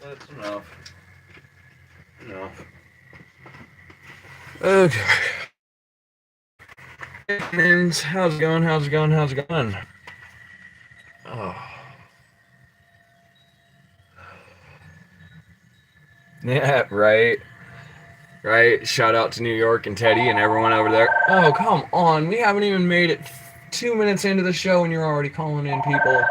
That's enough. Enough. Okay. And how's it going? How's it going? How's it going? Oh. Yeah, right. Right. Shout out to New York and Teddy and everyone over there. Oh, come on. We haven't even made it 2 minutes into the show and you're already calling in people.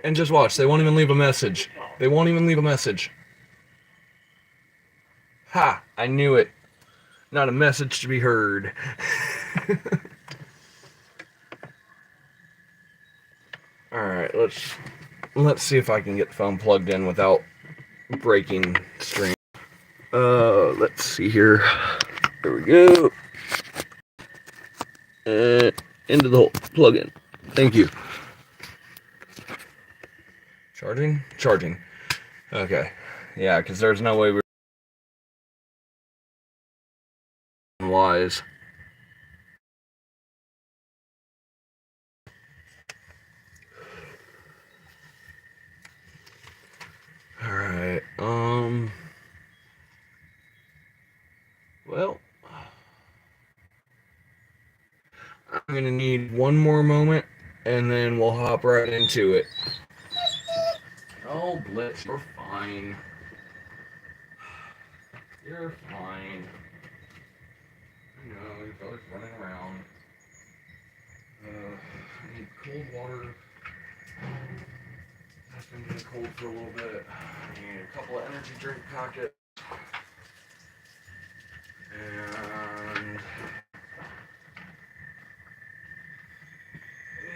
And just watch. They won't even leave a message. They won't even leave a message. Ha! I knew it. Not a message to be heard. Alright, let's see if I can get the phone plugged in without breaking stream. Let's see here. There we go. Into the hole. Plug in. Thank you. Charging? Charging. Okay. Yeah, because there's no way we're wise. Alright. Well, I'm going to need one more moment, and then we'll hop right into it. Oh, Blitz, you're fine. You're fine. I know, your brother's running around. I need cold water. It's been getting cold for a little bit. I need a couple of energy drink packets. And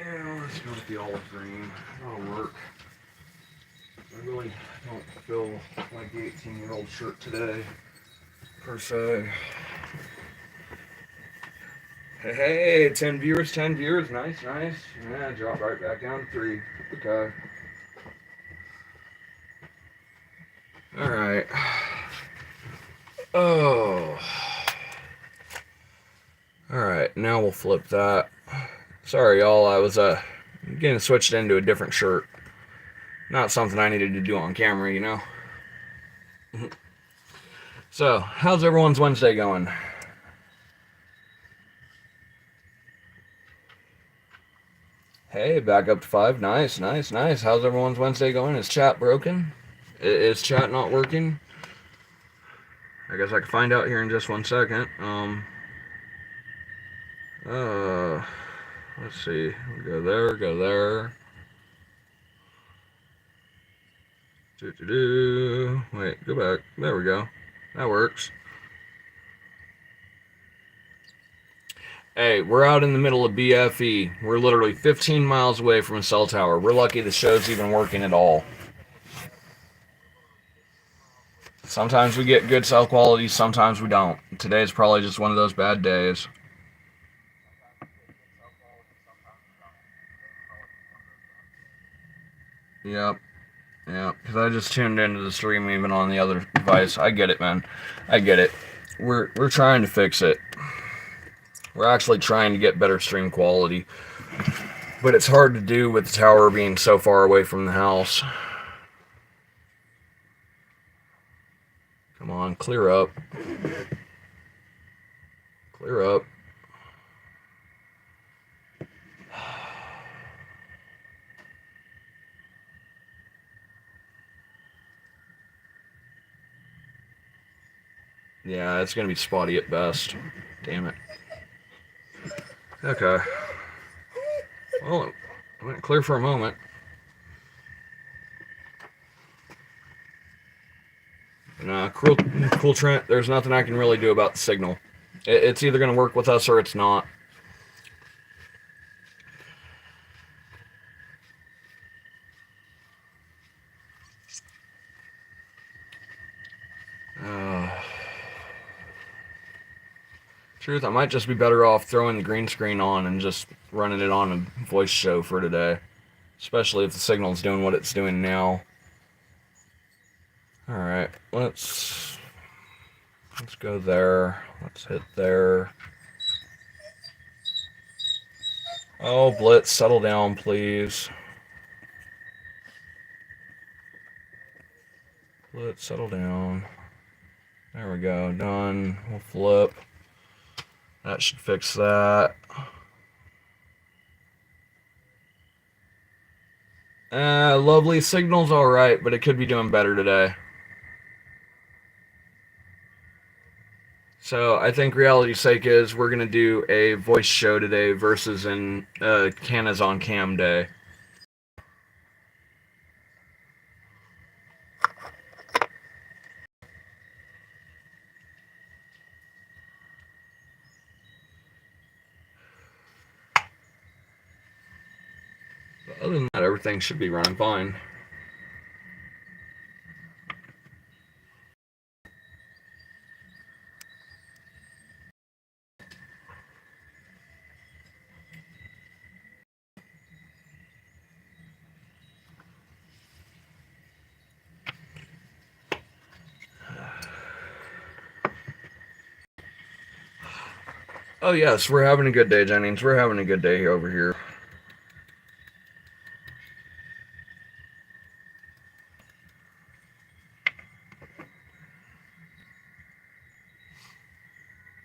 yeah, let's go with the olive green. That'll work. I really don't feel like the 18-year-old shirt today, per se. Hey, 10 viewers, 10 viewers. Nice, nice. Yeah, drop right back down to 3. Okay. Alright. Oh. Alright, now we'll flip that. Sorry, y'all. I was getting switched into a different shirt. Not something I needed to do on camera, you know? So, how's everyone's Wednesday going? Hey, back up to 5. Nice, nice, nice. How's everyone's Wednesday going? Is chat broken? Is chat not working? I guess I can find out here in just 1 second. Let's see. Go there, go there. Wait, go back. There we go. That works. Hey, we're out in the middle of BFE. We're literally 15 miles away from a cell tower. We're lucky the show's even working at all. Sometimes we get good cell quality, sometimes we don't. Today's probably just one of those bad days. Yep. Yeah, because I just tuned into the stream even on the other device. I get it, man. I get it. We're trying to fix it. We're actually trying to get better stream quality. But it's hard to do with the tower being so far away from the house. Come on, clear up. Clear up. Yeah, it's going to be spotty at best. Damn it. Okay. Well, it went clear for a moment. Nah, cool Trent, there's nothing I can really do about the signal. It's either going to work with us or it's not. Truth, I might just be better off throwing the green screen on and just running it on a voice show for today. Especially if the signal's doing what it's doing now. Alright, let's Let's go there. Let's hit there. Oh, Blitz, settle down, please. Blitz, settle down. There we go. Done. We'll flip. That should fix that. Lovely. Signal's alright, but it could be doing better today. So I think reality's sake is we're going to do a voice show today versus in Canna's on cam day. But other than that, everything should be running fine. Oh yes, we're having a good day, Jennings. We're having a good day over here.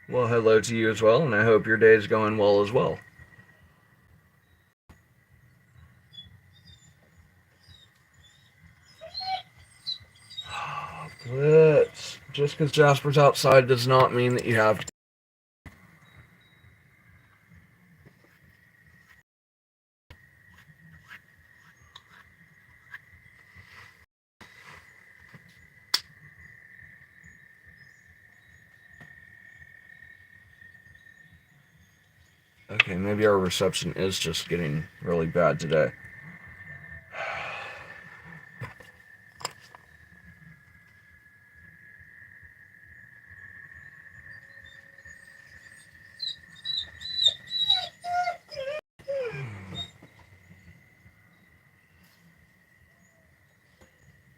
Well, hello to you as well, and I hope your day is going well as well. Blitz. Just because Jasper's outside does not mean that you have to. Okay, maybe our reception is just getting really bad today.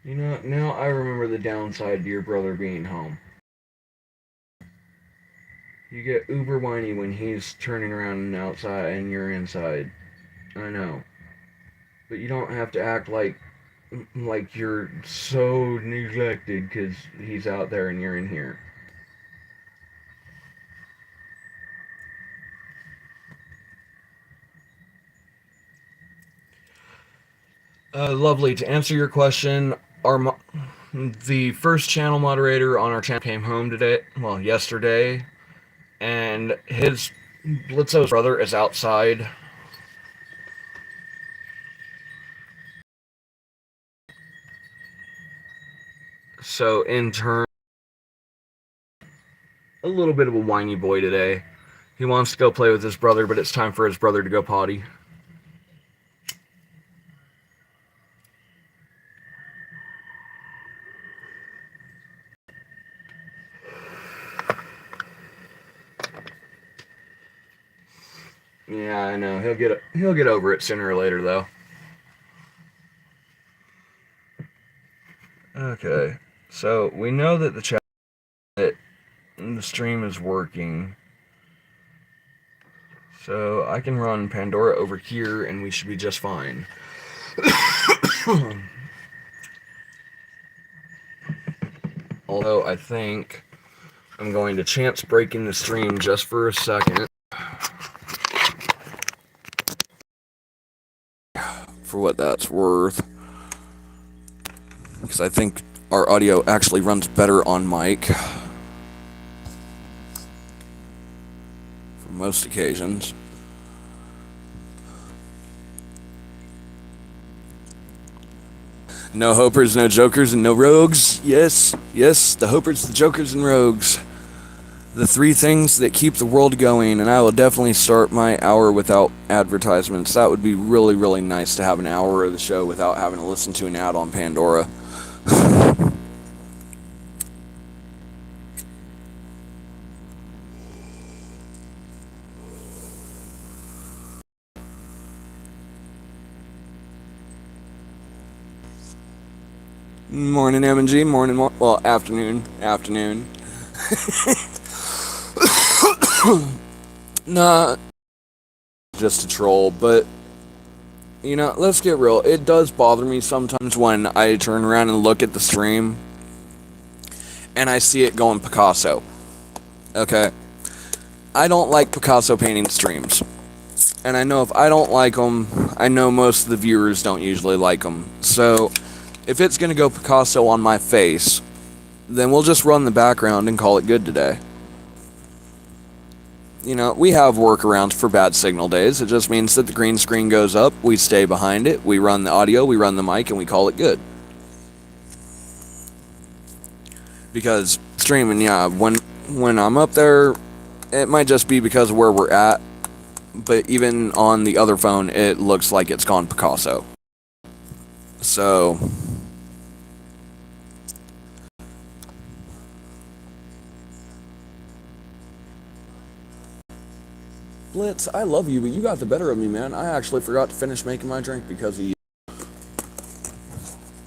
You know, now I remember the downside to your brother being home. You get uber whiny when he's turning around and outside and you're inside. I know. But you don't have to act like you're so neglected because he's out there and you're in here. Lovely. To answer your question, the first channel moderator on our channel came home today. Well, yesterday, and his Blitzo's brother is outside. So in turn, a little bit of a whiny boy today. He wants to go play with his brother, but it's time for his brother to go potty. Yeah, I know. He'll get over it sooner or later, though. Okay, so we know that the stream is working. So I can run Pandora over here, and we should be just fine. Although I think I'm going to chance breaking the stream just for a second. For what that's worth. Because I think our audio actually runs better on mic. For most occasions. No hopers, no jokers, and no rogues. Yes, yes, the hopers, the jokers, and rogues. The three things that keep the world going, and I will definitely start my hour without advertisements. That would be really, really nice to have an hour of the show without having to listen to an ad on Pandora. Morning, M&G. Morning, well, afternoon. Nah, just a troll, but you know, let's get real. It does bother me sometimes when I turn around and look at the stream and I see it going Picasso. Okay? I don't like Picasso painting streams. And I know if I don't like them, I know most of the viewers don't usually like them. So, if it's going to go Picasso on my face, then we'll just run the background and call it good today. You know, we have workarounds for bad signal days. It just means that the green screen goes up, we stay behind it, we run the audio, we run the mic, and we call it good. Because streaming, yeah, when I'm up there, it might just be because of where we're at, but even on the other phone, it looks like it's gone Picasso. So, Blitz, I love you, but you got the better of me, man. I actually forgot to finish making my drink because of you.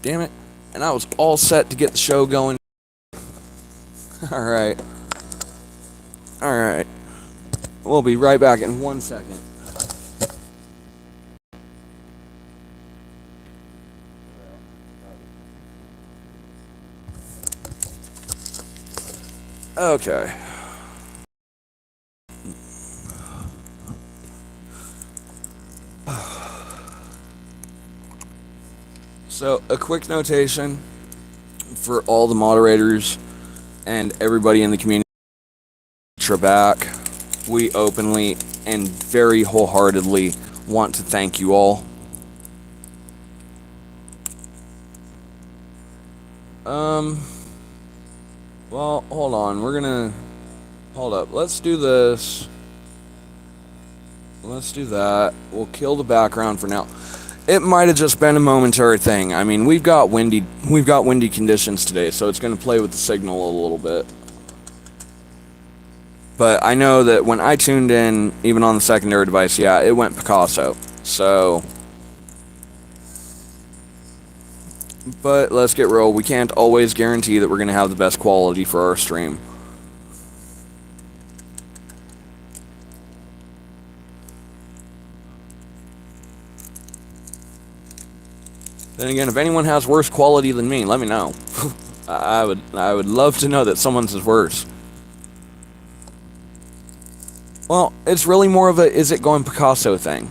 Damn it. And I was all set to get the show going. Alright. Alright. We'll be right back in 1 second. Okay. So, a quick notation for all the moderators and everybody in the community. Back, we openly and very wholeheartedly want to thank you all. Well, hold on. Hold up. Let's do this. Let's do that. We'll kill the background for now. It might have just been a momentary thing. I mean, we've got windy conditions today, so it's going to play with the signal a little bit. But I know that when I tuned in, even on the secondary device, yeah, it went Picasso. So, but let's get real. We can't always guarantee that we're going to have the best quality for our stream. Then again, if anyone has worse quality than me, let me know. I would love to know that someone's is worse. Well, it's really more of a is it going Picasso thing.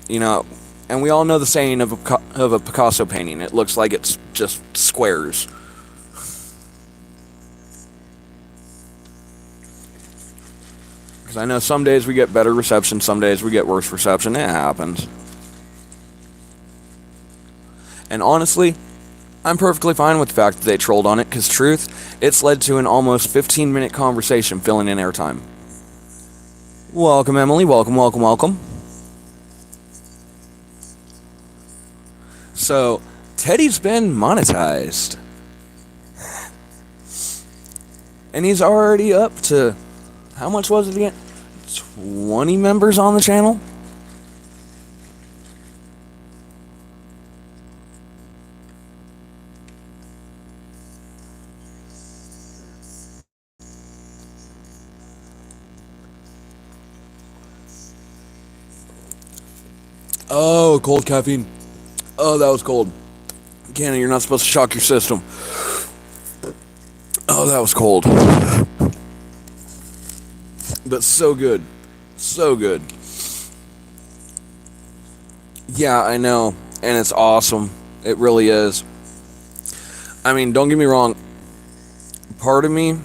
You know, and we all know the saying of a Picasso painting. It looks like it's just squares. Because I know some days we get better reception, some days we get worse reception. It happens. And honestly, I'm perfectly fine with the fact that they trolled on it, because truth, it's led to an almost 15-minute conversation filling in airtime. Welcome, Emily. Welcome, welcome, welcome. So, Teddy's been monetized. And he's already up to, how much was it again? 20 members on the channel? Oh, cold caffeine. Oh, that was cold. Canna, you're not supposed to shock your system. Oh, that was cold. But so good. So good. Yeah, I know. And it's awesome. It really is. I mean, don't get me wrong. Part of me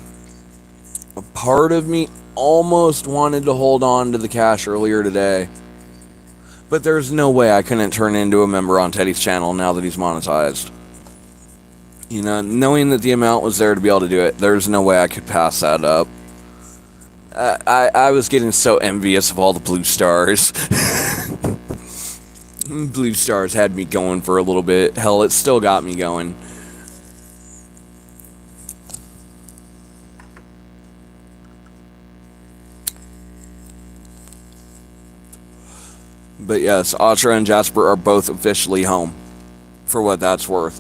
almost wanted to hold on to the cash earlier today. But there's no way I couldn't turn into a member on Teddy's channel now that he's monetized. You know, knowing that the amount was there to be able to do it, there's no way I could pass that up. I was getting so envious of all the blue stars. Blue stars had me going for a little bit. Hell, it still got me going. But yes, Atra and Jasper are both officially home, for what that's worth.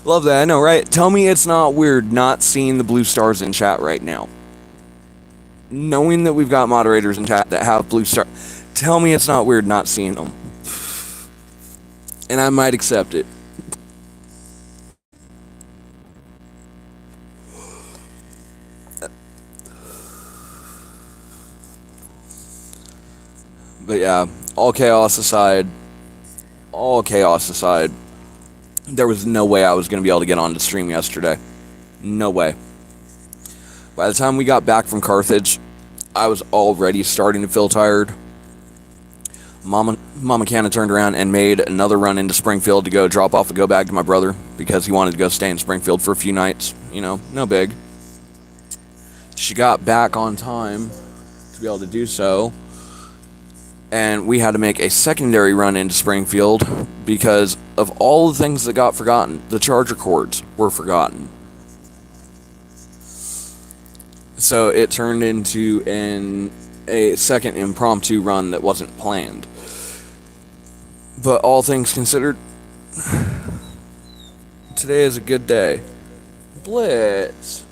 Love that. I know, right? Tell me it's not weird not seeing the blue stars in chat right now. Knowing that we've got moderators in chat that have blue stars. Tell me it's not weird not seeing them. And I might accept it. But yeah, all chaos aside, there was no way I was going to be able to get on to stream yesterday. No way. By the time we got back from Carthage, I was already starting to feel tired. Mama Canna turned around and made another run into Springfield to go drop off a go bag to my brother because he wanted to go stay in Springfield for a few nights. You know, no big. She got back on time to be able to do so. And we had to make a secondary run into Springfield because of all the things that got forgotten. The charger cords were forgotten. So it turned into a second impromptu run that wasn't planned. But all things considered, today is a good day. Blitz.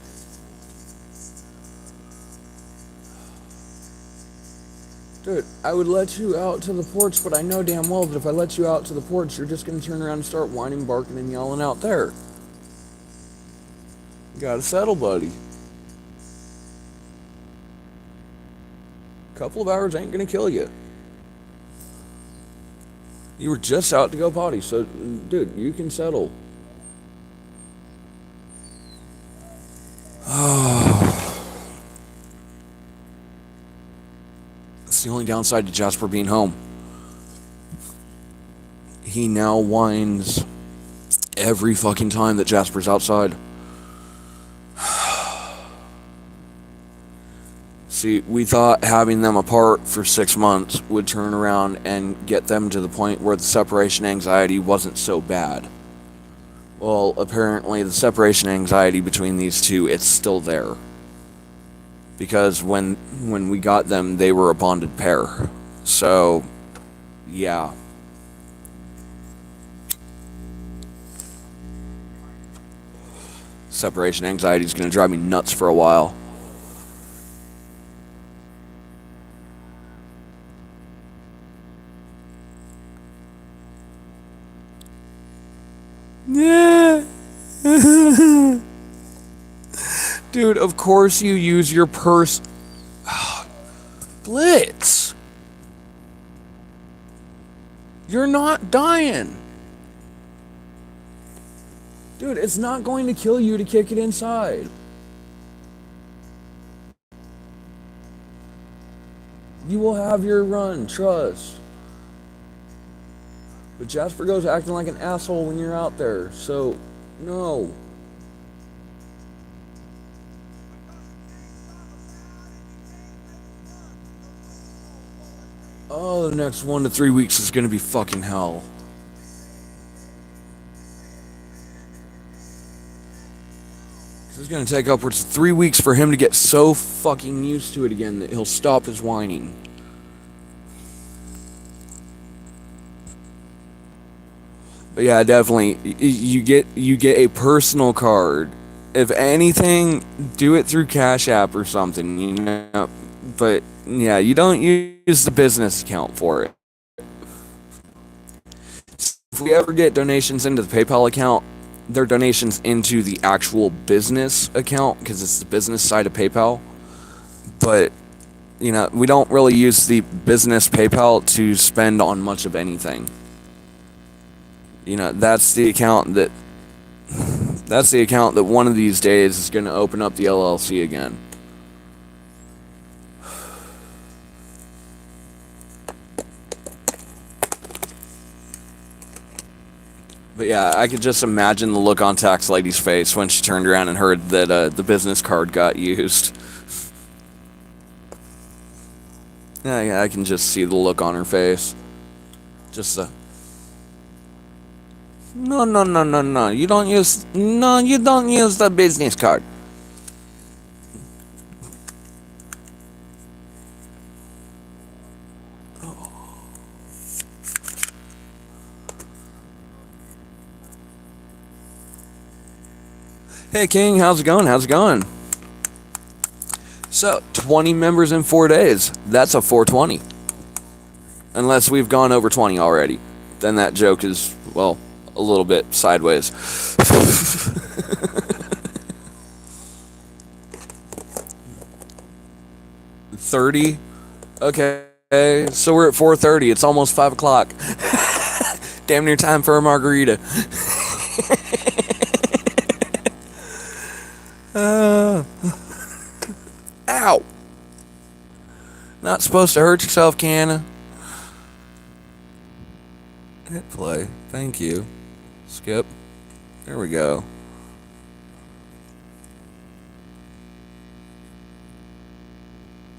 Dude, I would let you out to the porch, but I know damn well that if I let you out to the porch, you're just going to turn around and start whining, barking, and yelling out there. You gotta settle, buddy. A couple of hours ain't going to kill you. You were just out to go potty, so, dude, you can settle. That's the only downside to Jasper being home. He now whines every fucking time that Jasper's outside. See, we thought having them apart for 6 months would turn around and get them to the point where the separation anxiety wasn't so bad. Well, apparently the separation anxiety between these two, it's still there. Because when we got them, they were a bonded pair. So, yeah. Separation anxiety is going to drive me nuts for a while. Yeah. Dude, of course you use your purse. Blitz. You're not dying. Dude, it's not going to kill you to kick it inside. You will have your run, trust. But Jasper goes acting like an asshole when you're out there, so no. Oh, the next 1 to 3 weeks is gonna be fucking hell. It's gonna take upwards of 3 weeks for him to get so fucking used to it again that he'll stop his whining. But yeah, definitely, you get a personal card. If anything, do it through Cash App or something, you know. But yeah, you don't use the business account for it. If we ever get donations into the PayPal account, they're donations into the actual business account because it's the business side of PayPal. But you know, we don't really use the business PayPal to spend on much of anything. You know, that's the account that one of these days is going to open up the LLC again. But yeah, I could just imagine the look on Tax Lady's face when she turned around and heard that the business card got used. Yeah, I can just see the look on her face. Just No. You don't use the business card. Hey King, how's it going? How's it going? So, 20 members in 4 days. That's a 420. Unless we've gone over 20 already. Then that joke is, well, a little bit sideways. $30? Okay, so we're at 4:30. It's almost 5 o'clock. Damn near time for a margarita. Ow! Not supposed to hurt yourself, Canna. Hit play. Thank you. Skip. There we go.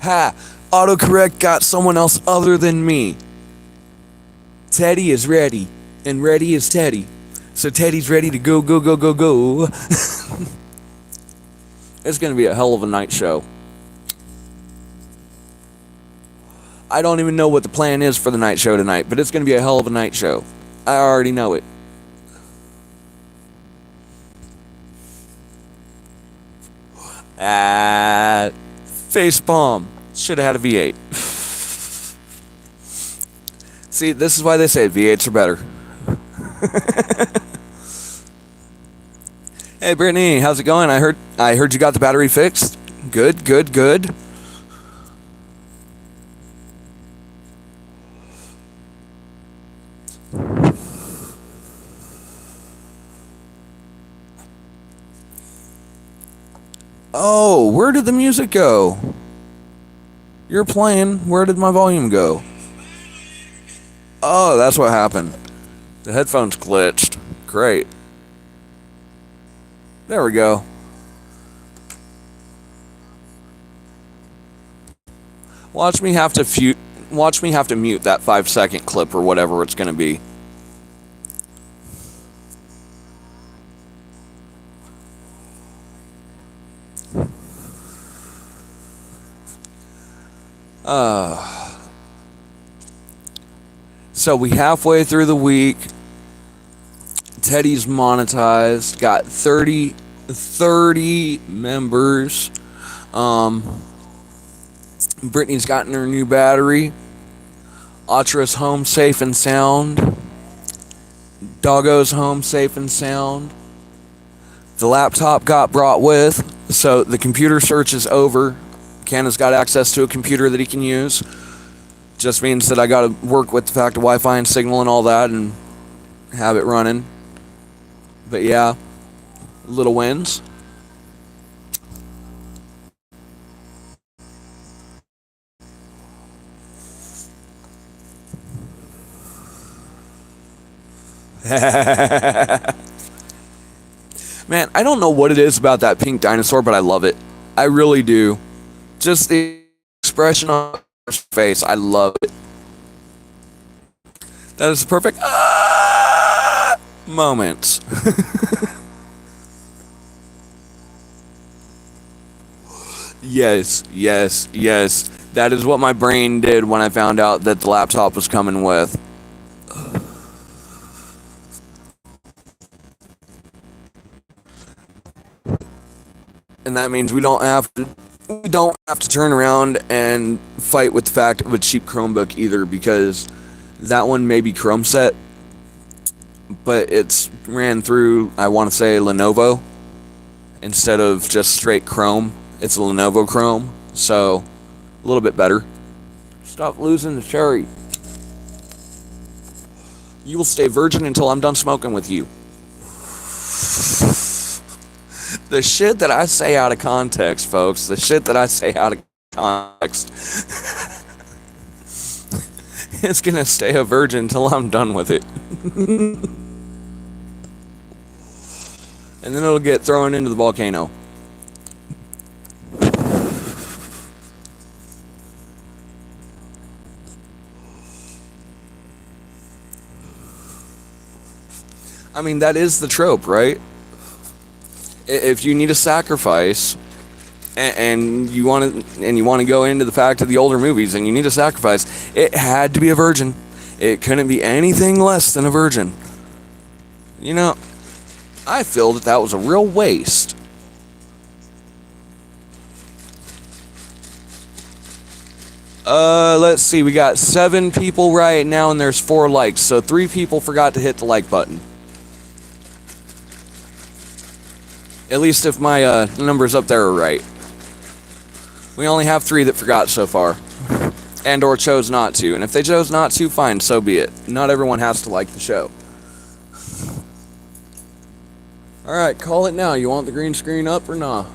Ha! Autocorrect got someone else other than me. Teddy is ready. And ready is Teddy. So Teddy's ready to go, go, go, go, go. It's going to be a hell of a night show. I don't even know what the plan is for the night show tonight, but it's going to be a hell of a night show. I already know it. Facepalm. Should have had a V8. See, this is why they say V8s are better. Hey Brittany, how's it going? I heard you got the battery fixed. Good, good, good. Oh, where did the music go? You're playing. Where did my volume go? Oh, that's what happened. The headphones glitched. Great. There we go. Watch me have to mute that 5-second clip or whatever it's going to be. So we halfway through the week. Teddy's monetized. Got 30 members. Brittany's gotten her new battery. Atra's home safe and sound. Doggo's home safe and sound. The laptop got brought with, so the computer search is over. Canna's got access to a computer that he can use. Just means that I gotta work with the fact of Wi-Fi and signal and all that and have it running. But yeah, little wins. Man, I don't know what it is about that pink dinosaur, but I love it. I really do. Just the expression on his face, I love it. That is the perfect moment. Yes, yes, yes. That is what my brain did when I found out that the laptop was coming with. And that means we don't have to turn around and fight with the fact of a cheap Chromebook either, because that one may be Chrome set, but it's ran through, I want to say, Lenovo instead of just straight Chrome. It's a Lenovo Chrome, so a little bit better. Stop losing the cherry. You will stay virgin until I'm done smoking with you. The shit that I say out of context, folks. The shit that I say out of context. It's gonna stay a virgin until I'm done with it. And then it'll get thrown into the volcano. I mean, that is the trope, right? If you need a sacrifice, and you want to go into the fact of the older movies, and you need a sacrifice, it had to be a virgin. It couldn't be anything less than a virgin. You know, I feel that was a real waste Let's see. We got 7 people right now, and there's 4 likes. So 3 people forgot to hit the like button. At least if my numbers up there are right. We only have 3 that forgot so far. And or chose not to. And if they chose not to, fine, so be it. Not everyone has to like the show. Alright, call it now. You want the green screen up or not?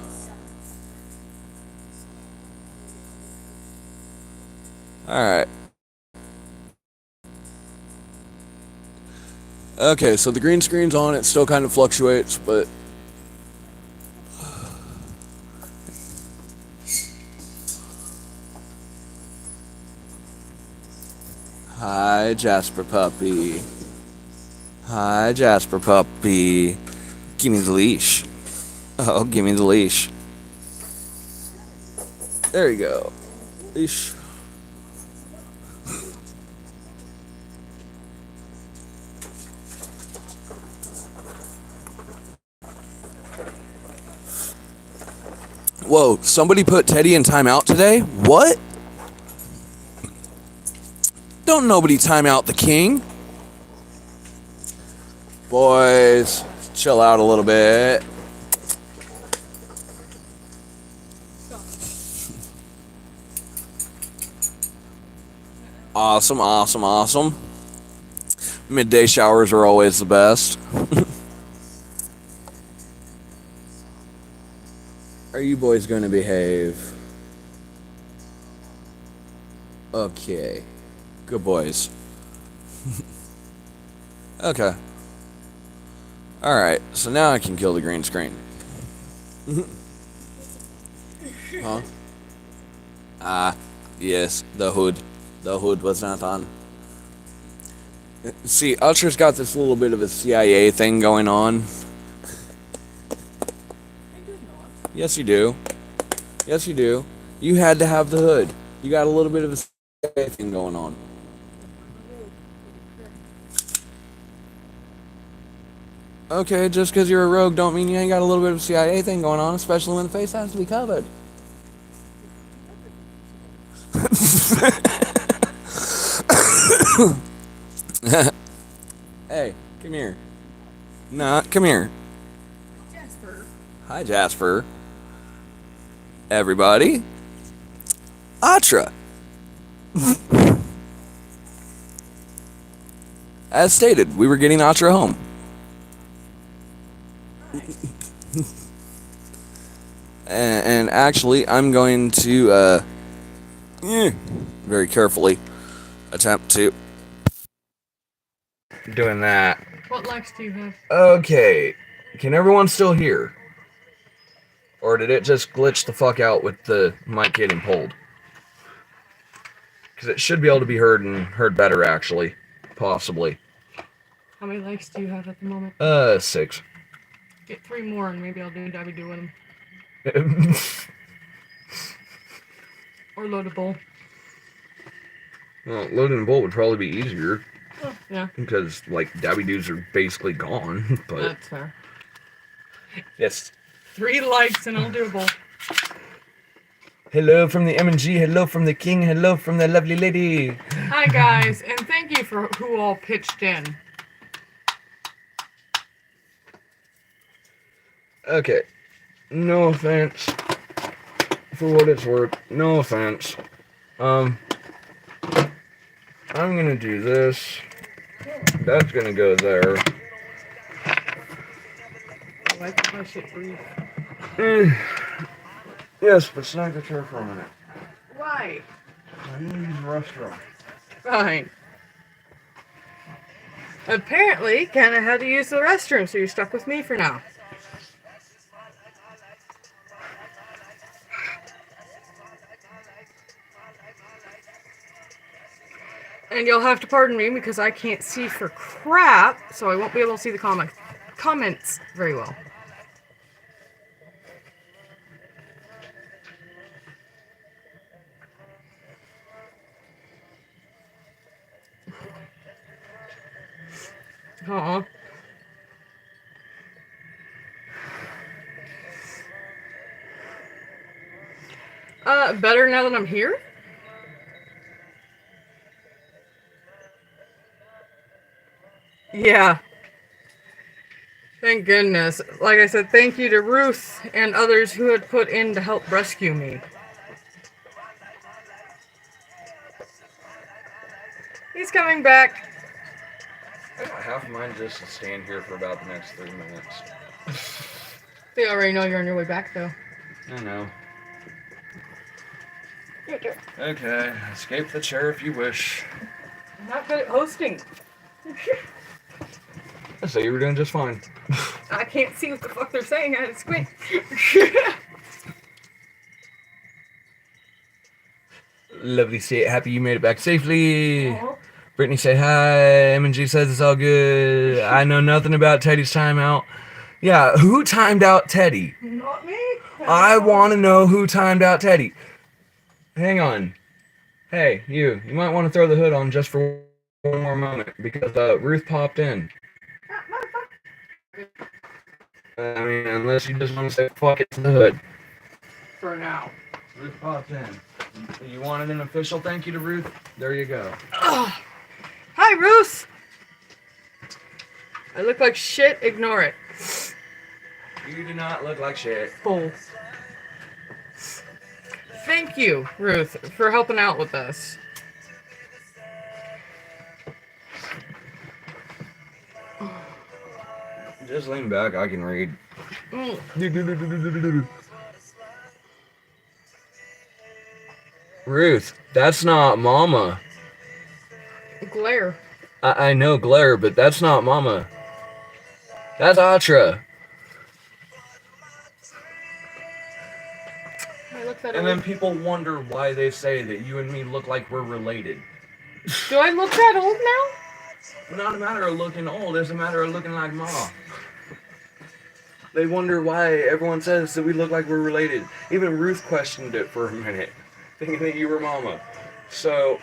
Alright. Okay, so the green screen's on. It still kind of fluctuates, but... Hi, Jasper Puppy. Hi, Jasper Puppy. Give me the leash. Oh, give me the leash. There you go. Leash. Whoa, somebody put Teddy in timeout today? What? Don't nobody time out the king. Boys, chill out a little bit. Awesome, awesome, awesome. Midday showers are always the best. Are you boys going to behave? Okay. Good boys. Okay. Alright, so now I can kill the green screen. Huh? Ah, yes, the hood. The hood was not on. See, Ultra's got this little bit of a CIA thing going on. Yes, you do. Yes, you do. You had to have the hood. You got a little bit of a CIA thing going on. Okay, just because you're a rogue don't mean you ain't got a little bit of a CIA thing going on, especially when the face has to be covered. Hey, come here. Nah, come here. Jasper. Hi, Jasper. Everybody. Atra. As stated, we were getting Atra home. And actually, I'm going to, very carefully attempt to doing that. What likes do you have? Okay, can everyone still hear? Or did it just glitch the fuck out with the mic getting pulled? Because it should be able to be heard and heard better, actually. Possibly. How many likes do you have at the moment? 6. Get 3 more and maybe I'll do Dabby doing them. Or load a bowl. Well, loading a bolt would probably be easier. Oh, yeah. Because, like, Dabby Doos are basically gone, but... That's fair. Yes. 3 likes and I'll do a bowl. Hello from the M&G, hello from the king, hello from the lovely lady. Hi guys, and thank you for who all pitched in. Okay. No offense. For what it's worth, no offense. I'm gonna do this. That's gonna go there. I like my shit brief. Yes, but snag the chair for a minute. Why? I need to use the restroom. Fine. Apparently, Canna had to use the restroom, so you're stuck with me for now. And you'll have to pardon me because I can't see for crap, so I won't be able to see the comments very well. Aw. Better now that I'm here? Yeah. Thank goodness. Like I said, thank you to Ruth and others who had put in to help rescue me. He's coming back. Half of mine just to stand here for about the next 3 minutes. They already know you're on your way back, though. I know. Okay, escape the chair if you wish. I'm not good at hosting. I say you were doing just fine. I can't see what the fuck they're saying. I had to squint. Lovely, say happy you made it back safely. Aww. Brittany say hi. M&G says it's all good. I know nothing about Teddy's timeout. Yeah, who timed out Teddy? Not me. I want to know who timed out Teddy. Hang on. Hey, you might want to throw the hood on just for one more moment because Ruth popped in. I mean, unless you just want to say fuck it to the hood. For now. Ruth popped in. You wanted an official thank you to Ruth? There you go. Hi, Ruth. I look like shit. Ignore it. You do not look like shit. Bull. Thank you, Ruth, for helping out with us. Just lean back, I can read. Ruth, that's not Mama. Glare. I know glare, but that's not Mama. That's Atra. And then people wonder why they say that you and me look like we're related. Do I look that old now? Not a matter of looking old, it's a matter of looking like Ma. They wonder why everyone says that we look like we're related. Even Ruth questioned it for a minute, thinking that you were Mama. So,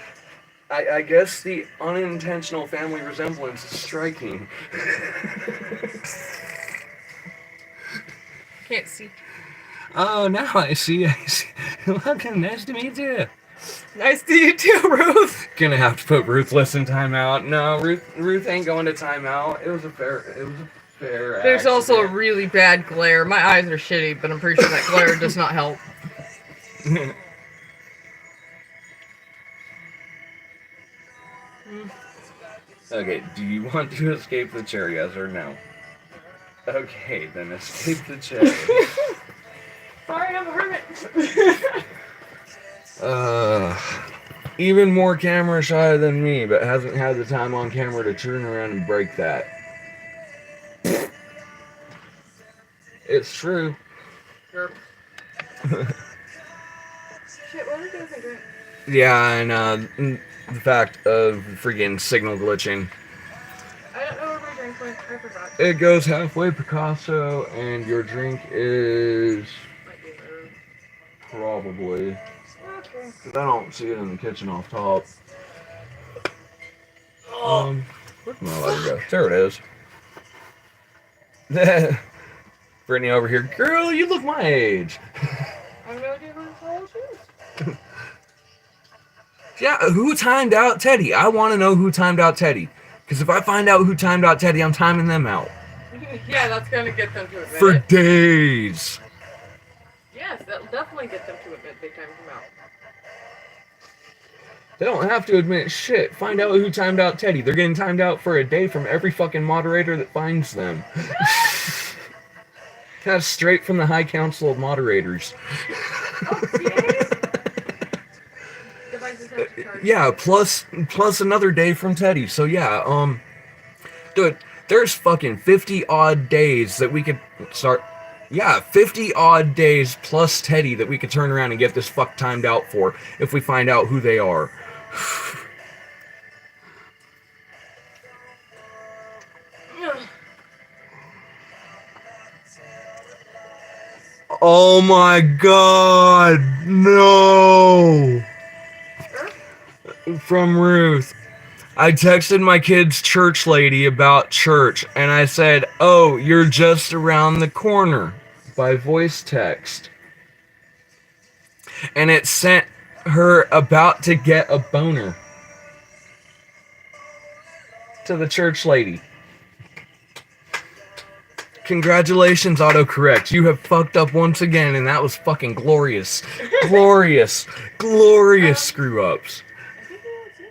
I guess the unintentional family resemblance is striking. Can't see. Oh, now I see. Welcome, nice to meet you. Nice to you too, Ruth. Gonna have to put Ruthless in timeout. No, Ruth ain't going to timeout. It was a fair There's accident. also a really bad glare. My eyes are shitty, but I'm pretty sure that glare does not help. Okay, do you want to escape the chair, yes or no? Okay, then escape the chair. Sorry, I'm a hermit. Even more camera shy than me, but hasn't had the time on camera to turn around and break that. It's true. Sure. Shit, what are we doing? Yeah, and the fact of freaking signal glitching. I don't know where my drink went. I forgot. It goes halfway Picasso, and your drink is probably. Okay. 'Cause I don't see it in the kitchen off top. Where'd my lighter go? There it is. Brittany over here. Girl, you look my age. I'm gonna do my whole shoes. Yeah, who timed out Teddy? I want to know who timed out Teddy. Because if I find out who timed out Teddy, I'm timing them out. Yeah, that's gonna get them to admit For it. days. Yes, that'll definitely get them to admit they timed him out. They don't have to admit shit. Find out who timed out Teddy. They're getting timed out for a day from every fucking moderator that finds them. That's straight from the High Council of Moderators. Yeah, plus another day from Teddy. So yeah, dude, there's fucking 50 odd days that we could start. Yeah, 50 odd days plus Teddy that we could turn around and get this fuck timed out for if we find out who they are. Oh my god, no! From Ruth. I texted my kid's church lady about church, and I said, "Oh, you're just around the corner," by voice text. And it sent her about to get a boner to the church lady. Congratulations, autocorrect. You have fucked up once again, and that was fucking glorious. Glorious screw ups. I think he wants in.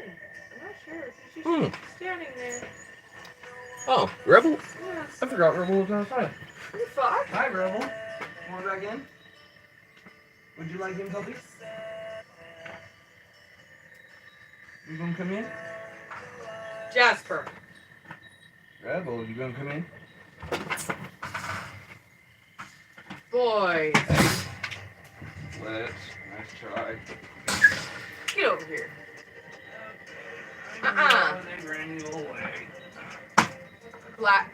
I'm not sure. She's just standing there. Oh, Rebel? Yeah. I forgot Rebel was outside. What the fuck? Hi, Rebel. Want back in? Would you like him, puppy? You gonna come in? Jasper. Rebel, you gonna come in? Boy. Let's. Nice try. Get over here. They ran you away.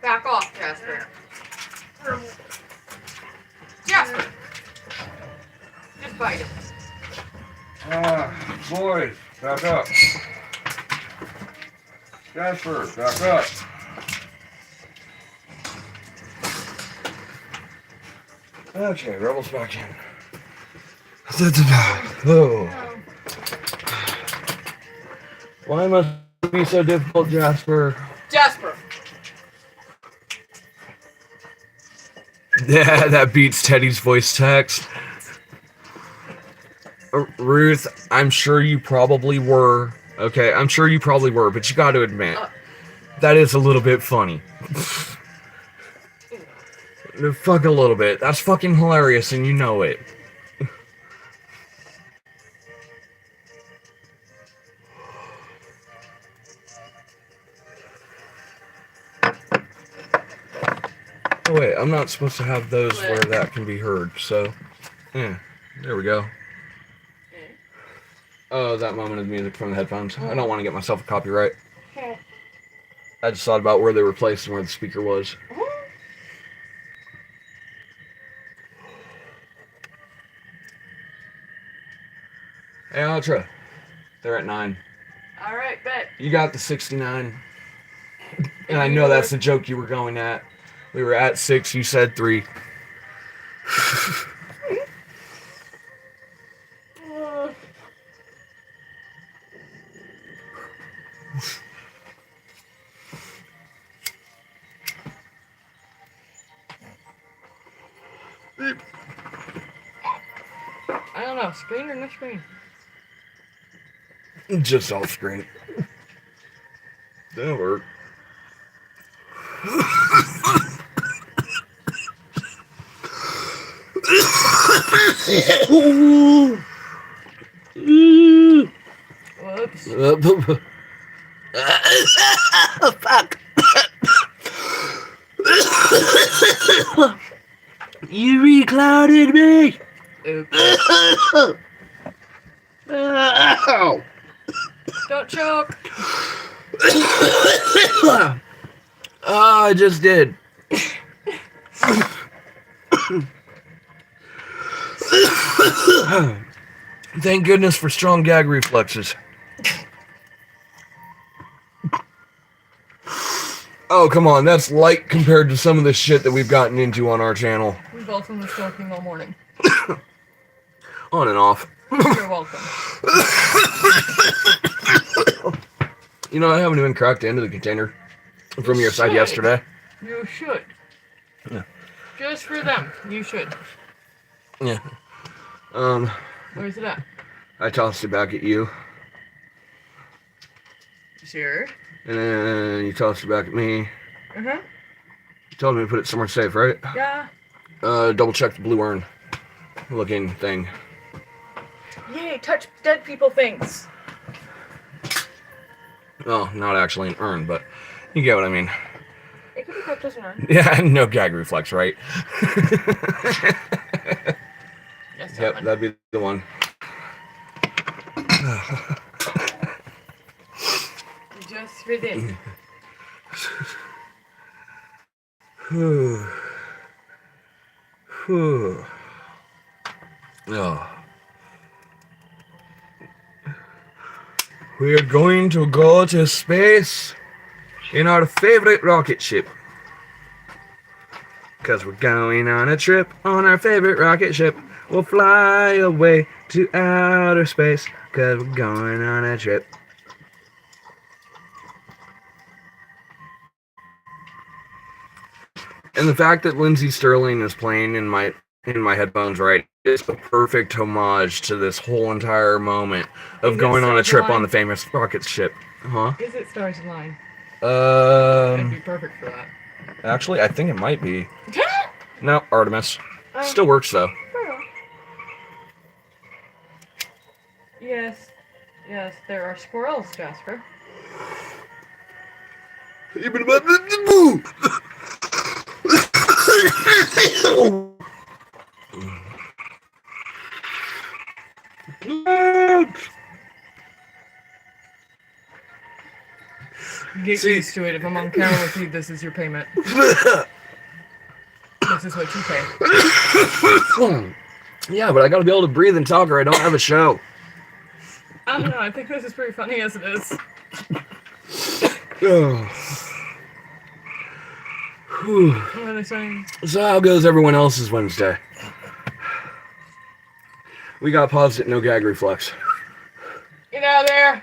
Back off, Jasper. Jasper. Just bite him. Boys, back up. Jasper, back up. Okay, Rebel's back in. Oh. Why must it be so difficult, Jasper? Jasper. Yeah, that beats Teddy's voice text. Ruth, I'm sure you probably were. Okay, I'm sure you probably were, but you gotta admit, that is a little bit funny. Fuck a little bit. That's fucking hilarious, and you know it. Oh wait, I'm not supposed to have those where that can be heard, so... Yeah, there we go. Oh, that moment of music from the headphones. I don't want to get myself a copyright. I just thought about where they were placed and where the speaker was. Hey, Ultra. They're at 9. Alright, bet. You got the 69. And I know that's the joke you were going at. We were at 6, you said 3. I don't know, screen or no screen? Just off screen. That'll work. Whoops. Fuck. You reclouded me. Oops. Ow. Don't choke. Oh, I just did. Thank goodness for strong gag reflexes. Oh, come on. That's light compared to some of the shit that we've gotten into on our channel. We've also been smoking all morning. On and off. You're welcome. You know, I haven't even cracked the end of the container from your side yesterday. You should. Yeah. Just for them, you should. Yeah. Where's it at? I tossed it back at you. Sure. And then you tossed it back at me. Uh-huh. You told me to put it somewhere safe, right? Yeah. Double check the blue urn looking thing. Yay, touch dead people things. Oh, not actually an urn, but you get what I mean. It could be kept as an urn. Yeah, no gag reflex, right? Yes, Yep, that'd be the one. Just for this. Whew. Whew. Oh. We're going to go to space in our favorite rocket ship. Because we're going on a trip on our favorite rocket ship. We'll fly away to outer space. Because we're going on a trip. And the fact that Lindsey Sterling is playing in my headphones right is the perfect homage to this whole entire moment of going on a trip on the famous rocket ship. Huh? Is it Stars Align? That'd be perfect for that. Actually, I think it might be. No, Artemis. Still works though. Yes. Yes, there are squirrels, Jasper. Even about the Get used to it. If I'm on camera with you, this is your payment. This is what you pay. Yeah, but I gotta be able to breathe and talk or I don't have a show. I don't know. I think this is pretty funny as it is. What are they saying? So how goes everyone else's Wednesday? We got paused at no gag reflex. Get out of there!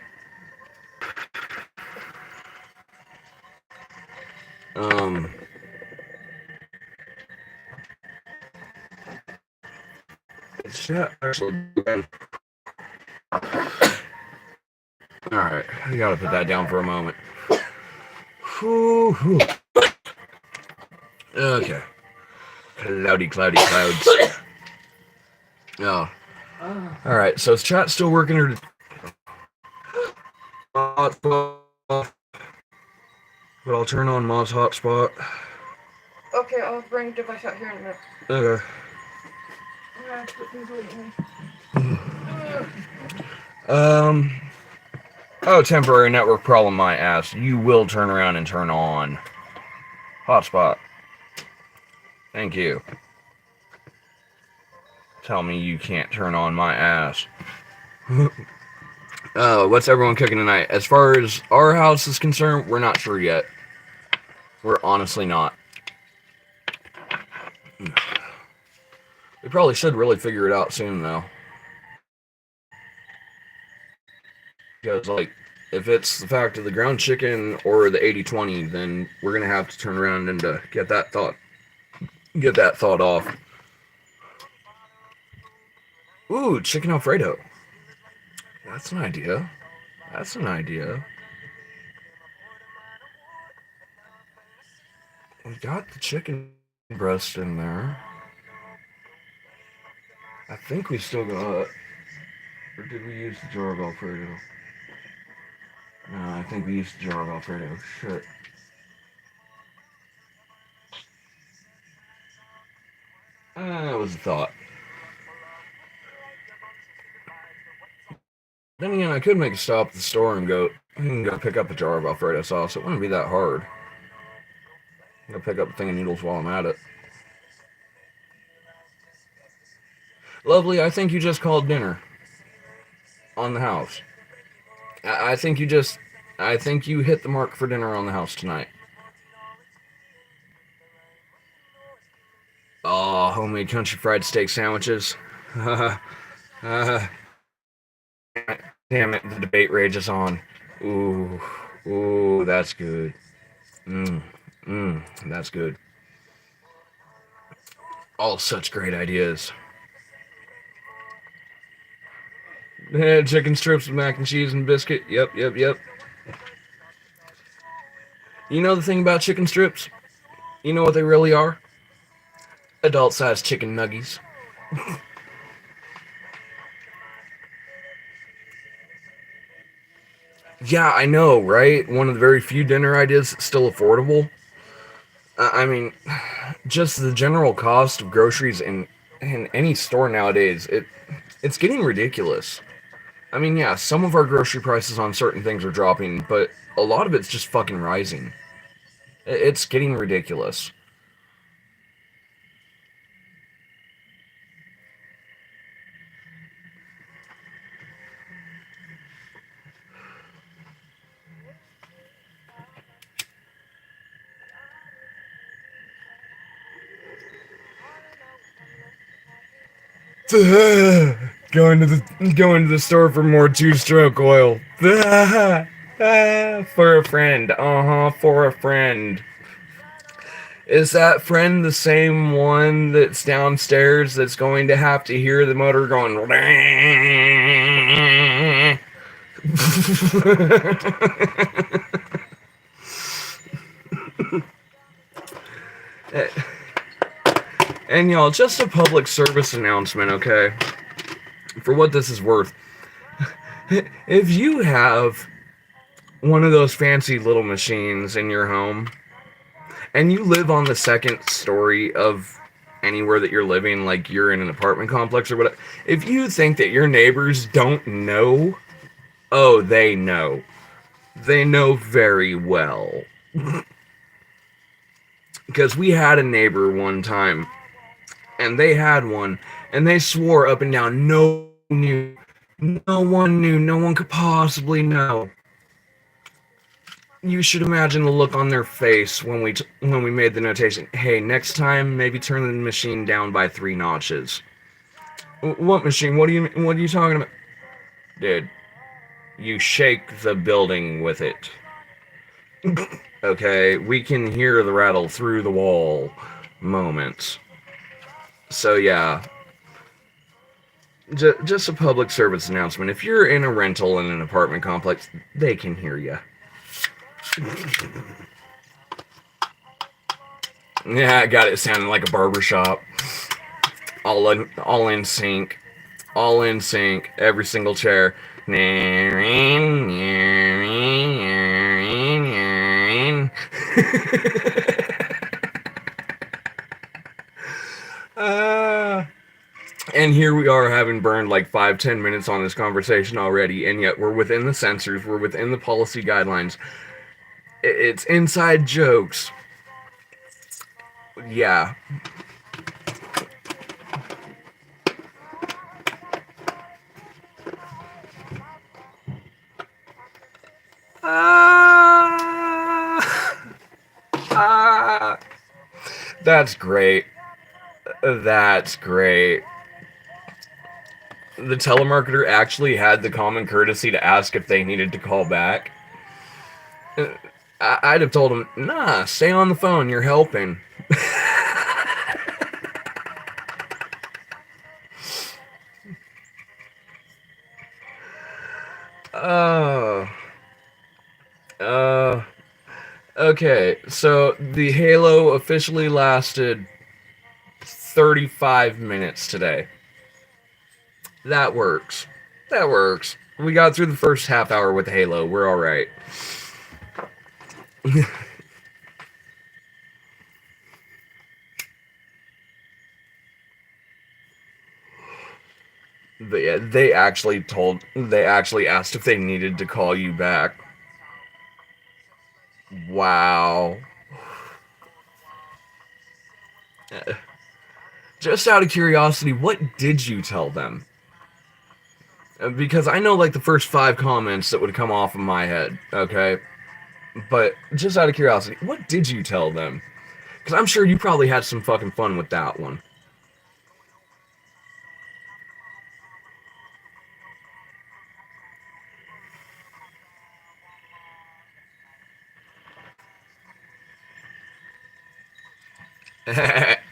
It's not actually good. Alright, I gotta put that down for a moment. Okay. Cloudy clouds. Oh. Alright, so is chat still working or hotspot? But I'll turn on Mob's hotspot. Okay, I'll bring the device out here in a minute. Okay. Oh, temporary network problem, my ass. You will turn around and turn on hotspot. Thank you. Tell me you can't turn on my ass. What's everyone cooking tonight? As far as our house is concerned, we're not sure yet. We're honestly not. We probably should really figure it out soon, though. Because, like, if it's the fact of the ground chicken or the 80-20, then we're going to have to turn around and get that thought off. Ooh, chicken Alfredo. That's an idea. That's an idea. We got the chicken breast in there. I think we still got... Or did we use the jar of Alfredo? No, I think we used the jar of Alfredo. Shit. That was a thought. Then again, I could make a stop at the store and go pick up a jar of Alfredo sauce. It wouldn't be that hard. Go pick up a thing of noodles while I'm at it. Lovely, I think you just called dinner. On the house. I think you hit the mark for dinner on the house tonight. Oh, homemade country fried steak sandwiches. Damn it, the debate rages on. Ooh, that's good. That's good. All such great ideas. Chicken strips with mac and cheese and biscuit. Yep. You know the thing about chicken strips? You know what they really are? Adult-sized chicken nuggies. Yeah, I know, right? One of the very few dinner ideas that's still affordable. I mean, just the general cost of groceries in any store nowadays, it's getting ridiculous. I mean, yeah, some of our grocery prices on certain things are dropping, but a lot of it's just fucking rising. It's getting ridiculous. Going to the store for more two-stroke oil. For a friend. For a friend. Is that friend the same one that's downstairs that's going to have to hear the motor going? And y'all, just a public service announcement, okay? For what this is worth. If you have one of those fancy little machines in your home, and you live on the second story of anywhere that you're living, like you're in an apartment complex or whatever, if you think that your neighbors don't know, oh, they know. They know very well. Because we had a neighbor one time, and they had one, and they swore up and down, no one knew, no one could possibly know. You should imagine the look on their face when we made the notation. Hey, next time maybe turn the machine down by 3 notches. What machine? What are you talking about? Dude, you shake the building with it. Okay, we can hear the rattle through the wall moments. So yeah, just a public service announcement. If you're in a rental in an apartment complex, they can hear you. Yeah, I got it sounding like a barbershop. All in sync. All in sync. Every single chair. And here we are having burned like 5-10 minutes on this conversation already, and yet we're within the censors, we're within the policy guidelines. It's inside jokes. Yeah. That's great. That's great. The telemarketer actually had the common courtesy to ask if they needed to call back. I'd have told him, nah, stay on the phone, you're helping. Okay, so the Halo officially lasted 35 minutes today. That works. That works. We got through the first half hour with Halo. We're alright. But yeah, they actually asked if they needed to call you back. Wow. Just out of curiosity, what did you tell them? Because I know like the first 5 comments that would come off of my head, okay? But just out of curiosity, what did you tell them? Because I'm sure you probably had some fucking fun with that one.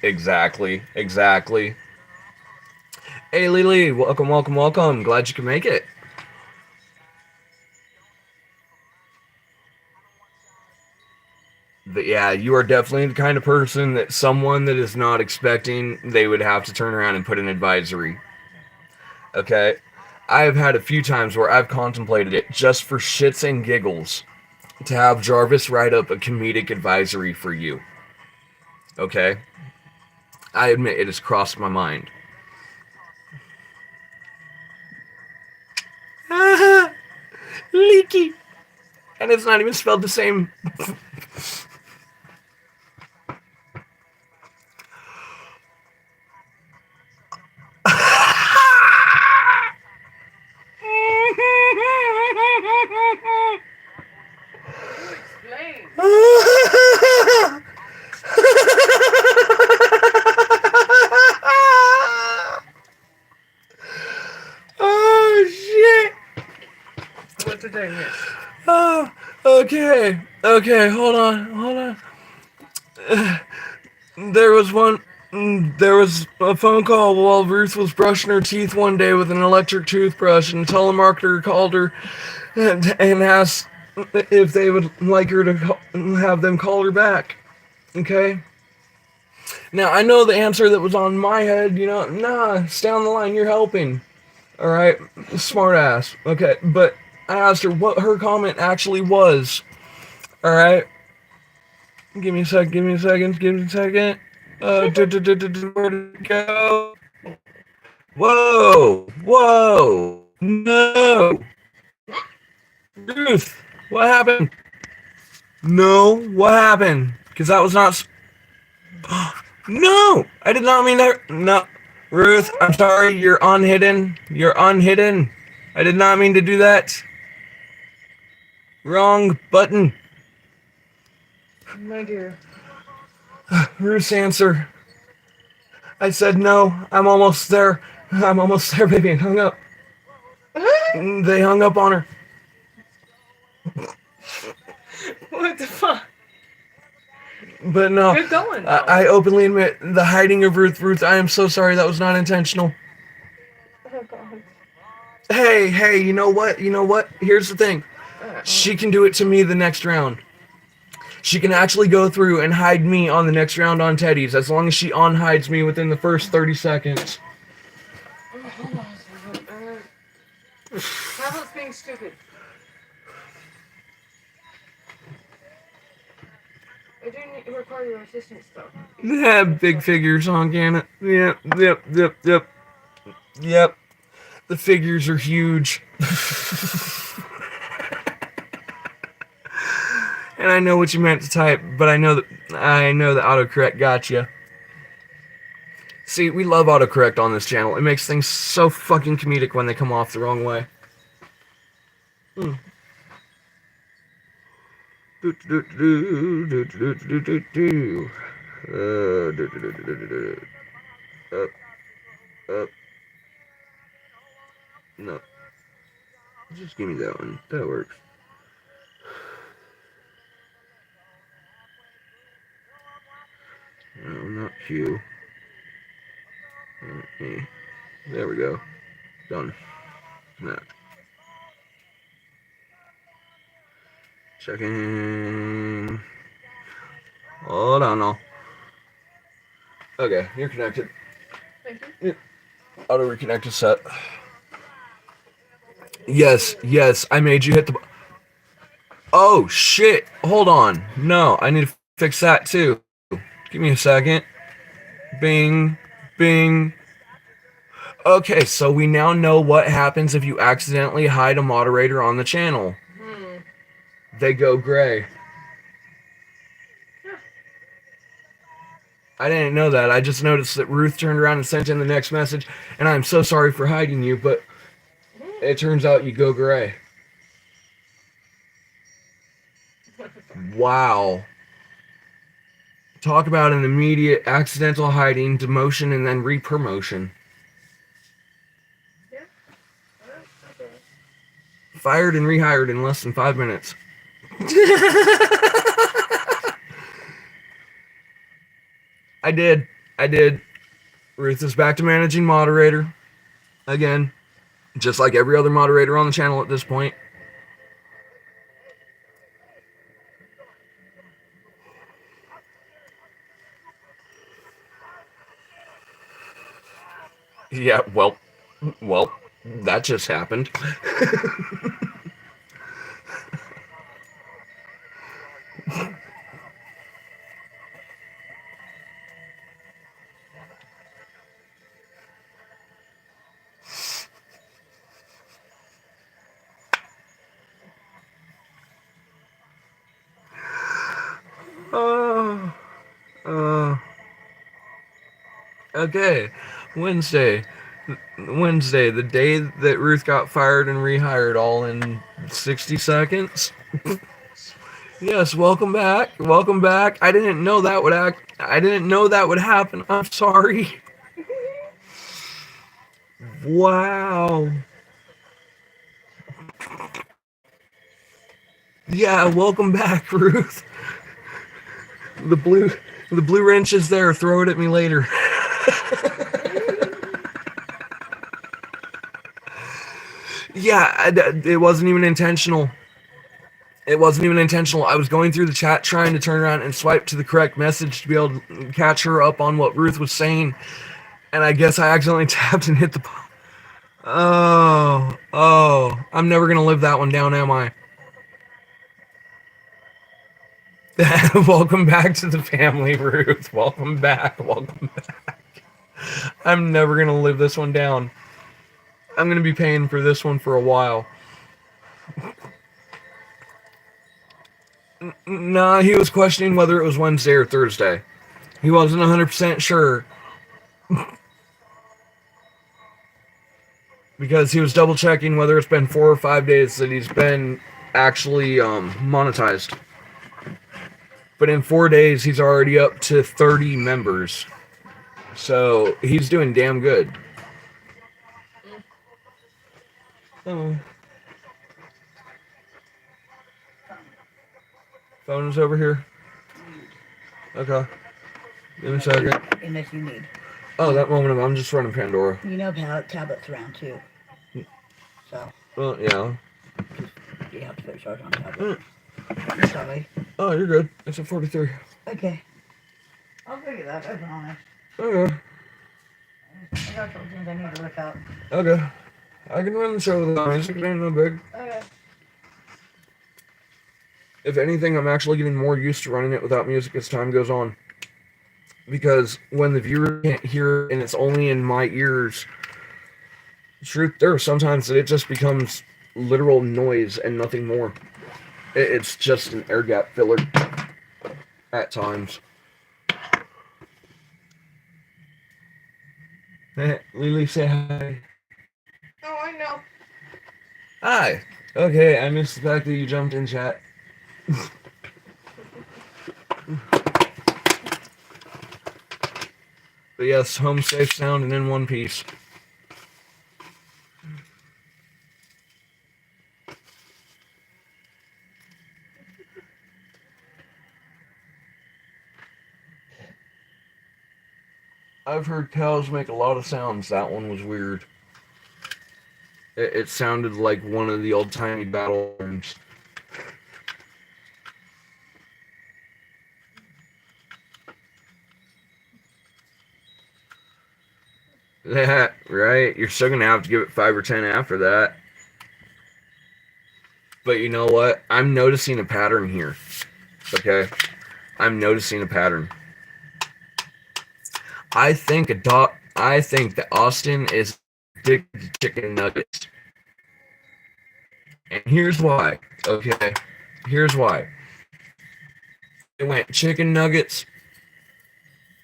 Exactly. Hey, Lily, welcome. Glad you could make it. But yeah, you are definitely the kind of person that someone that is not expecting, they would have to turn around and put an advisory. Okay? I have had a few times where I've contemplated it just for shits and giggles to have Jarvis write up a comedic advisory for you. Okay? I admit it has crossed my mind. Leaky. And it's not even spelled the same. Oh shit. What did I miss? Oh, okay, hold on. There was one. There was a phone call while Ruth was brushing her teeth one day with an electric toothbrush, and a telemarketer called her and asked if they would like her to have them call her back. Okay? Now, I know the answer that was on my head, nah, stay on the line, you're helping. Alright? Smart ass. Okay, but I asked her what her comment actually was. Alright? Give me a second, give me a second, give me a second. Where to go? Whoa! Whoa! No! Ruth! What happened? No, what happened? Because that was not. No! I did not mean that. No. Ruth, I'm sorry, you're unhidden. You're unhidden. I did not mean to do that. Wrong button. My dear. Ruth's answer. I said no, I'm almost there. I'm almost there, baby, and hung up. They hung up on her. What the fuck? But no, Good going, though. I openly admit the hiding of Ruth. Ruth, I am so sorry. That was not intentional. Oh, God. Hey, you know what? You know what? Here's the thing. She can do it to me the next round. She can actually go through and hide me on the next round on Teddy's, as long as she unhides me within the first 30 seconds. Oh, hold on a second. How about being stupid? I do need to require your assistance, though. Yeah, big figures on Canna. Yep. Yep. The figures are huge. And I know what you meant to type, but I know that autocorrect got you. See, we love autocorrect on this channel. It makes things so fucking comedic when they come off the wrong way. Up. No. Just give me that one. That works. No, not Q. Okay. There we go. Done. Snap. Checking. Hold on now. Okay, you're connected. Thank you. Auto reconnect is set. Yes, I made you hit the. Oh shit! Hold on. No, I need to fix that too. Give me a second. Bing. Okay, so we now know what happens if you accidentally hide a moderator on the channel. They go gray. Yeah. I didn't know that. I just noticed that Ruth turned around and sent in the next message, and I'm so sorry for hiding you, but it turns out you go gray. Wow. Talk about an immediate accidental hiding, demotion, and then re-promotion. Yeah. Okay. Fired and rehired in less than 5 minutes. I did. Ruth is back to managing moderator. Again. Just like every other moderator on the channel at this point. Yeah, well, that just happened. Okay, Wednesday, the day that Ruth got fired and rehired, all in 60 seconds. Yes, welcome back. I didn't know that would happen. I'm sorry. Wow. Yeah, welcome back, Ruth. The blue The blue wrench is there. Throw it at me later. Yeah, it wasn't even intentional. It wasn't even intentional. I was going through the chat trying to turn around and swipe to the correct message to be able to catch her up on what Ruth was saying. And I guess I accidentally tapped and hit the... Oh. I'm never going to live that one down, am I? Welcome back to the family, Ruth. Welcome back. I'm never going to live this one down. I'm going to be paying for this one for a while. Nah, he was questioning whether it was Wednesday or Thursday. He wasn't 100% sure. Because he was double checking whether it's been 4 or 5 days that he's been actually monetized. But in 4 days, he's already up to 30 members. So he's doing damn good. Oh. Phone is over here. Okay. Give me a second. Unless you need. Oh, that moment I'm just running Pandora. You know tablets around too. So. Well, yeah. You have to put a charge on tablet. Sorry. Oh, you're good. It's at 43. Okay. I'll figure that. I promise. Okay. I got some things I need to look out. Okay. I can run the show without music. It ain't no big. Okay. If anything, I'm actually getting more used to running it without music as time goes on. Because when the viewer can't hear it and it's only in my ears, truth, there are sometimes that it just becomes literal noise and nothing more. It's just an air gap filler at times. Hey, Lily, say hi. Oh, I know. Hi. Okay, I missed the fact that you jumped in chat. But yes, home safe, sound, and in one piece. I've heard cows make a lot of sounds. That one was weird. It sounded like one of the old-timey battle rooms. Yeah, right? You're still going to have to give it 5 or 10 after that. But you know what? I'm noticing a pattern here. Okay? I'm noticing a pattern. I think that Austin is addicted to chicken nuggets. And here's why. Okay? Here's why. It went chicken nuggets.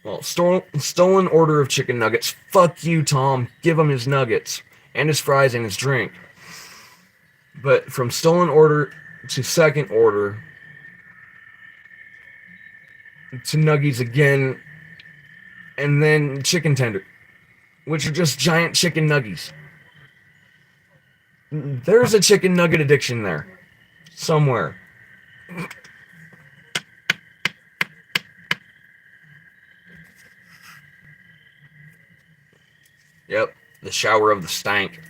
Well, stolen order of chicken nuggets. Fuck you, Tom. Give him his nuggets. And his fries and his drink. But from stolen order to second order to nuggies again. And then chicken tender. Which are just giant chicken nuggies. There's a chicken nugget addiction there. Somewhere. Yep, the shower of the stank.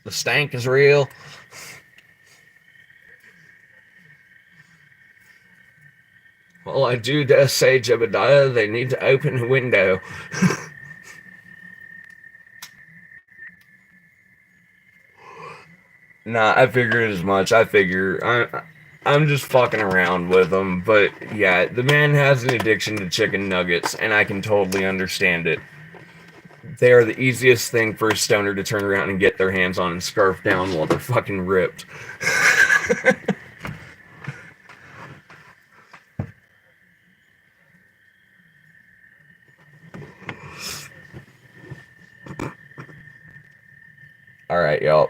The stank is real. Well, I do dare say, Jebediah, they need to open a window. Nah, I figured as much. I'm just fucking around with them. But yeah, the man has an addiction to chicken nuggets, and I can totally understand it. They are the easiest thing for a stoner to turn around and get their hands on and scarf down while they're fucking ripped. Alright, y'all.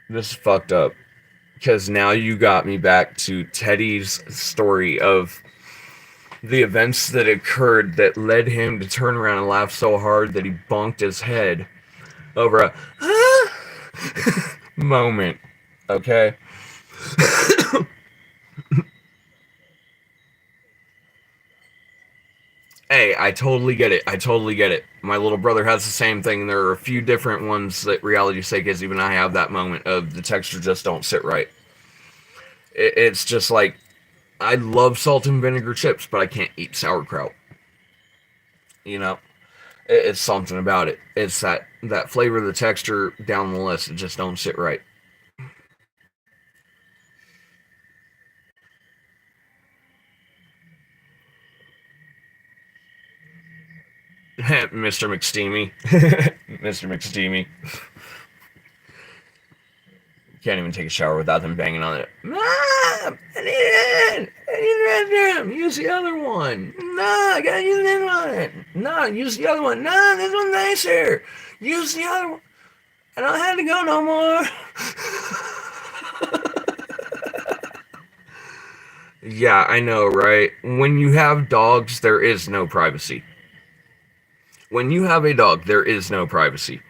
This is fucked up. Because now you got me back to Teddy's story of the events that occurred that led him to turn around and laugh so hard that he bonked his head over a moment. Okay? Hey, I totally get it. I totally get it. My little brother has the same thing. There are a few different ones that reality sake is. Even I have that moment of the texture just don't sit right. It's just like I love salt and vinegar chips, but I can't eat sauerkraut. You know, it's something about it. It's that flavor, the texture down the list. It just don't sit right. Mr. McSteamy. Mr. McSteamy. Can't even take a shower without them banging on it. Mom! I need it! I need the restroom! Use the other one! No, I gotta use this one! No, use the other one! No, this one's nicer! Use the other one! I don't have to go no more! Yeah, I know, right? When you have dogs, there is no privacy. When you have a dog, there is no privacy.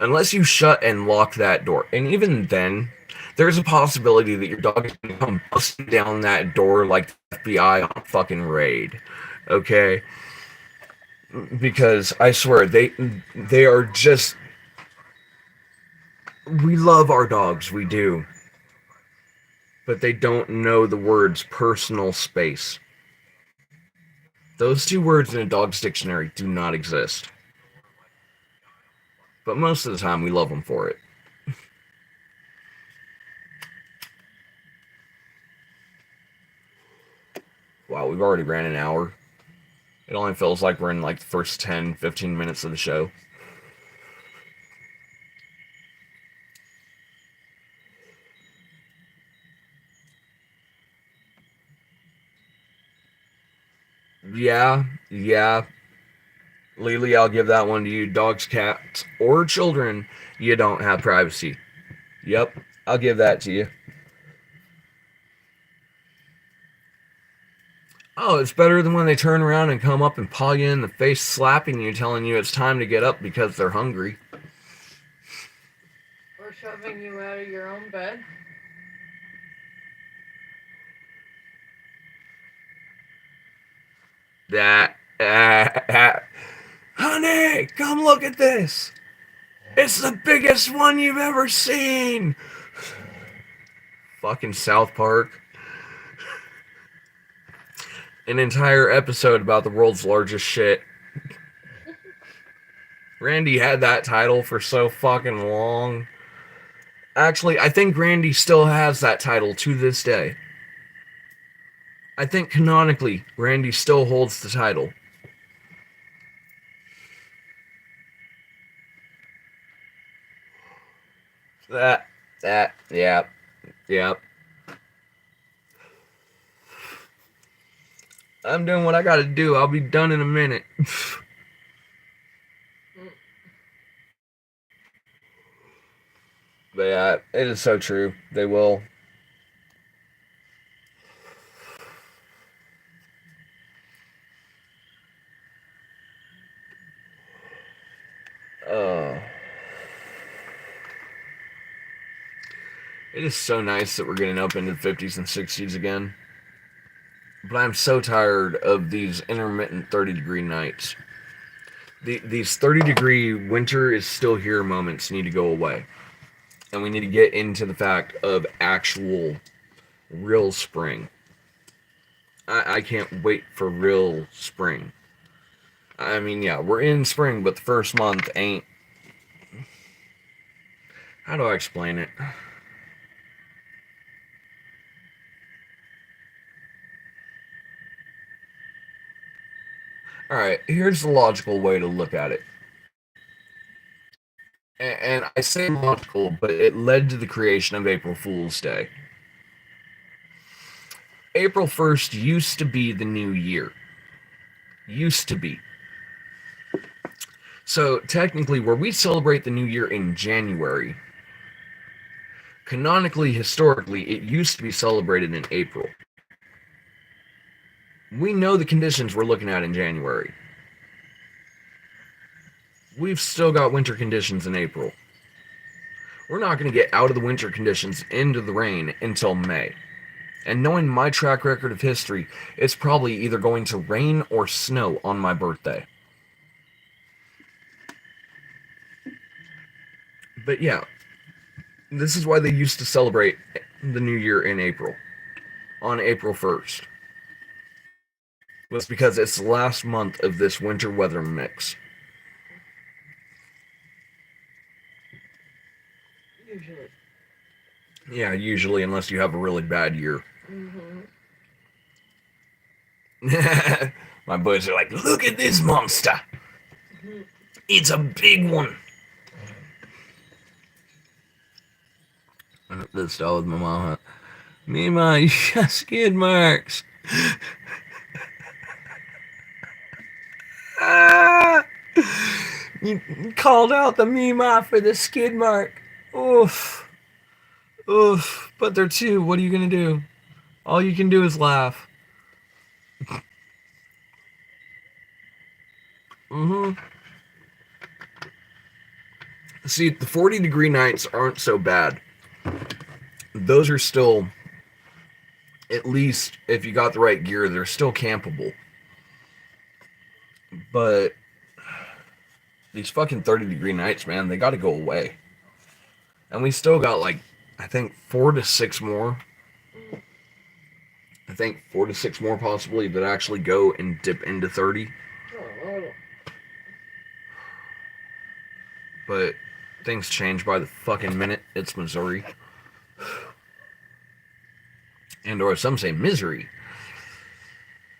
Unless you shut and lock that door. And even then, there's a possibility that your dog is going to come busting down that door like the FBI on a fucking raid. Okay? Because I swear, they are just... We love our dogs, we do. But they don't know the words personal space. Those two words in a dog's dictionary do not exist. But most of the time, we love them for it. Wow, we've already ran an hour. It only feels like we're in like the first 10, 15 minutes of the show. Yeah. Lily, I'll give that one to you. Dogs, cats, or children, you don't have privacy. Yep, I'll give that to you. Oh, it's better than when they turn around and come up and paw you in the face, slapping you, telling you it's time to get up because they're hungry. Or shoving you out of your own bed. Honey, come look at this. It's the biggest one you've ever seen. Fucking South Park. An entire episode about the world's largest shit. Randy had that title for so fucking long. Actually, I think Randy still has that title to this day. I think canonically, Randy still holds the title. Yep. I'm doing what I gotta do. I'll be done in a minute. But yeah, it is so true. They will. It is so nice that we're getting up into the 50s and 60s again. But I'm so tired of these intermittent 30-degree nights. These 30-degree winter is still here moments need to go away. And we need to get into the fact of actual, real spring. I can't wait for real spring. I mean, yeah, we're in spring, but the first month ain't... How do I explain it? Alright, here's the logical way to look at it. And I say logical, but it led to the creation of April Fool's Day. April 1st used to be the new year. Used to be. So, technically, where we celebrate the new year in January, canonically, historically, it used to be celebrated in April. We know the conditions we're looking at in January. We've still got winter conditions in April. We're not going to get out of the winter conditions into the rain until May. And knowing my track record of history, it's probably either going to rain or snow on my birthday. But yeah, this is why they used to celebrate the New Year in April, on April 1st. Was because it's the last month of this winter weather mix. Usually. Yeah, usually, unless you have a really bad year. My boys are like, look at this monster. It's a big one. This style with my mom. Mima, you got skid marks. You called out the Mima for the skid mark. Oof. Oof. But they're two. What are you going to do? All you can do is laugh. See, the 40-degree nights aren't so bad. Those are still, at least if you got the right gear, they're still campable. But these fucking 30-degree nights, man, they got to go away. And we still got like, I think 4 to 6 more. I think 4 to 6 more possibly that actually go and dip into 30. But things change by the fucking minute. It's Missouri. And or some say misery.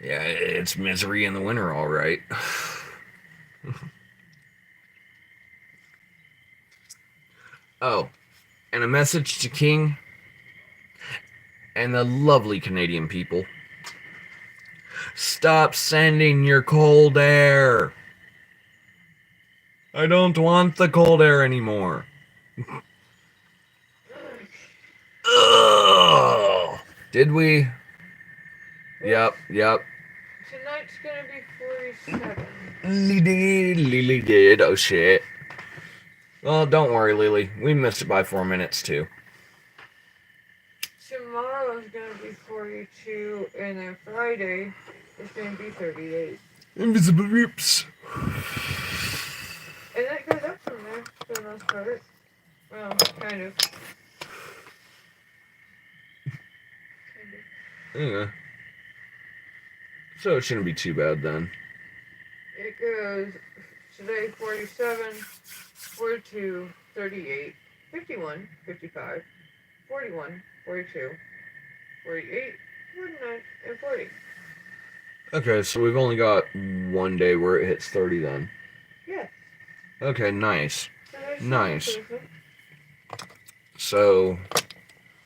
Yeah, it's misery in the winter, all right. Oh, and a message to King and the lovely Canadian people. Stop sending your cold air. I don't want the cold air anymore. Ugh. Did we? Yep. Tonight's gonna be 47. Lily did. Oh shit. Well, don't worry, Lily. We missed it by 4 minutes too. Tomorrow's gonna be 42, and then Friday is gonna be 38. Invisible rips. And that goes up from there for the most part. Well, kind of. Yeah. So it shouldn't be too bad then. It goes today 47, 42, 38, 51, 55, 41, 42, 48, 49, and 40. Okay, so we've only got one day where it hits 30 then. Yeah. Okay, nice. Nice. Improvement. So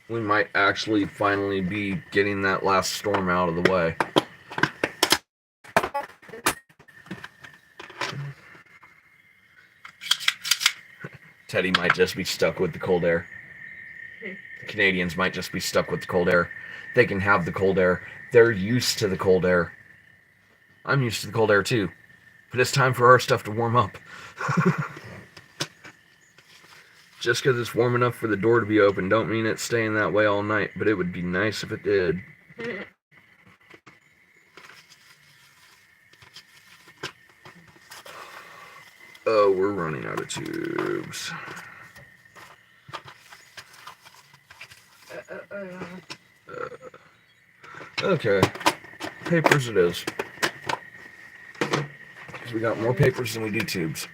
we might actually finally be getting that last storm out of the way. Teddy might just be stuck with the cold air. The Canadians might just be stuck with the cold air. They can have the cold air. They're used to the cold air. I'm used to the cold air too. But it's time for our stuff to warm up. Just because it's warm enough for the door to be open don't mean it's staying that way all night, but it would be nice if it did. Oh, we're running out of tubes. Okay. Papers it is. Because we got more papers than we do tubes.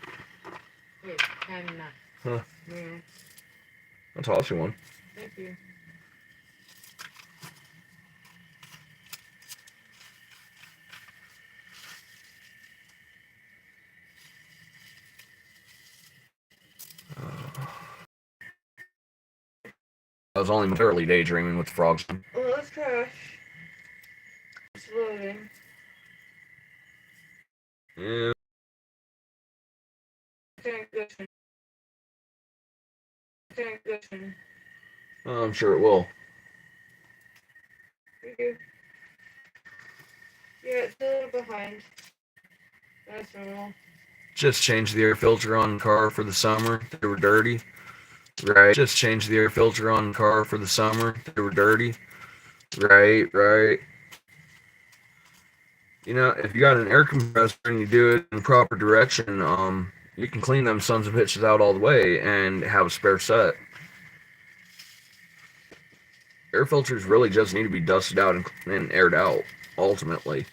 Wait, Canna. Huh. Yeah. I'll toss you one. Thank you. I was only thoroughly daydreaming with the frogs. Well, let's trash. It's loading. Yeah. Transition. Oh, I'm sure it will. Thank you. Yeah, it's a little behind. That's normal. Just changed the air filter on the car for the summer. They were dirty. Right. Just changed the air filter on the car for the summer. They were dirty. Right. You know, if you got an air compressor and you do it in proper direction, you can clean them sons of bitches out all the way and have a spare set. Air filters really just need to be dusted out and aired out, ultimately.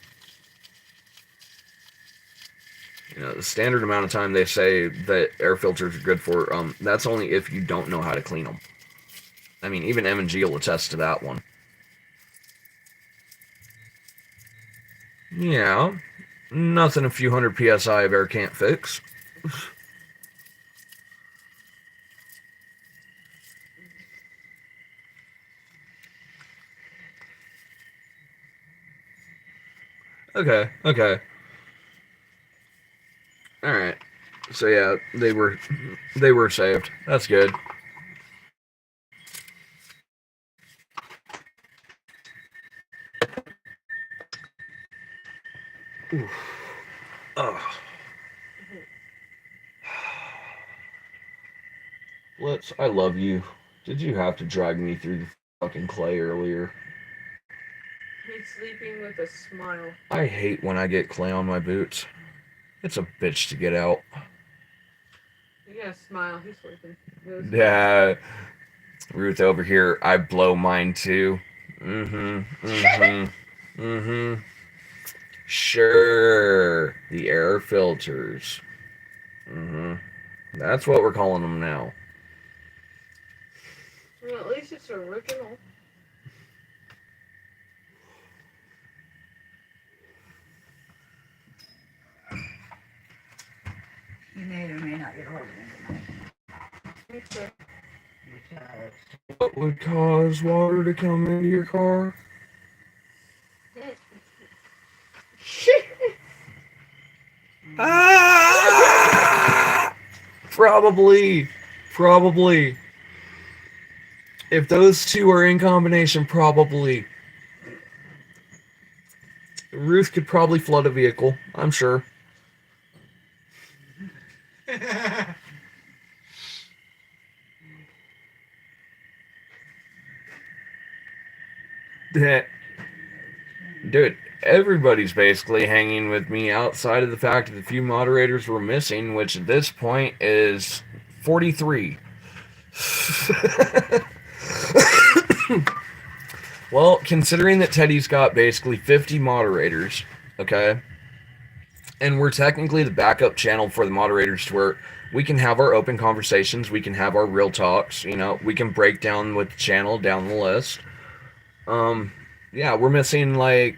You know, the standard amount of time they say that air filters are good for, that's only if you don't know how to clean them. I mean, even M&G will attest to that one. Yeah, nothing a few hundred PSI of air can't fix. Okay. Alright. So yeah, they were saved. That's good. Oof. Oh. I love you. Did you have to drag me through the fucking clay earlier? He's sleeping with a smile. I hate when I get clay on my boots. It's a bitch to get out. You gotta smile. He's sleeping. Yeah. Ruth over here, I blow mine too. Sure. The air filters. That's what we're calling them now. Well, at least it's original. You may or may not get hold of him tonight. Because What would cause water to come into your car? Probably. If those two are in combination, probably. Ruth could probably flood a vehicle, I'm sure. Dude, everybody's basically hanging with me outside of the fact that the few moderators were missing, which at this point is 43. Well, considering that Teddy's got basically 50 moderators, okay, and we're technically the backup channel for the moderators to where we can have our open conversations, we can have our real talks, you know, we can break down with the channel down the list. Yeah, we're missing like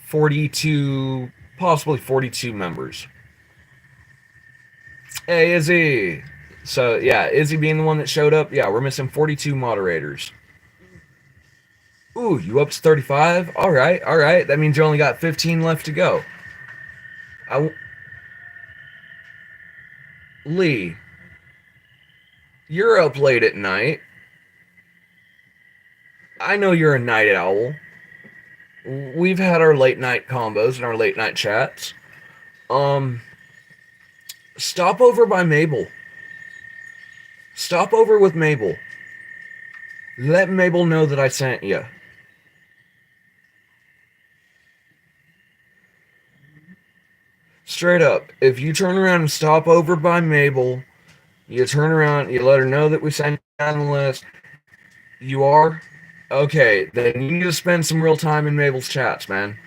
42, possibly 42 members. Hey, Izzy. So, yeah, Izzy being the one that showed up, yeah, we're missing 42 moderators. Ooh, you up to 35? All right. That means you only got 15 left to go. Lee, you're up late at night. I know you're a night owl. We've had our late night combos and our late night chats. Stop over by Mabel. Stop over with Mabel. Let Mabel know that I sent you. Straight up, if you turn around and stop over by Mabel, you turn around, you let her know that we sent you on the list. You are? Okay, then you need to spend some real time in Mabel's chats, man.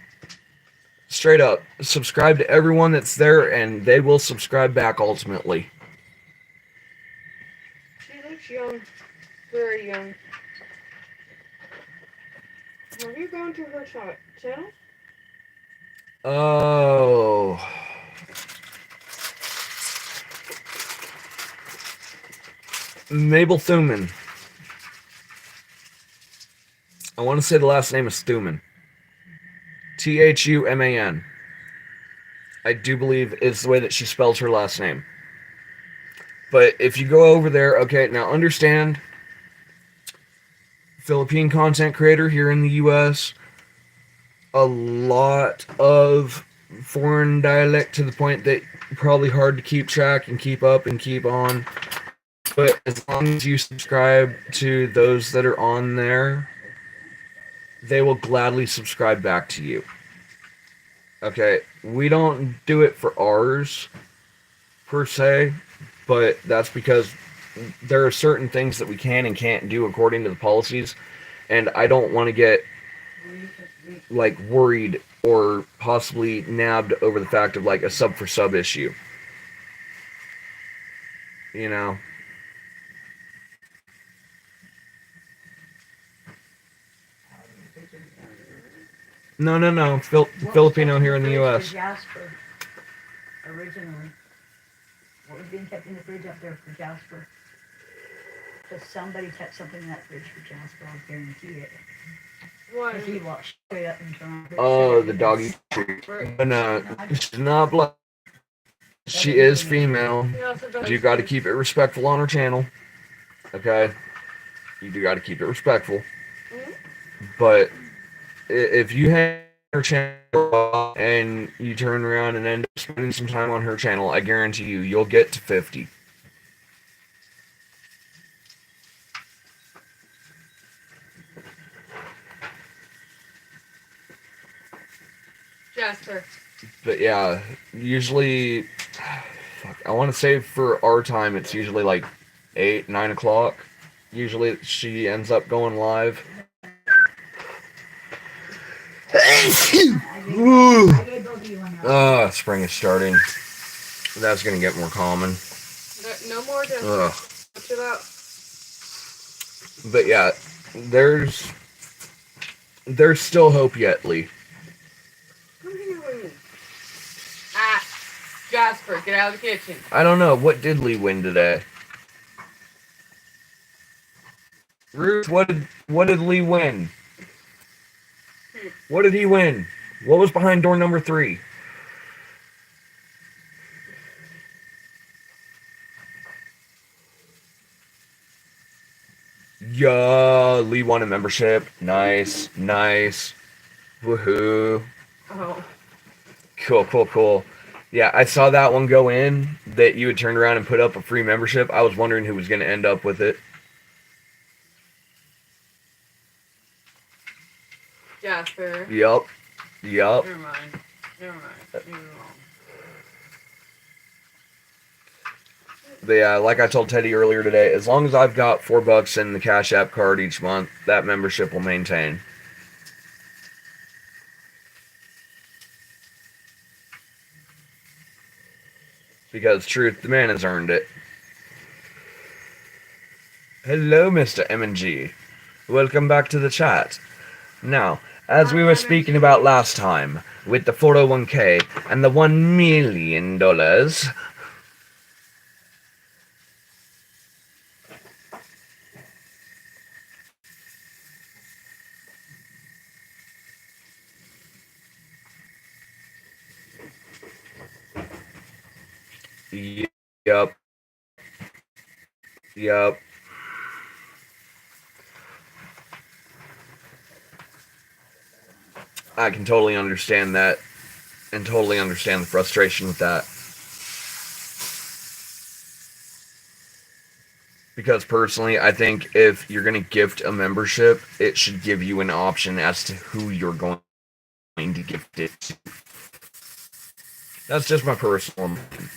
Straight up, subscribe to everyone that's there, and they will subscribe back ultimately. She looks young. Very young. Have you gone to her channel? Oh. Mabel Thuman. I want to say the last name is Thuman. Thuman. I do believe is the way that she spells her last name. But if you go over there, okay, now understand, Philippine content creator here in the US, a lot of foreign dialect to the point that probably hard to keep track and keep up and keep on. But as long as you subscribe to those that are on there, they will gladly subscribe back to you. Okay, we don't do it for ours, per se, but that's because there are certain things that we can and can't do according to the policies, and I don't want to get like worried or possibly nabbed over the fact of like a sub for sub issue. You know? No. Filipino here in the U.S. Jasper, originally. What was being kept in the fridge up there for Jasper? Because somebody kept something in that fridge for Jasper, I guarantee it. What? Because he walked straight up and turned around. Oh, the doggy treat. No, she's not black. She is female. You got to keep it respectful on her channel. Okay? You do got to keep it respectful. But if you hang her channel and you turn around and end up spending some time on her channel, I guarantee you, you'll get to 50. Jasper. But yeah, usually, fuck, I want to say for our time, it's usually like 8, 9 o'clock. Usually she ends up going live. Spring is starting. That's gonna get more common. No more Jasper. Ugh. Watch it out. But yeah, there's still hope yet, Lee. Come here with me. Jasper, get out of the kitchen. I don't know. What did Lee win today? Ruth, what did Lee win? What did he win? What was behind door number 3? Yeah, Lee won a membership. Nice. Woohoo. Oh. Cool. Yeah, I saw that one go in, that you had turned around and put up a free membership. I was wondering who was going to end up with it. Jasper. Yup. Never mind. Move along. But yeah, like I told Teddy earlier today, as long as I've got $4 in the Cash App card each month, that membership will maintain. Because truth, the man has earned it. Hello, Mr. M&G. Welcome back to the chat. Now, as we were speaking about last time, with the 401k and the $1 million, Yep. I can totally understand that, and totally understand the frustration with that. Because personally, I think if you're going to gift a membership, it should give you an option as to who you're going to gift it to. That's just my personal opinion.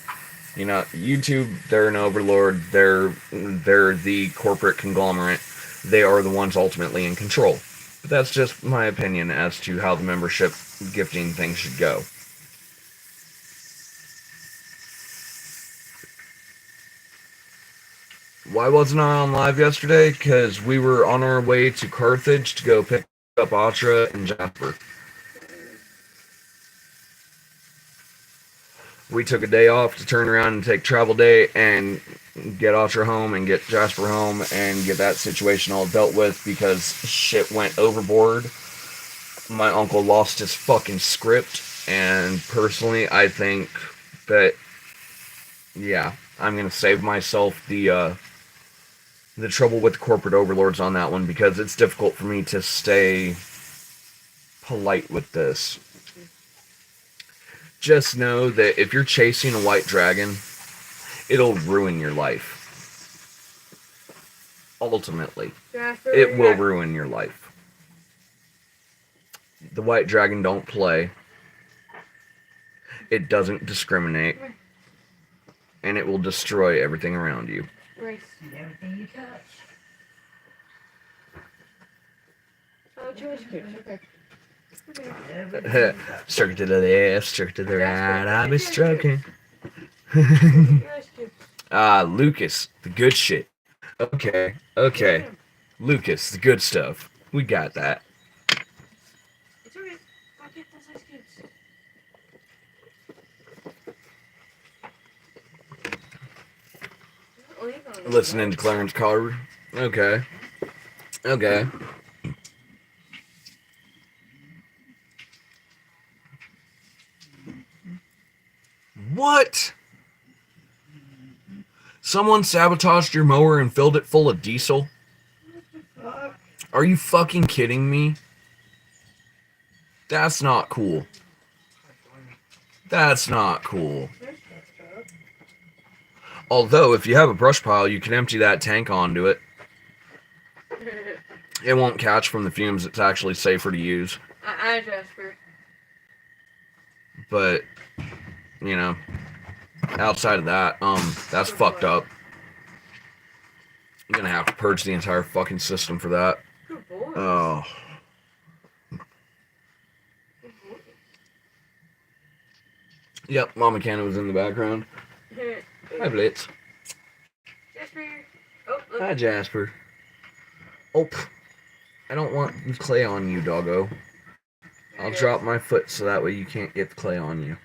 You know, YouTube, they're an overlord. They're the corporate conglomerate. They are the ones ultimately in control. But that's just my opinion as to how the membership gifting thing should go. Why wasn't I on live yesterday? Because we were on our way to Carthage to go pick up Atra and Jasper. We took a day off to turn around and take travel day and get Atra home and get Jasper home and get that situation all dealt with because shit went overboard. My uncle lost his fucking script, and personally, I think that, yeah, I'm gonna save myself the trouble with the corporate overlords on that one because it's difficult for me to stay polite with this. Just know that if you're chasing a white dragon, it'll ruin your life. Ultimately, Jasper, it will ruin your life. The white dragon don't play. It doesn't discriminate. And it will destroy everything around you. Race. And everything you touch. Oh, choice cubes. Okay. Everything you touch. Stroke it to the left, stroke it to the right. I'll be stroking. Choice cubes. Lucas, the good shit. Okay. Lucas, the good stuff. We got that. It's okay. I'll get those ice cubes. Listening to Clarence Carver. Okay. What? Someone sabotaged your mower and filled it full of diesel? Are you fucking kidding me? That's not cool. That's not cool. Although, if you have a brush pile, you can empty that tank onto it. It won't catch from the fumes. It's actually safer to use. I Jasper. But, you know, outside of that, that's fucked up. I'm gonna have to purge the entire fucking system for that. Good boy. Oh. Yep, Mama Canna was in the background. Hi, Blitz. Jasper. Oh, look. Hi, Jasper. Oh, I don't want clay on you, doggo. I'll drop my foot so that way you can't get the clay on you.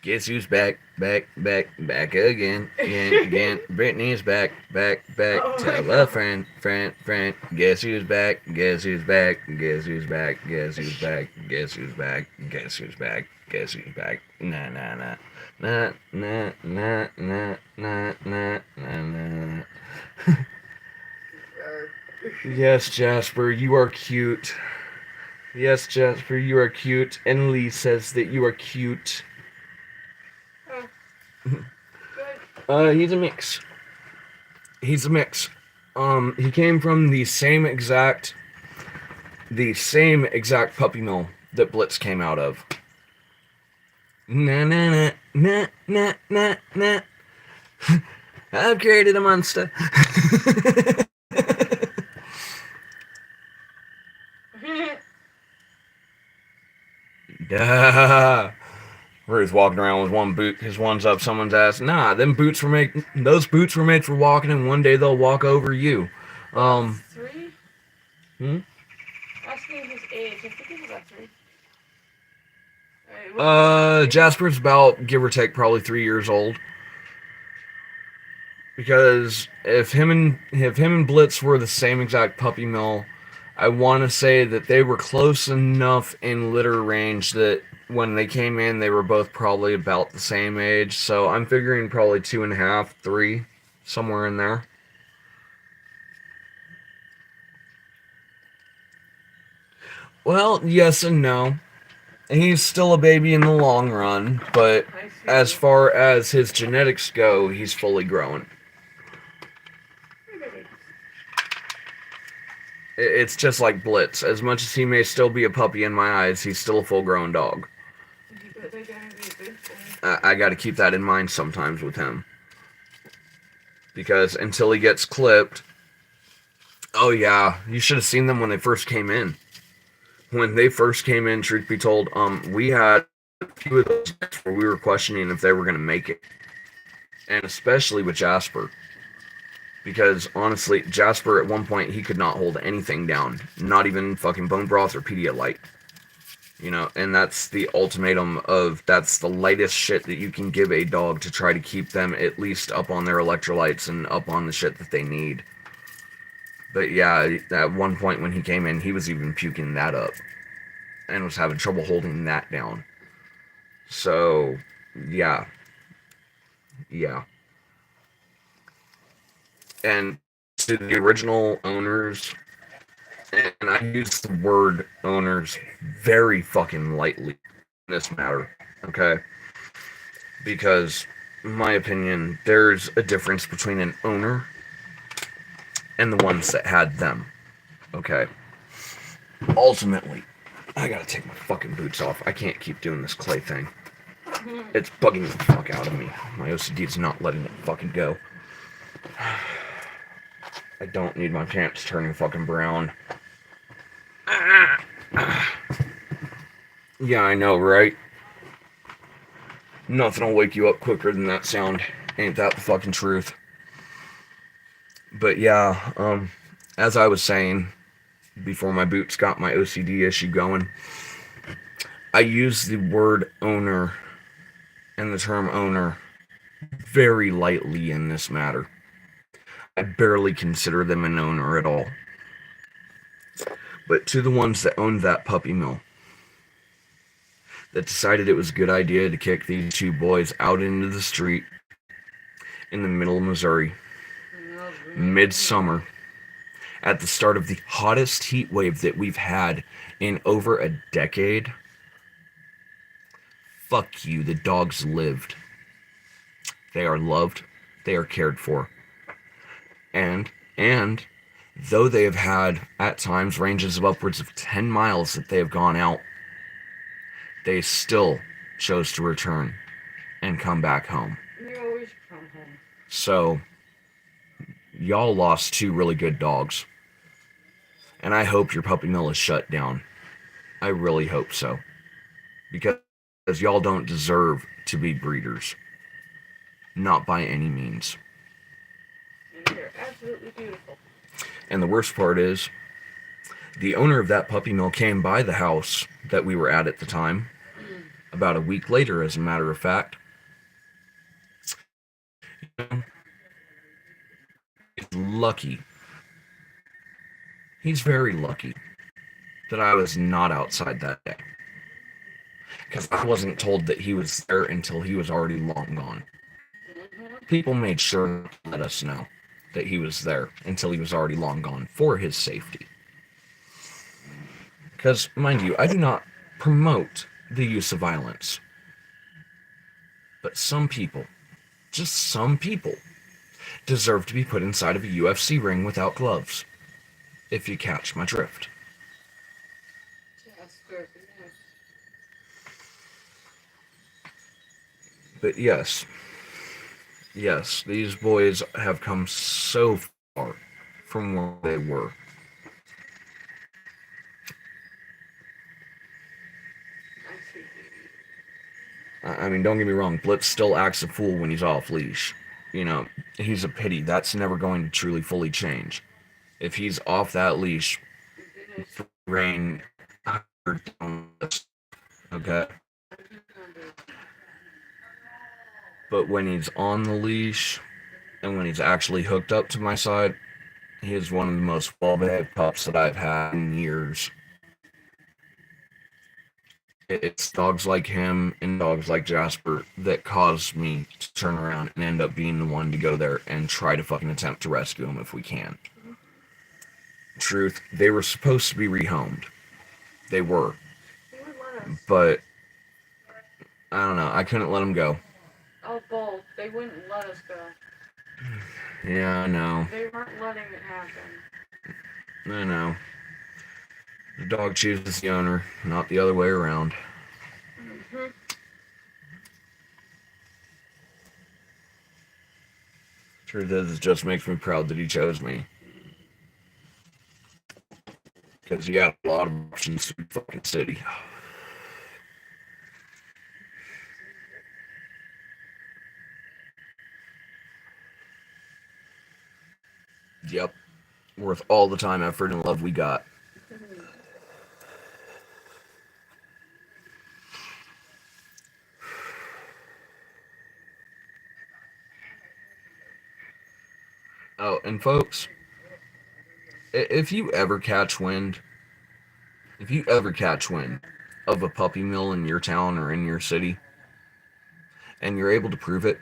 Guess who's back again. Brittany's back. Tell a friend. Guess who's back. Nah. Yes, Jasper, you are cute. And Lee says that you are cute. Good. He's a mix. He came from the same exact puppy mill that Blitz came out of. Nah. I've created a monster. Duh. Ruth walking around with one boot, his one's up someone's ass. Nah, those boots were made for walking, and one day they'll walk over you. 3? Asking his age. I think he's about 3. Alright, Jasper's about, give or take, probably 3 years old. Because if him and Blitz were the same exact puppy mill, I want to say that they were close enough in litter range that when they came in, they were both probably about the same age. So I'm figuring probably 2.5, 3, somewhere in there. Well, yes and no. He's still a baby in the long run, but as far as his genetics go, he's fully grown. It's just like Blitz. As much as he may still be a puppy in my eyes, he's still a full-grown dog. I gotta keep that in mind sometimes with him. Because until he gets clipped... Oh yeah, you should have seen them when they first came in. When they first came in, truth be told, we had a few of those where we were questioning if they were going to make it. And especially with Jasper. Because, honestly, Jasper, at one point, he could not hold anything down. Not even fucking bone broth or Pedialyte. You know, and that's the ultimatum of, that's the lightest shit that you can give a dog to try to keep them at least up on their electrolytes and up on the shit that they need. But yeah, at one point when he came in, he was even puking that up. And was having trouble holding that down. So, yeah. And to the original owners, and I use the word owners very fucking lightly in this matter, okay? Because, in my opinion, there's a difference between an owner and the ones that had them. Okay. Ultimately, I gotta take my fucking boots off. I can't keep doing this clay thing. It's bugging the fuck out of me. My OCD is not letting it fucking go. I don't need my pants turning fucking brown. Yeah, I know, right? Nothing will wake you up quicker than that sound. Ain't that the fucking truth? But yeah, as I was saying, before my boots got my OCD issue going, I use the word owner and the term owner very lightly in this matter. I barely consider them an owner at all. But to the ones that owned that puppy mill, that decided it was a good idea to kick these two boys out into the street in the middle of Missouri, midsummer, at the start of the hottest heat wave that we've had in over a decade. Fuck you, the dogs lived. They are loved, they are cared for. And though they have had, at times, ranges of upwards of 10 miles that they have gone out, they still chose to return and come back home. You always come home. So, y'all lost two really good dogs. And I hope your puppy mill is shut down. I really hope so. Because y'all don't deserve to be breeders. Not by any means. And they're absolutely beautiful. And the worst part is, the owner of that puppy mill came by the house that we were at the time, about a week later, as a matter of fact. He's lucky. He's very lucky that I was not outside that day. Because I wasn't told that he was there until he was already long gone. People made sure to let us know that he was there until he was already long gone for his safety. Because, mind you, I do not promote the use of violence. But some people, just some people, deserve to be put inside of a UFC ring without gloves. If you catch my drift. But yes, these boys have come so far from where they were. I mean, don't get me wrong, Blitz still acts a fool when he's off leash. You know, he's a pity. That's never going to truly fully change. If he's off that leash, rain, okay? But when he's on the leash, and when he's actually hooked up to my side, he is one of the most well-behaved pups that I've had in years. It's dogs like him and dogs like Jasper that caused me to turn around and end up being the one to go there and try to fucking attempt to rescue him if we can. Truth, they were supposed to be rehomed. They were. But, I don't know, I couldn't let them go. Oh, bold. They wouldn't let us go. Yeah, I know. They weren't letting it happen. I know. The dog chooses the owner, not the other way around. Mm-hmm. Truth is, it just makes me proud that he chose me. Because he had a lot of options to the fucking city. Yep. Worth all the time, effort, and love we got. Oh, and folks, if you ever catch wind of a puppy mill in your town or in your city, and you're able to prove it,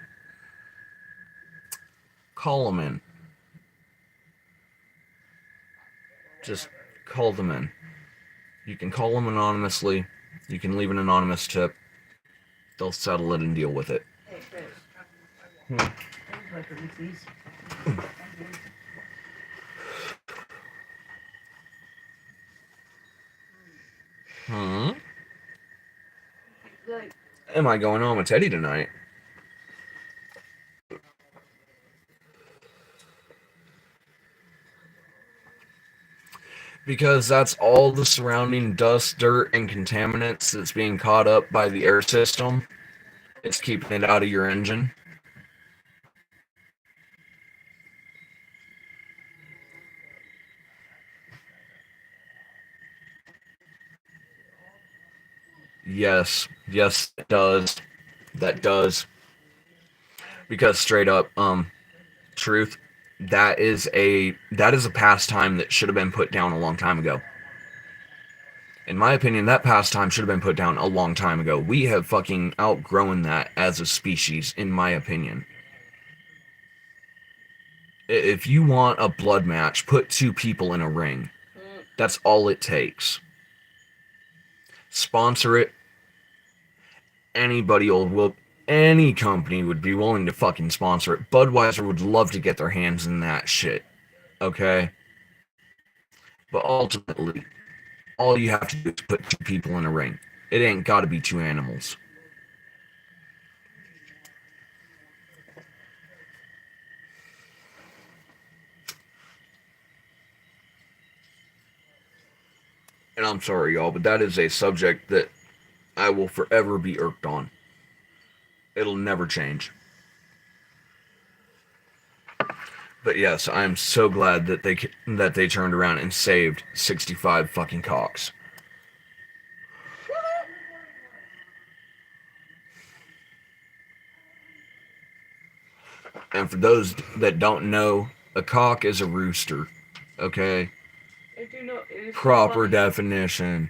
call them in. Just call them in. You can call them anonymously. You can leave an anonymous tip. They'll settle it and deal with it. Hey, Chris. am I going on with Teddy tonight? Because that's all the surrounding dust, dirt, and contaminants that's being caught up by the air system. It's keeping it out of your engine. Yes, it does. That does. Because straight up, truth, that is a pastime that should have been put down a long time ago. In my opinion, that pastime should have been put down a long time ago. We have fucking outgrown that as a species, in my opinion. If you want a blood match, put two people in a ring. That's all it takes. Sponsor it. Any company would be willing to fucking sponsor it. Budweiser would love to get their hands in that shit. Okay? But ultimately, all you have to do is put two people in a ring. It ain't gotta be two animals. And I'm sorry, y'all, but that is a subject that I will forever be irked on. It'll never change. But yes, I'm so glad that they turned around and saved 65 fucking cocks. And for those that don't know, a cock is a rooster. Okay? I do know. Proper definition.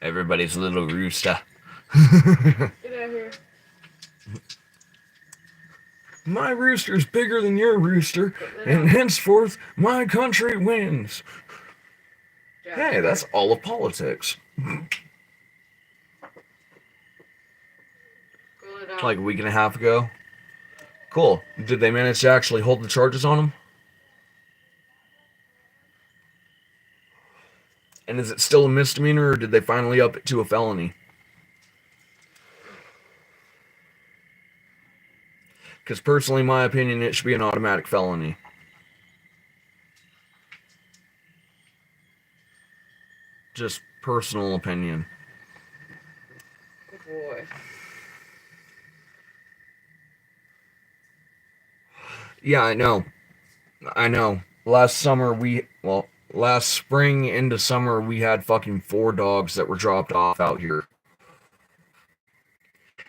Everybody's a little rooster. Get out here. My rooster's bigger than your rooster, and henceforth my country wins. Hey, that's all of politics. Like a week and a half ago. Cool. Did they manage to actually hold the charges on him? And is it still a misdemeanor, or did they finally up it to a felony? Because personally, in my opinion, it should be an automatic felony. Just personal opinion. Good boy. Yeah, I know. Last spring into summer, we had fucking 4 dogs that were dropped off out here.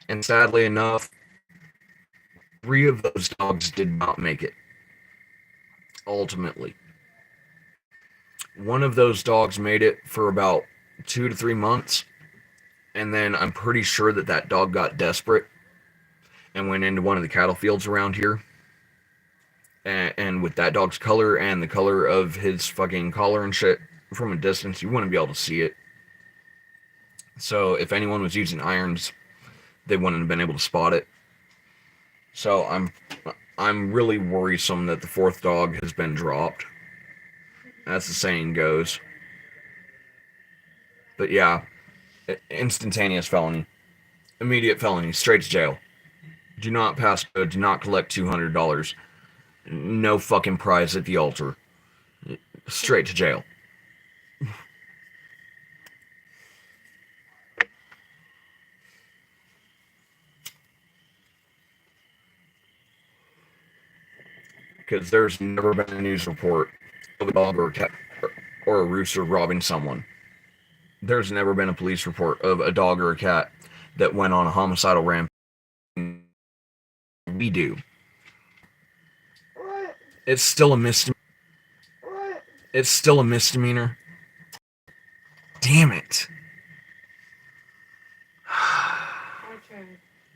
And sadly enough, 3 of those dogs did not make it. Ultimately. One of those dogs made it for about 2 to 3 months. And then I'm pretty sure that dog got desperate and went into one of the cattle fields around here. And with that dog's color and the color of his fucking collar and shit, from a distance, you wouldn't be able to see it. So if anyone was using irons, they wouldn't have been able to spot it. So I'm really worrisome that the 4th dog has been dropped. As the saying goes. But yeah, instantaneous felony. Immediate felony, straight to jail. Do not pass go, do not collect $200. No fucking prize at the altar. Straight to jail. Because there's never been a news report of a dog or a cat or a rooster robbing someone. There's never been a police report of a dog or a cat that went on a homicidal rampage. We do. It's still a misdemeanor. It's still a misdemeanor. Damn it.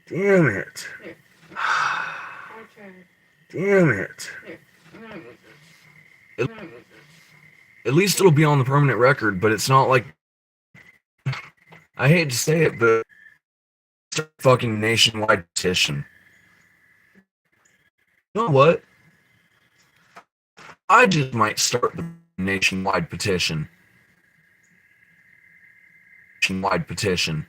Damn it. Damn it. At least it'll be on the permanent record, but it's not like... I hate to say it, but it's a fucking nationwide petition. You know what? I just might start the nationwide petition. nationwide petition.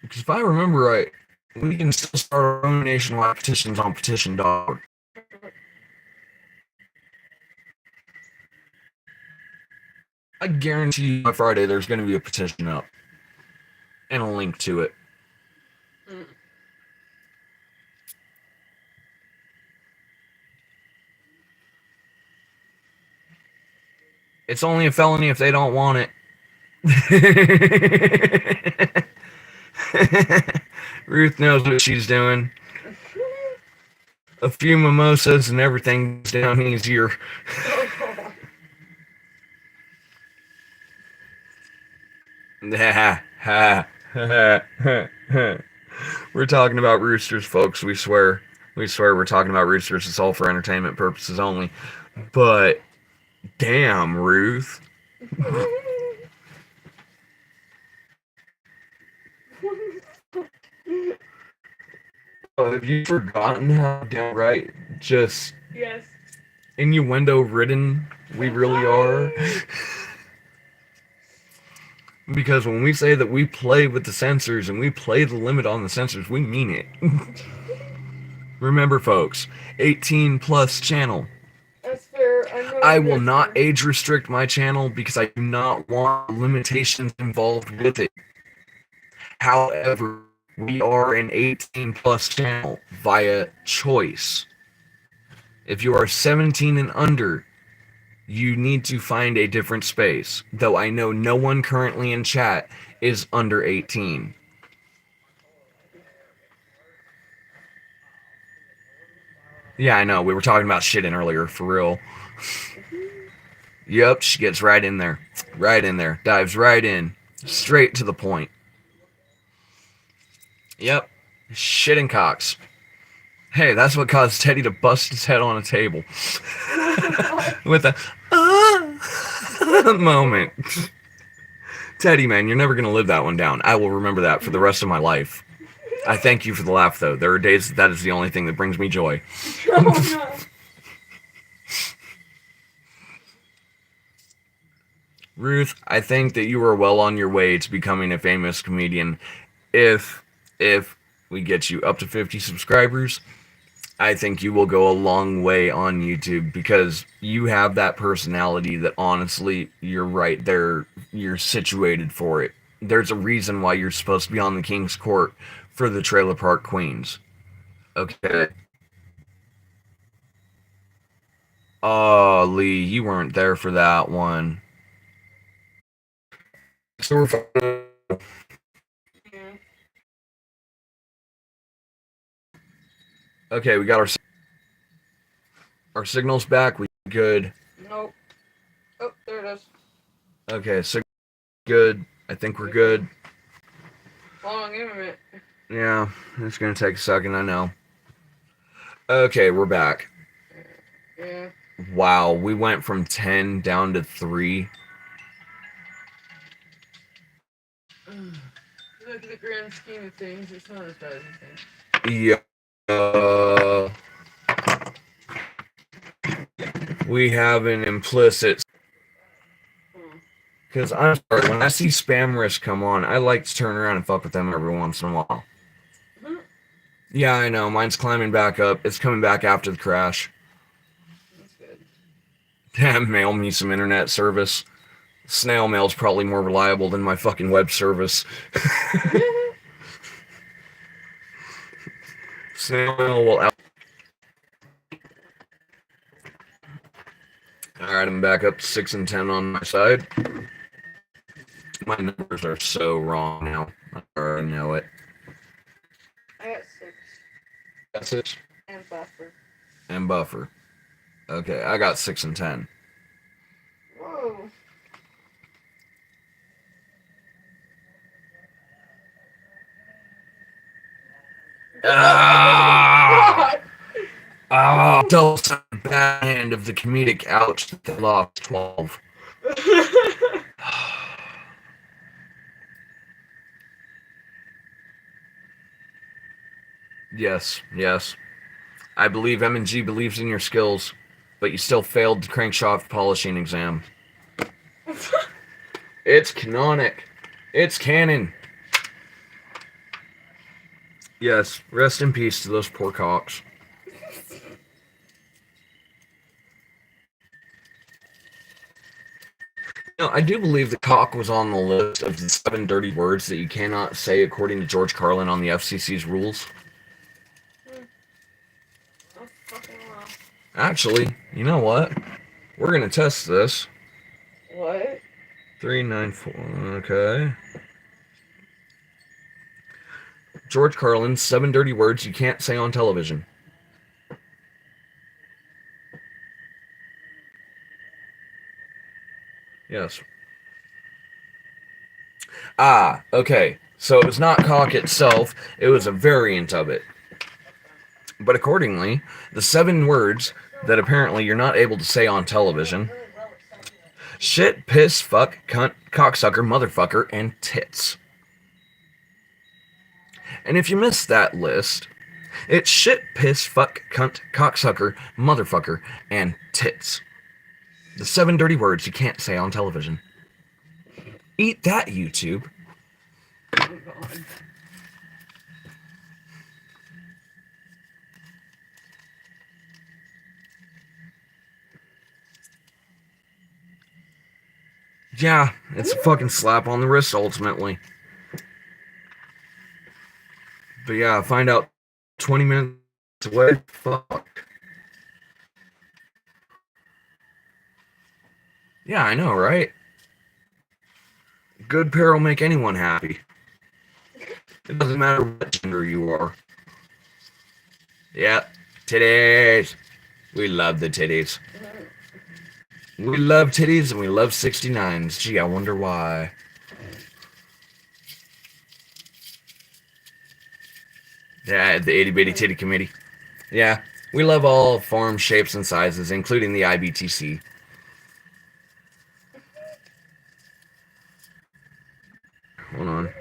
Because if I remember right, we can still start our own nationwide petitions on petition.org. I guarantee you by Friday there's going to be a petition up and a link to it. Mm. It's only a felony if they don't want it. Ruth knows what she's doing. A few mimosas and everything's down easier. We're talking about roosters, folks. We swear. We swear we're talking about roosters. It's all for entertainment purposes only. But, damn, Ruth. Oh, have you forgotten how downright just Yes. innuendo-ridden we really are? Because when we say that we play with the censors and we play the limit on the censors, we mean it. Remember, folks, 18 plus channel. That's fair. I will not age restrict my channel because I do not want limitations involved with it. However, we are an 18 plus channel via choice. If you are 17 and under, you need to find a different space, though I know no one currently in chat is under 18. Yeah, I know, we were talking about shitting earlier, for real. Yep, she gets right in there. Right in there. Dives right in. Straight to the point. Yep. Shitting cocks. Hey, that's what caused Teddy to bust his head on a table. With a moment. Teddy, man, you're never going to live that one down. I will remember that for the rest of my life. I thank you for the laugh, though. There are days that is the only thing that brings me joy. Oh, no. Ruth, I think that you are well on your way to becoming a famous comedian. If we get you up to 50 subscribers, I think you will go a long way on YouTube because you have that personality that honestly, you're right there, you're situated for it. There's a reason why you're supposed to be on the King's Court for the Trailer Park Queens. Okay. Oh, Lee, you weren't there for that one. So we're Yeah. okay, we got our signals back. We good. Nope. Oh, there it is. Okay, so good. I think we're good. Hold on, give me a minute. Yeah, it's gonna take a second, I know. Okay, we're back. Yeah. Wow, we went from 10 down to 3. Look at the grand scheme of things, it's not as bad as you think. Yeah. We have an implicit. Because I'm sorry, when I see spam risk come on, I like to turn around and fuck with them every once in a while. Mm-hmm. Yeah, I know. Mine's climbing back up. It's coming back after the crash. That's good. Damn, mail me some internet service. Snail mail's probably more reliable than my fucking web service. Snail mail will out. Alright, I'm back up to 6 and 10 on my side. My numbers are so wrong now. I already know it. I got 6. That's it. And buffer. And buffer. Okay, I got 6 and 10. Whoa. Ah! Oh, dealt a bad hand of the comedic ouch that they lost 12. Yes, yes. I believe M&G believes in your skills. but you still failed the crankshaft polishing exam. It's canonic. It's canon. Yes, rest in peace to those poor cocks. No, I do believe the cock was on the list of the 7 dirty words that you cannot say according to George Carlin on the FCC's rules. Oh, fucking wow. Actually, you know what? We're gonna test this. What? 394. Okay. George Carlin, 7 dirty words you can't say on television. Yes. Ah, okay. So it was not cock itself, it was a variant of it. But accordingly, the 7 words that apparently you're not able to say on television: shit, piss, fuck, cunt, cocksucker, motherfucker, and tits. And if you missed that list, it's shit, piss, fuck, cunt, cocksucker, motherfucker, and tits. The 7 dirty words you can't say on television. Eat that, YouTube. Oh, God. Yeah, it's a fucking slap on the wrist, ultimately. But yeah, find out 20 minutes away. Fuck. Yeah, I know, right? Good pair will make anyone happy. It doesn't matter what gender you are. Yeah, titties. We love the titties. We love titties and we love 69s. Gee, I wonder why. Yeah, the itty bitty titty committee. Yeah, we love all forms, shapes, and sizes, including the IBTC. Hold on.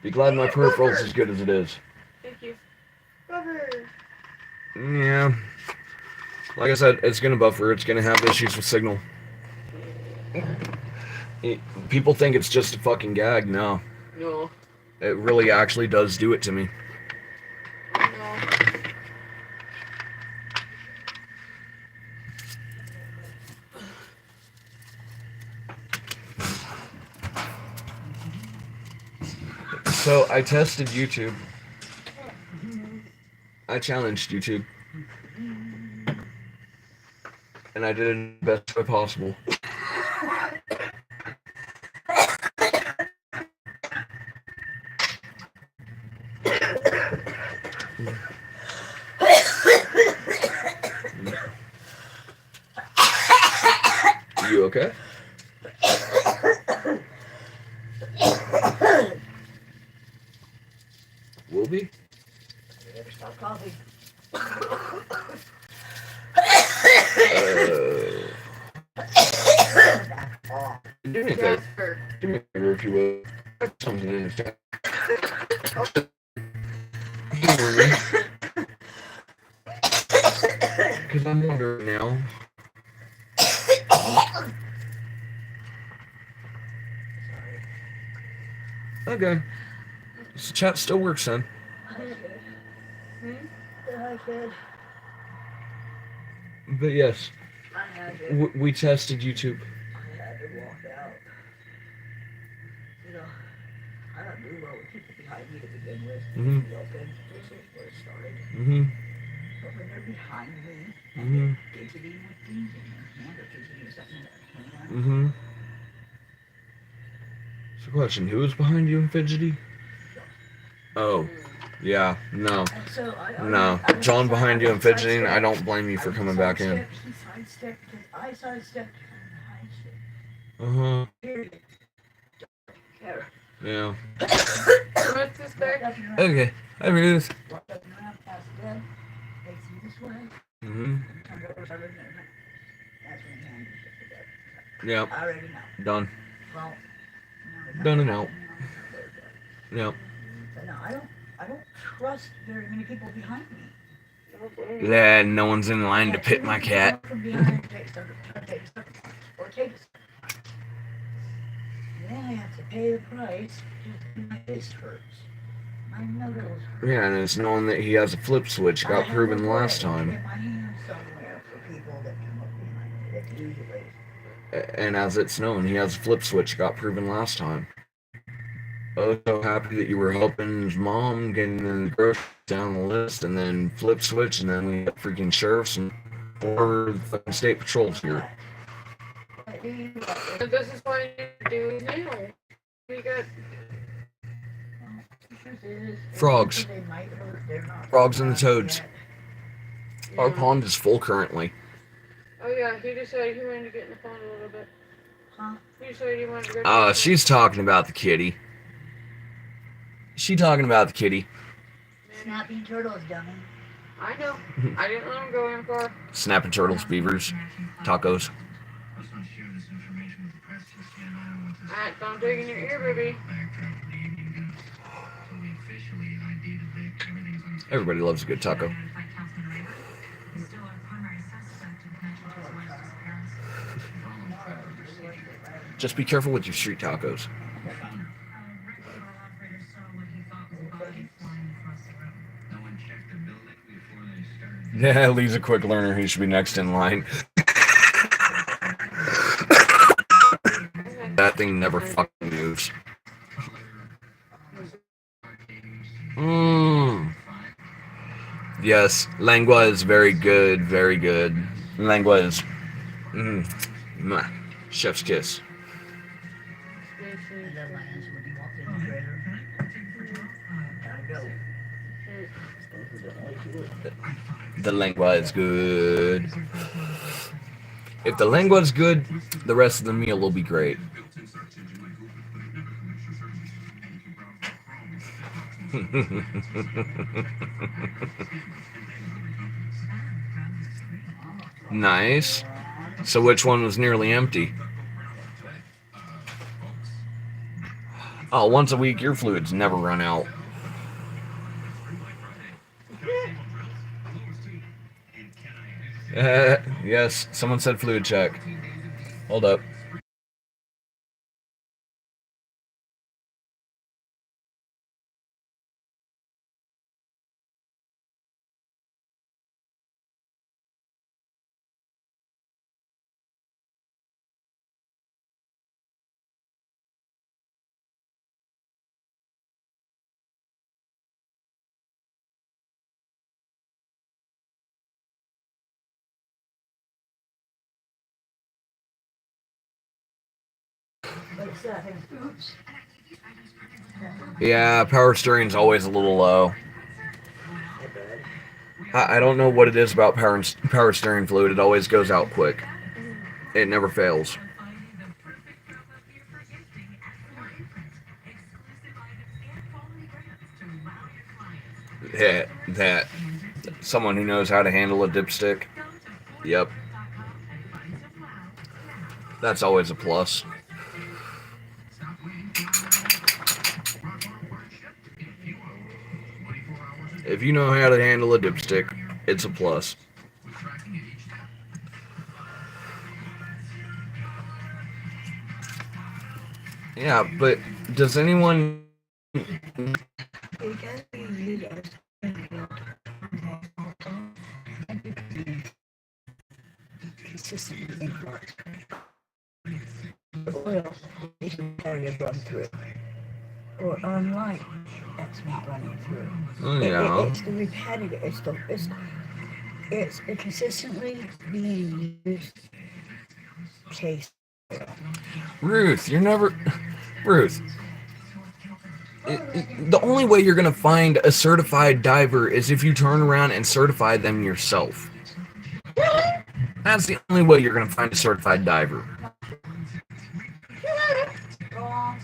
Be glad my peripheral's as good as it is. Thank you. Buffer. Yeah. Like I said, it's gonna buffer. It's gonna have issues with signal. People think it's just a fucking gag. No. No. It really actually does do it to me. No. So I tested YouTube. I challenged YouTube. And I did it in the best way possible. You okay? Will be? Never stop coughing. Do me a favor. Jasper. Do me a favor if you will. Put something in the chat. Because I'm wondering now. Okay. This chat still works then. I kid. But yes, I had to. we tested YouTube. I had to walk out. You know, I don't do well with people behind me to begin with. Mhm. Open. This is where it started. Mm-hmm. But when they're behind me, Mm-hmm. fidgeting with things in their hand or fidgeting with something in their hand. Mm-hmm. So question, who was behind you and fidgety? Oh. Yeah, no. And so No. John behind you and fidgeting, I don't blame you for coming back in. He sidestepped because I sidestepped behind shit. Uh-huh. Period. Care. Yeah. What's this back? Okay. Hi, Ruth. Walked up and around past them. Takes me this way. Mm-hmm. Turned over, started in there. That's when he handed it. Yep. I already know. Done. Well, Done and out. Yep. But no, I don't trust very many people behind me. hopefully. Yeah, no one's in line to pit my cat. From behind, or take it. Then I have to pay the price because my face hurts. My knuckles hurt. Yeah, and it's knowing that he has a flip switch got proven last time. Get my hand somewhere for people that come up behind me that can use it. And as it's known, he has a flip switch got proven last time. Oh, so happy that you were helping his mom getting the groceries down the list, and then flip switch, and then we got freaking sheriffs and 4 fucking state patrols here. And this is why you do his nail. We got Frogs. Frogs and the toads. Our pond is full currently. Oh yeah, he decided he wanted to get in the pond a little bit. Huh? He decided he wanted to go. She's talking about the kitty. She talking about the kitty. Snapping turtles, dummy. I know. I didn't let him go in far. Snapping turtles, beavers, tacos. Alright, don't dig in your ear, baby. Everybody loves a good taco. Just be careful with your street tacos. Yeah, Lee's a quick learner. He should be next in line. That thing never fucking moves. Yes, lengua is very good, very good. Lengua is chef's kiss. I love my hands when you walk in the trailer. Gotta go. The lengua is good. If the lengua is good, the rest of the meal will be great. Nice. So which one was nearly empty? Oh, once a week, your fluids never run out. Yes, someone said fluid check. Hold up. What's that? Oops. Yeah, power steering's always a little low. I don't know what it is about power steering fluid. It always goes out quick. It never fails. Yeah, that. Someone who knows how to handle a dipstick. Yep. That's always a plus. If you know how to handle a dipstick, it's a plus. Yeah, but does anyone... The oil is carrying run through. Or unlike that's not running through. Oh, yeah. It's the repetitive. It's a consistently being used case. Ruth, you're never... Ruth. The only way you're going to find a certified diver is if you turn around and certify them yourself. That's the only way you're going to find a certified diver. Wrong.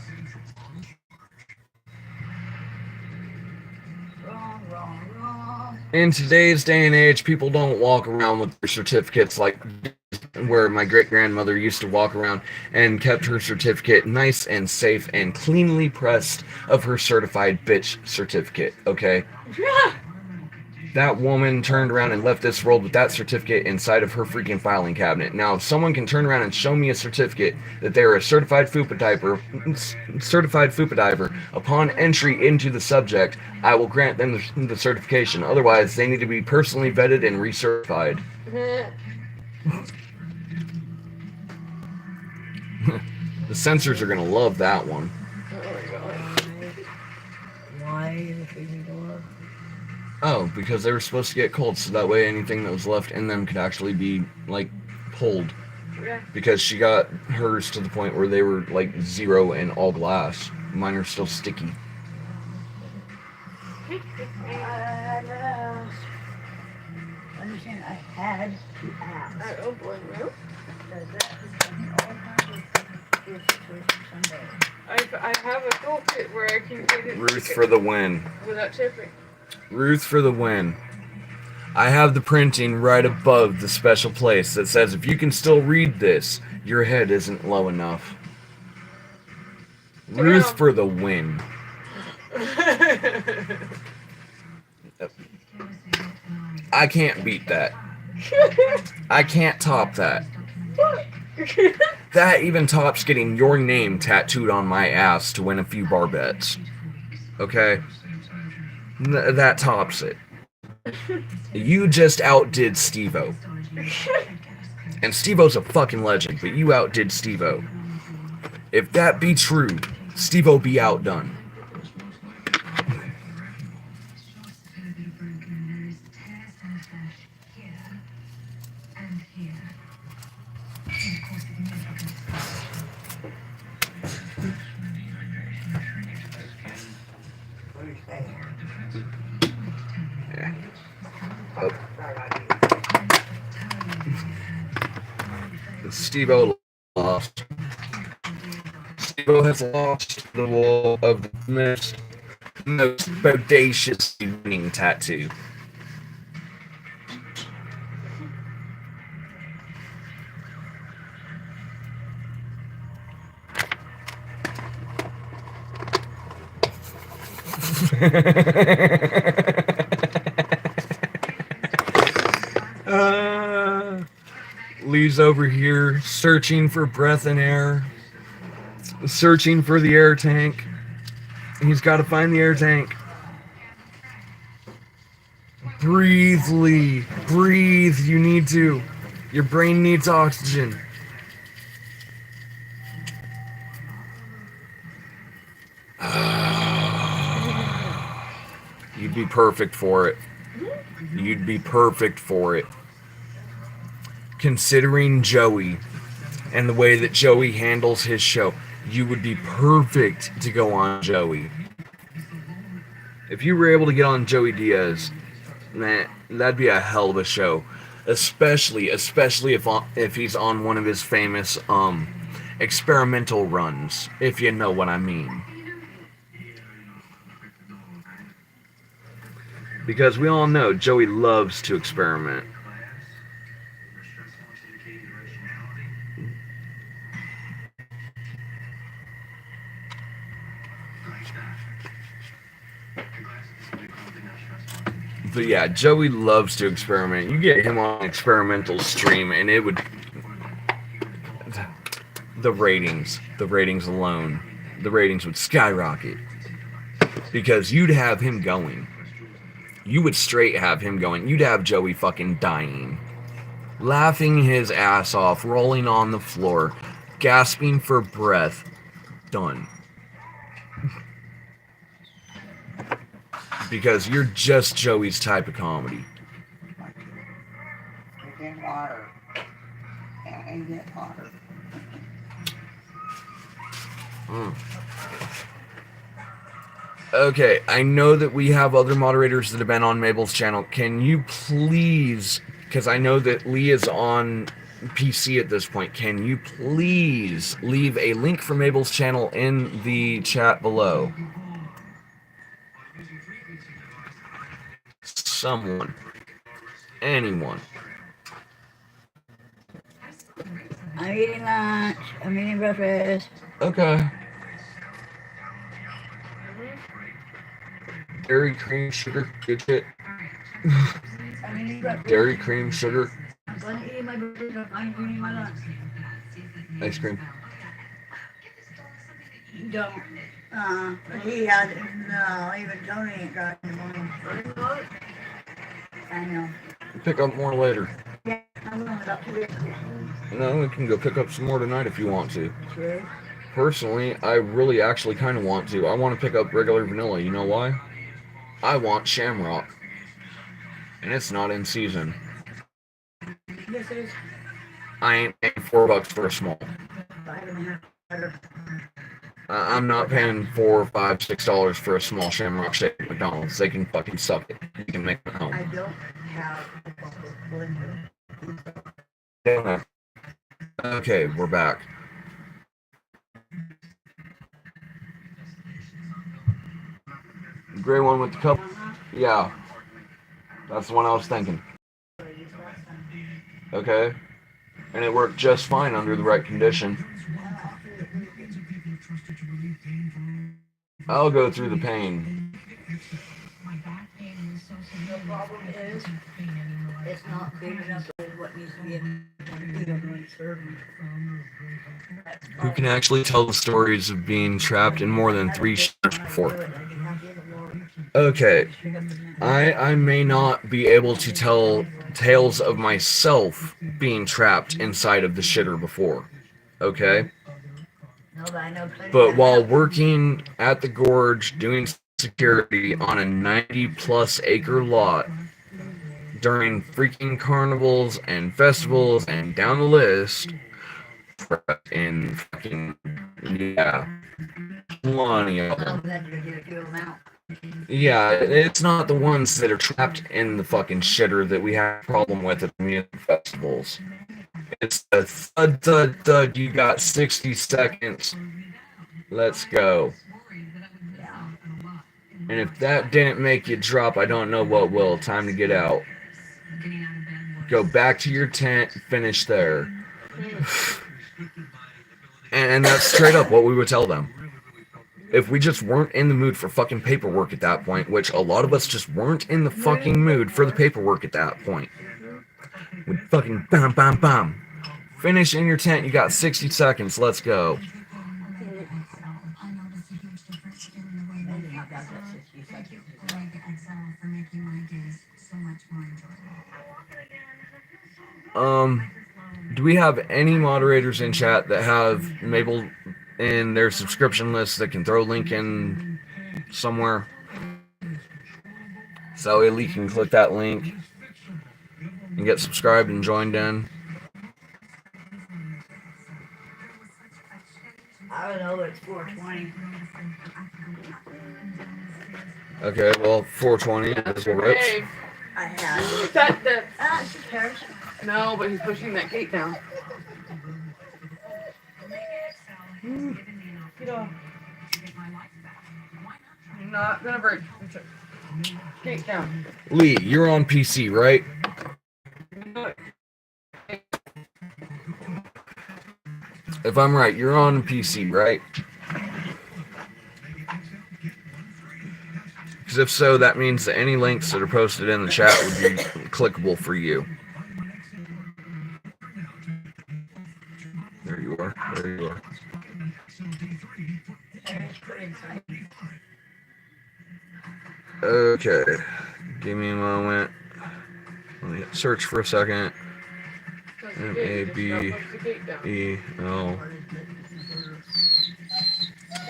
In today's day and age, people don't walk around with their certificates like where my great-grandmother used to walk around and kept her certificate nice and safe and cleanly pressed of her certified bitch certificate, okay? that woman turned around and left this world with that certificate inside of her freaking filing cabinet. Now, if someone can turn around and show me a certificate that they're a certified fupa diver upon entry into the subject, I will grant them the certification. Otherwise, they need to be personally vetted and recertified. The censors are gonna love that one. Why is the freezing door? Oh, because they were supposed to get cold, so that way anything that was left in them could actually be, like, pulled. Yeah. Because she got hers to the point where they were, like, 0 and all glass. Mine are still sticky. Understand, I had to ask. I don't blame you. Does that is someday? I have a toolkit where I can get it. Ruth for the win. Without shipping. Ruth for the win. I have the printing right above the special place that says if you can still read this, your head isn't low enough. Ruth for the win. I can't beat that. I can't top that. That even tops getting your name tattooed on my ass to win a few bar bets. Okay? That tops it. You just outdid Steve-O. And Steve-O's a fucking legend, but you outdid Steve-O. If that be true, Steve-O be outdone. Yeah. Oh. Steve-O lost. Steve-O has lost the wall of the most bodaciously winning tattoo. Lee's over here searching for breath and air, searching for the air tank. He's got to find the air tank. Breathe, Lee. Breathe. You need to. Your brain needs oxygen. You'd be perfect for it. You'd be perfect for it. Considering Joey and the way that Joey handles his show, you would be perfect to go on Joey. If you were able to get on Joey Diaz, that'd be a hell of a show. Especially if he's on one of his famous experimental runs, if you know what I mean. Because we all know Joey loves to experiment. But yeah, Joey loves to experiment. You get him on an experimental stream and it would... The ratings alone, the ratings would skyrocket. Because you'd have him going. You would straight have him going. You'd have Joey fucking dying. Laughing his ass off, rolling on the floor, gasping for breath. Done. Because you're just Joey's type of comedy. Get water. And get water. Okay, I know that we have other moderators that have been on Mabel's channel. Can you please, because I know that Lee is on PC at this point, can you please leave a link for Mabel's channel in the chat below? Someone. Anyone. I'm eating lunch. I'm eating breakfast. Okay. Dairy, cream, sugar, good shit. I mean, you got Dairy cream, sugar, I'm gonna eat my burger. I'm eating my lunch. ice cream. Don't. He had no. Even Tony ain't got any money. I know. Pick up more later. Yeah, I'm going up to this. No, we can go pick up some more tonight if you want to. Sure. Personally, I really actually kind of want to. I want to pick up regular vanilla. You know why? I want Shamrock. And it's not in season. This is I ain't paying $4 for a small. 5.5 better. I'm not paying $4, $5, $6 for a small Shamrock shake at McDonald's. They can fucking suck it. You can make it at I home. don't have a blender. Damn it. Okay, we're back. Gray one with the cup? Yeah. That's the one I was thinking. Okay. And it worked just fine under the right condition. I'll go through the pain. The problem is, it's not big enough for what needs to be in the serving. Who can actually tell the stories of being trapped in more than 3 shirts before? Okay. I may not be able to tell tales of myself being trapped inside of the shitter before. Okay? But while working at the gorge doing security on a 90-plus acre lot during freaking carnivals and festivals and down the list, in fucking, yeah, plenty of them. Yeah, it's not the ones that are trapped in the fucking shitter that we have a problem with at the music festivals. It's the thud, thud, thud, you got 60 seconds. Let's go. And if that didn't make you drop, I don't know what will. Time to get out. Go back to your tent, finish there. And that's straight up what we would tell them. If we just weren't in the mood for fucking paperwork at that point, which a lot of us just weren't in the fucking mood for the paperwork at that point. We'd fucking bam, bam, bam. Finish in your tent, you got 60 seconds, let's go. Do we have any moderators in chat that have Mabel in their subscription list that can throw a link in somewhere? So Ellie can click that link and get subscribed and joined in. I don't know, it's 420. Okay, well, 420 is what rips. Hey, I had. that. It's just Paris. No, but he's pushing that gate down. Get off. I'm not gonna break. Gate down. Lee, you're on PC, right? If I'm right, you're on PC, right? Because if so, that means that any links that are posted in the chat would be clickable for you. There you are. There you are. Okay. Give me a moment. Let me search for a second. MABEL.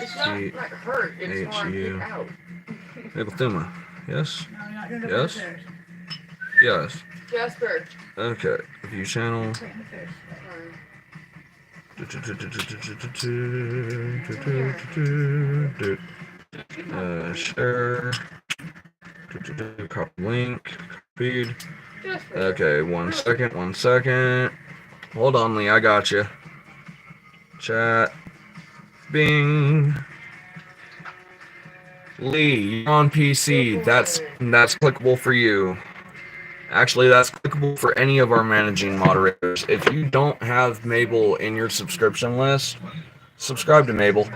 It's not like hurt, it's more get out. Nicotema. Yes? No, you're not doing it Yes? upstairs. Yes. Jasper. Okay. View channel. Share. Copy link. Copied. Okay, 1 second, 1 second. Hold on, Lee, I got you. Chat. Bing. Lee, you're on PC. That's clickable for you. Actually, that's clickable for any of our managing moderators. If you don't have Mabel in your subscription list, subscribe to Mabel.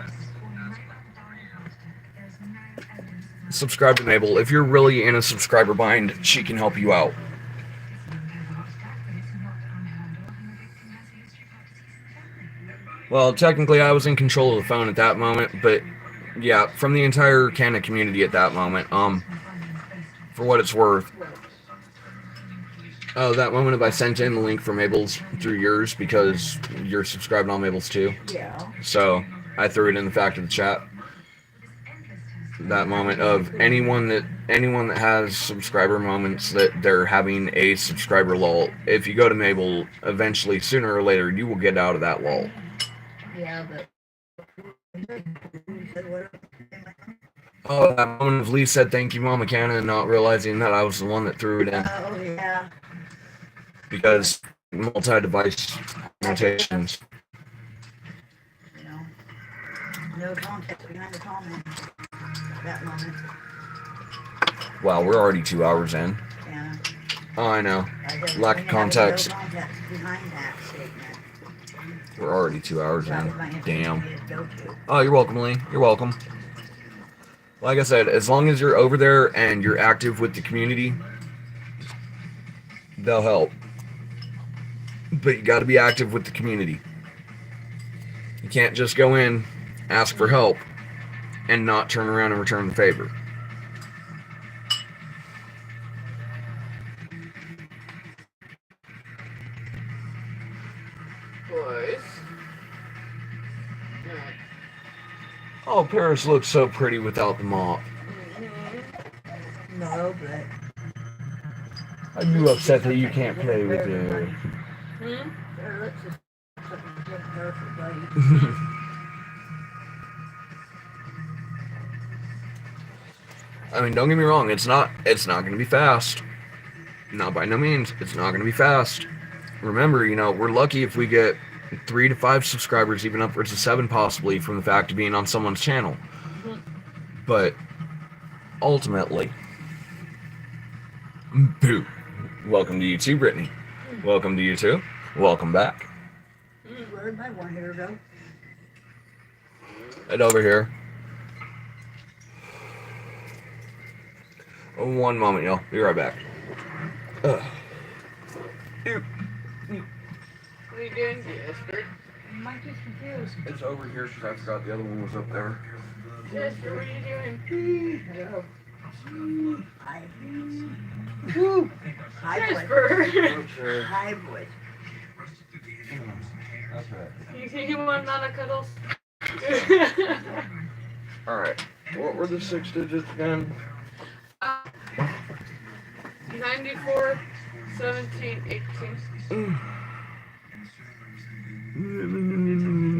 subscribe to Mabel. If you're really in a subscriber bind, she can help you out. Well, technically I was in control of the phone at that moment, but yeah, from the entire Canna community at that moment, for what it's worth. Oh, that moment if I sent in the link for Mabel's through yours because you're subscribed on Mabel's too. Yeah. So I threw it in the fact of the chat. That moment of anyone that has subscriber moments that they're having a subscriber lull. If you go to Mabel, eventually, sooner or later, you will get out of that lull. Yeah, but. Oh, that moment of Lee said thank you, Mama Canna, and not realizing that I was the one that threw it in. Oh, yeah. Because multi-device notations. You know, no context behind the comment. That moment. Wow, we're already 2 hours in. Yeah. Oh, I know. I Lack of context. No context behind that statement. We're already 2 hours That in. was my Damn. information to go to. Oh, you're welcome, Lee. You're welcome. Like I said, as long as you're over there and you're active with the community, they'll help. But you got to be active with the community. You can't just go in, ask for help, and not turn around and return the favor. Boys. Oh, Paris looks so pretty without the mop. No, but. Are you upset that you can't play with her? Their lips is something perfect, buddy. I mean, don't get me wrong, it's not going to be fast. Not by no means. It's not going to be fast. Remember, we're lucky if we get 3 to 5 subscribers, even upwards of 7 possibly, from the fact of being on someone's channel. But ultimately, boo. Welcome to you too, Brittany. Welcome to you too. Welcome back. Where'd my one hair go? Right over here. One moment, y'all. Be right back. What are you doing, Jester? I'm just confused. It's over here because I forgot the other one was up there. Jester, what are you doing? Hello. Hi. Hi, boy. Jester. Hi, boy. You want not a cuddles? Alright. What were the 6 digits again? 94, 17, 18.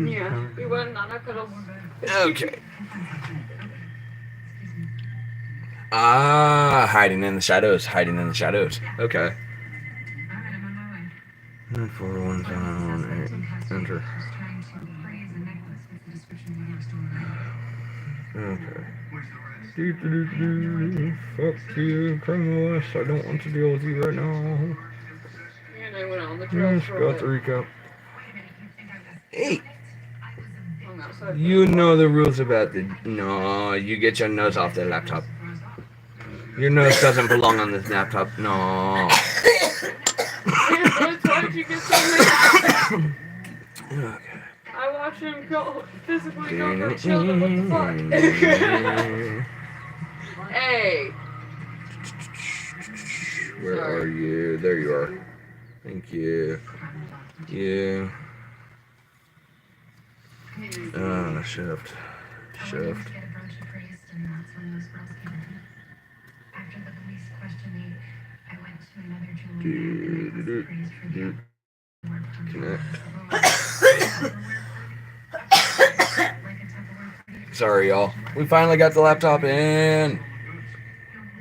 Yeah, we want not a cuddles. Okay. Ah, hiding in the shadows. Hiding in the shadows. Okay. 941 enter. Okay. Fuck you, criminalist. I don't want to deal with you right now. And I went on the trail Just for a got bit. the recap. Hey! I'm outside. You know the rules about the... No, you get your nose off the laptop. Your nose doesn't belong on this laptop. No. Why did you get so mad? Okay. I watched him go physically go for children. What the fuck? Hey. Where Sorry. are you? There you are. Thank you. Yeah. Shift. Shift. Connect. Sorry, y'all. We finally got the laptop in.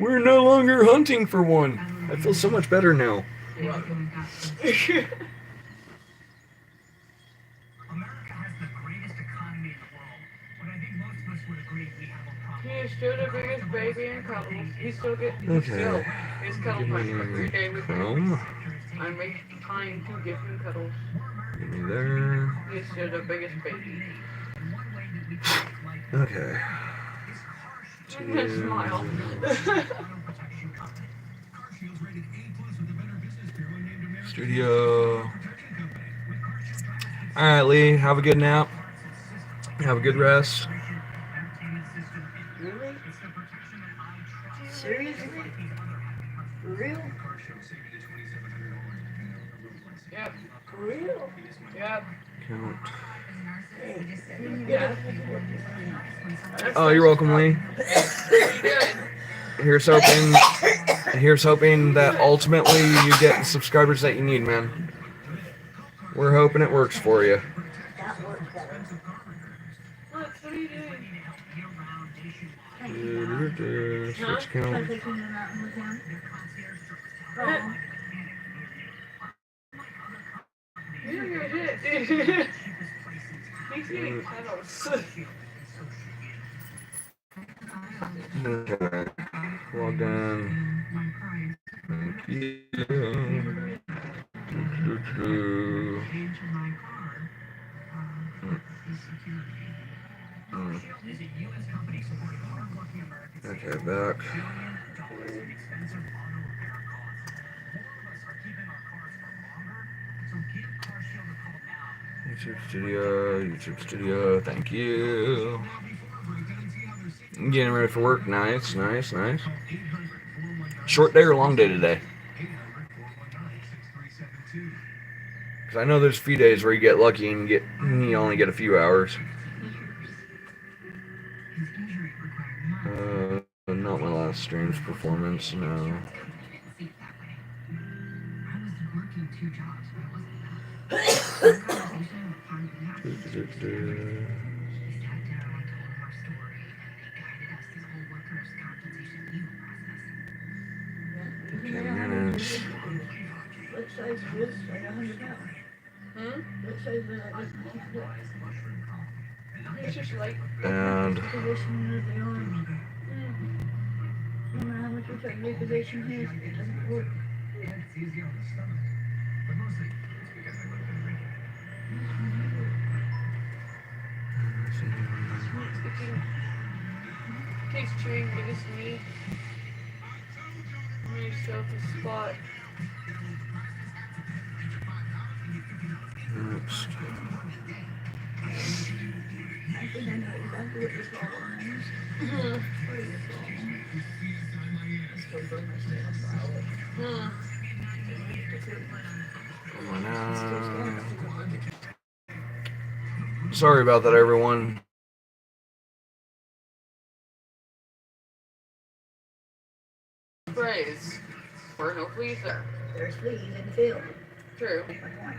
We're no longer hunting for one. I feel so much better now. He is still the biggest baby in cuddles. He still gets Okay. his cuddle punch every day with Chrome. me. I make time to give him cuddles. Give me there. He is still the biggest baby. Okay. Smile. Studio. All right, Lee. Have a good nap. Have a good rest. Really? Seriously? For real? Yep. For real? Yep. Count. Hey, Yeah. Oh, you're welcome, Lee. Here's hoping. Here's hoping that ultimately you get the subscribers that you need, man. We're hoping it works for you. that works better. What are you doing? Switch count. Taking them out with him. You're gonna hit. He's getting cuddles. Okay. Well done. Thank you. Okay, back. YouTube Studio, thank you. Getting ready for work, nice. Short day or long day today? Because I know there's a few days where you get lucky and you only get a few hours. Not my last stream's performance, no. Minutes. What size is this? Like 100 pounds. What size is that? It's just like. And Position of the arm. No matter how much you try to reposition his, it doesn't work. Takes chewing, give us me. Give yourself a spot. next. I think I know exactly what this ball is. Where is this ball? Let's go burn my stamp file. Sorry about that, everyone. Sprays. Or no fleas there. There's fleas in the field. True. That's my point.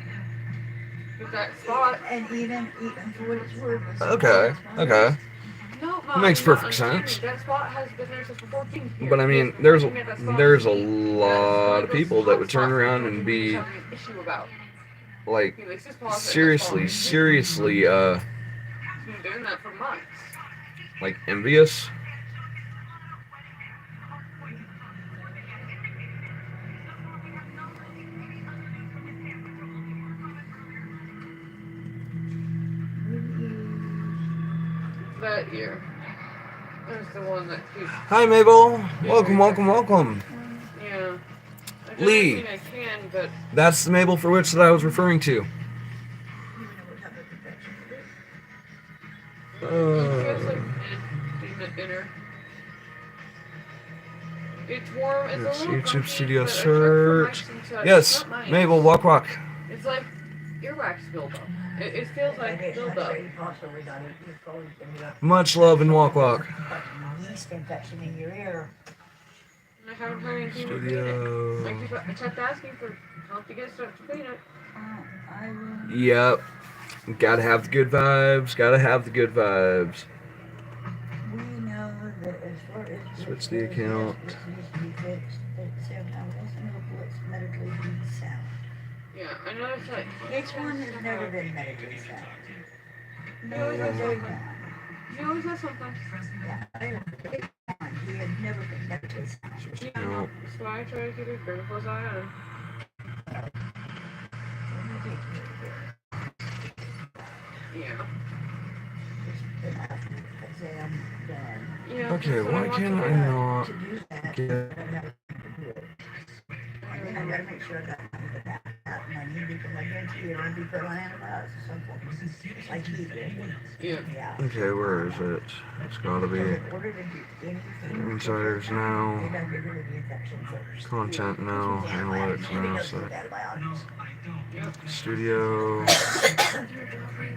With that spot. And even for what it's worth. Okay. No, Makes perfect sense. That spot has been there since before King here. But I mean, there's a lot of people that would turn around and be like, seriously, He's been doing that for months. like envious. That year. There's the one that keeps. Hi, Mabel. Welcome. Yeah. Lee. I can, but. That's the Mabel for which that I was referring to. It's warm. It's It's a little YouTube bumpy, Studio but I checked search. for mice and Yes, it's not mice. Mabel, walk. It's like earwax buildup. It feels like buildup. Much love and walk. Yeast infection in your ear. And I haven't heard anything to Studio. clean it. I kept asking for help to get stuff to clean it. I will. Yep. Gotta have the good vibes. We know that as far as Switch the account. this needs to be fixed, at the same time, we also know what's medically sound. Yeah, I know it's like. This one has never been medically sound. He always has Very something. one. He always has something. Yeah, very one. He had never been medically sound. Switch Yeah, account. that's why I try to keep it very close eye on him. Yeah. It's been after, because exam done. Yeah. Okay, that's what I why want to can't do. I not To do that, get... I gotta have to do it. And then I gotta make sure I got money for that. And I need because I guarantee you it'll be put on antibiotics at some point. Just like you did. Yeah. Yeah. Okay, where is it? It's gotta be In order to do anything, insiders they now, gotta get rid of the infection first. content now, analytics Everything now, goes so with antibiotics. studio.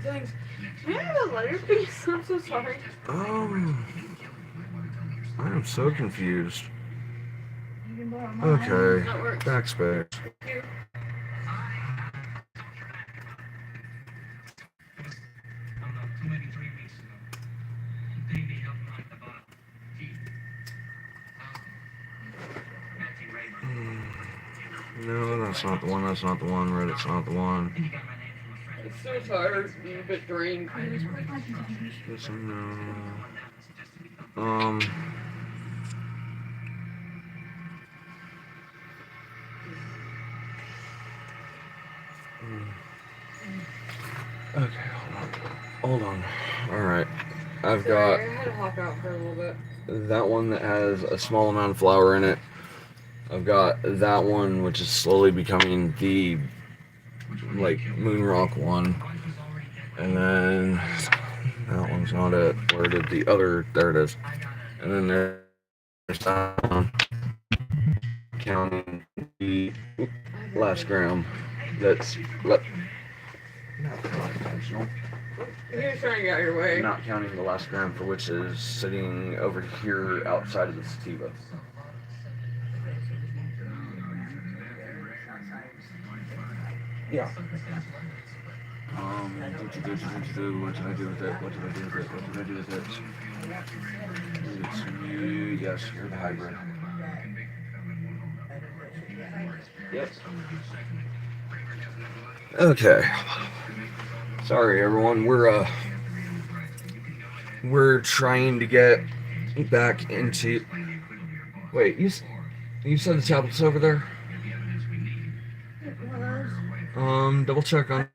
Thanks. May I have a lighter, please? I'm so sorry. I am so confused. You can borrow mine. Okay, That works. backspace. Here. No, that's not the one, that's not the one, Reddit's not the one. I'm so tired and a bit drained. This one, no. Okay, hold on. Alright. I've got Sorry, I had to hop out for a little bit. that one that has a small amount of flour in it. I've got that one which is slowly becoming the like moon rock one. And then that one's not it. Where did the other, there it is. And then there's that one counting the last gram that's not intentional. You're trying to get out of your way. Not counting the last gram for which is sitting over here outside of the sativa. Yeah. What did I do with it? What did I do with it? What did I do with it? It's you. Yes, you're the hybrid. Yep. Okay. Sorry, everyone. We're trying to get back into. Wait, you said the tablet's over there? Double check on.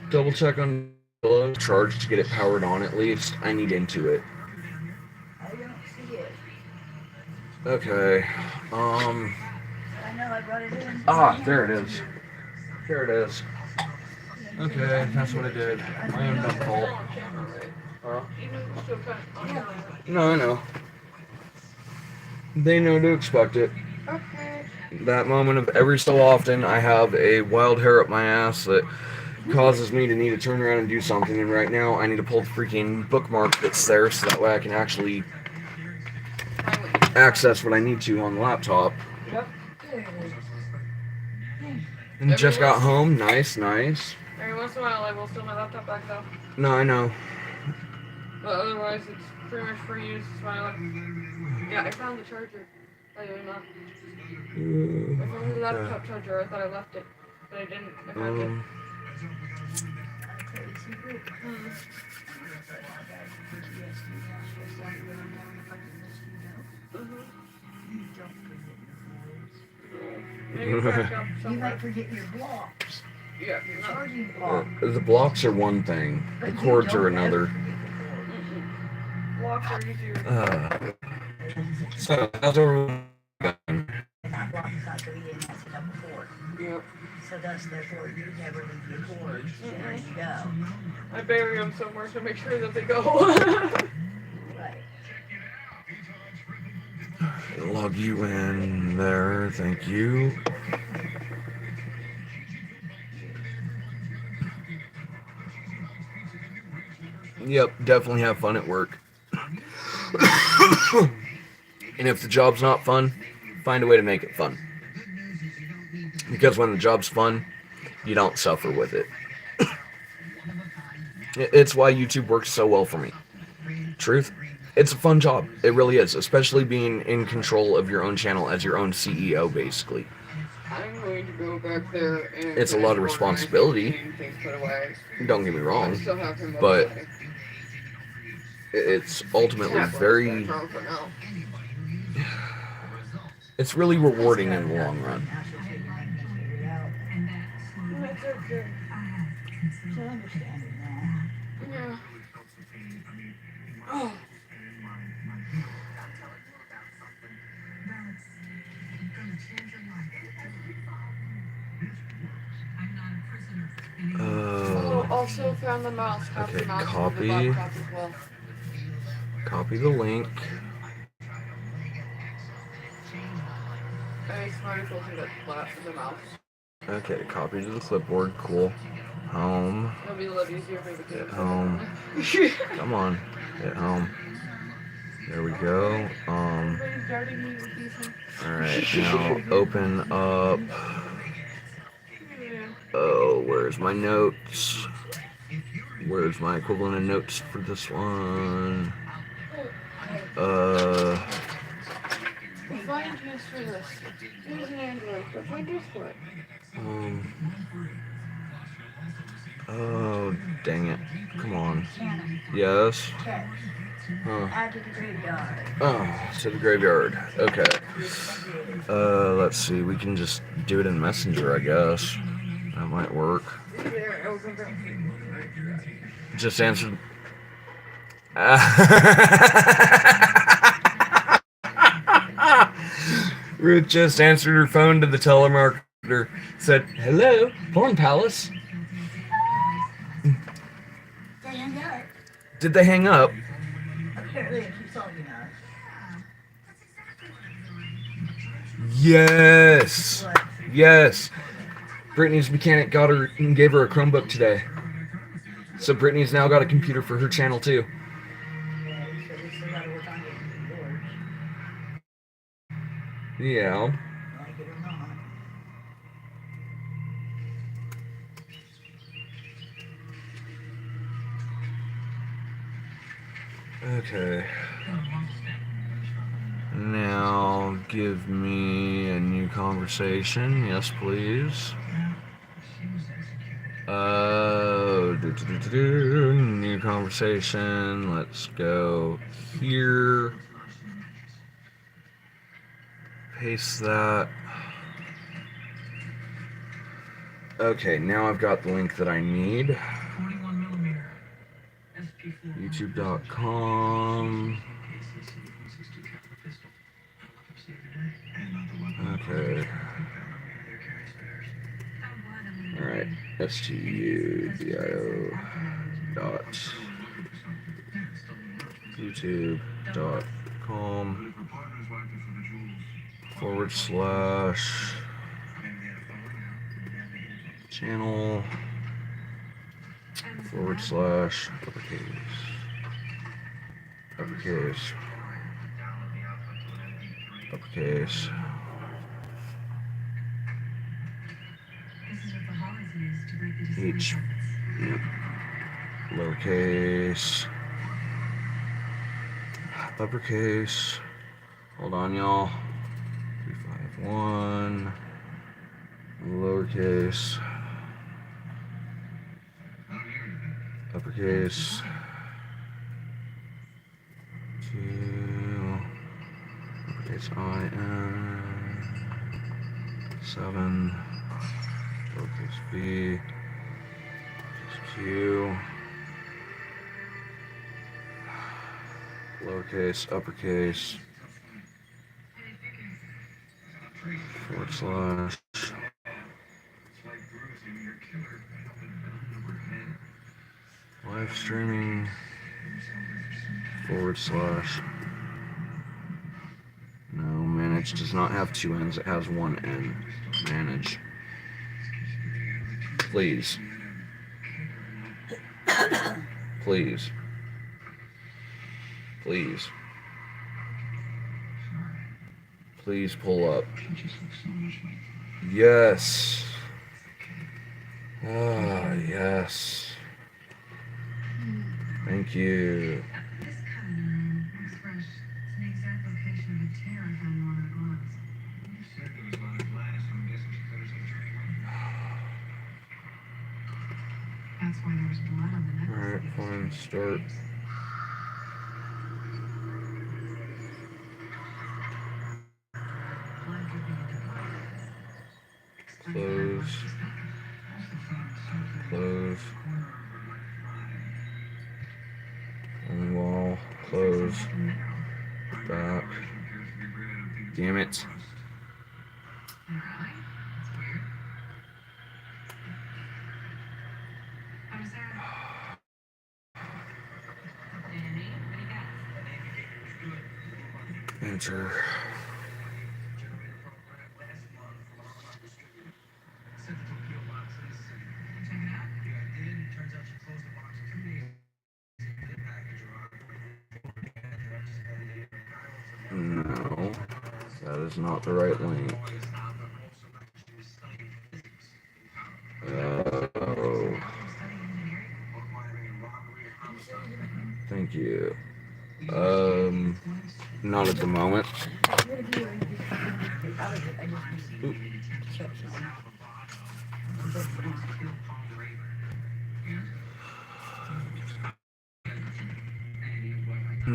Double check on the charge to get it powered on at least. I need into it. I don't see it. Okay. I know I brought it in. There it is. There it is. Okay, that's what I did. My own dumb fault. No, I know. They know to expect it. Okay. That moment of every so often, I have a wild hair up my ass that causes me to need to turn around and do something. And right now, I need to pull the freaking bookmark that's there so that way I can actually access what I need to on the laptop. Yep. And just got home. Nice, nice. Every once in a while, I will steal my laptop back though. No, I know. But otherwise, it's pretty much free use. Yeah, I found the charger. I did not. I found the laptop charger. I thought I left it, but I didn't. I found it. Maybe back up You somewhere. might forget your blocks. Yeah. Your charging block. The blocks are one thing. The cords are another. Blocks are easier. So that's everyone. And that block is not going to be in that set up before. Yep. So thus, therefore, you never leave your cords. There you go. I bury them somewhere to make sure that they go. Right. Log you in there. Thank you. Yep, definitely have fun at work. And if the job's not fun, find a way to make it fun. Because when the job's fun, you don't suffer with it. It's why YouTube works so well for me. Truth, it's a fun job. It really is, especially being in control of your own channel as your own CEO, basically. I'm going to go back there and... It's a lot of responsibility. Things put away. Don't get me I wrong, still have him but away. it's ultimately Tablet's very... back for now. It's really rewarding in the long run. Now she'll say you might need to figure it out. That's okay. So understanding that. Yeah. Oh. Oh, also found the mouse. Copy Okay, the mouse copy. The as well. Copy the link. I smarty filtered it flat for the mouse. Okay, copy to the clipboard. Cool. Home. It'll be a lot easier for me to Hit home. Come on. Hit home. There we go. Alright, now open up. Oh, where's my notes? Where's my equivalent of notes for this one? Find use for this. Use an Android, but find use for it. Oh, dang it. Come on. Canna. Yes? Text. Huh. Add to the graveyard. Oh, to the graveyard. Okay. Let's see. We can just do it in Messenger, I guess. That might work. Just answer. Ruth just answered her phone to the telemarketer. Said, "Hello, Porn Palace." They hang up. Did they hang up? Apparently it keeps on, you know. Yes. What? Yes. Brittany's mechanic got her and gave her a Chromebook today. So Brittany's now got a computer for her channel too. Yeah, so we still gotta work on getting yours. Yeah. Like it or not. Okay. Now give me a new conversation. Yes, please. New conversation. Let's go here. Paste that. Okay, now I've got the link that I need. YouTube.com. Okay. Alright. STUDIO dot YouTube.com / channel / uppercase H, yep. Lowercase, uppercase, hold on y'all, 351, lowercase, uppercase, 2, uppercase IN, 7, lowercase b, Q, lowercase, uppercase, / live streaming, / no, manage does not have two N's, it has one N. Manage. Please. Please. Please. Please pull up. Yes. Ah, yes. Thank you. Alright, fine, start. Close. Close. On the wall. close. Back. Damn it. Enter. No, that is not the right link. Oh. Thank you. Not at the moment.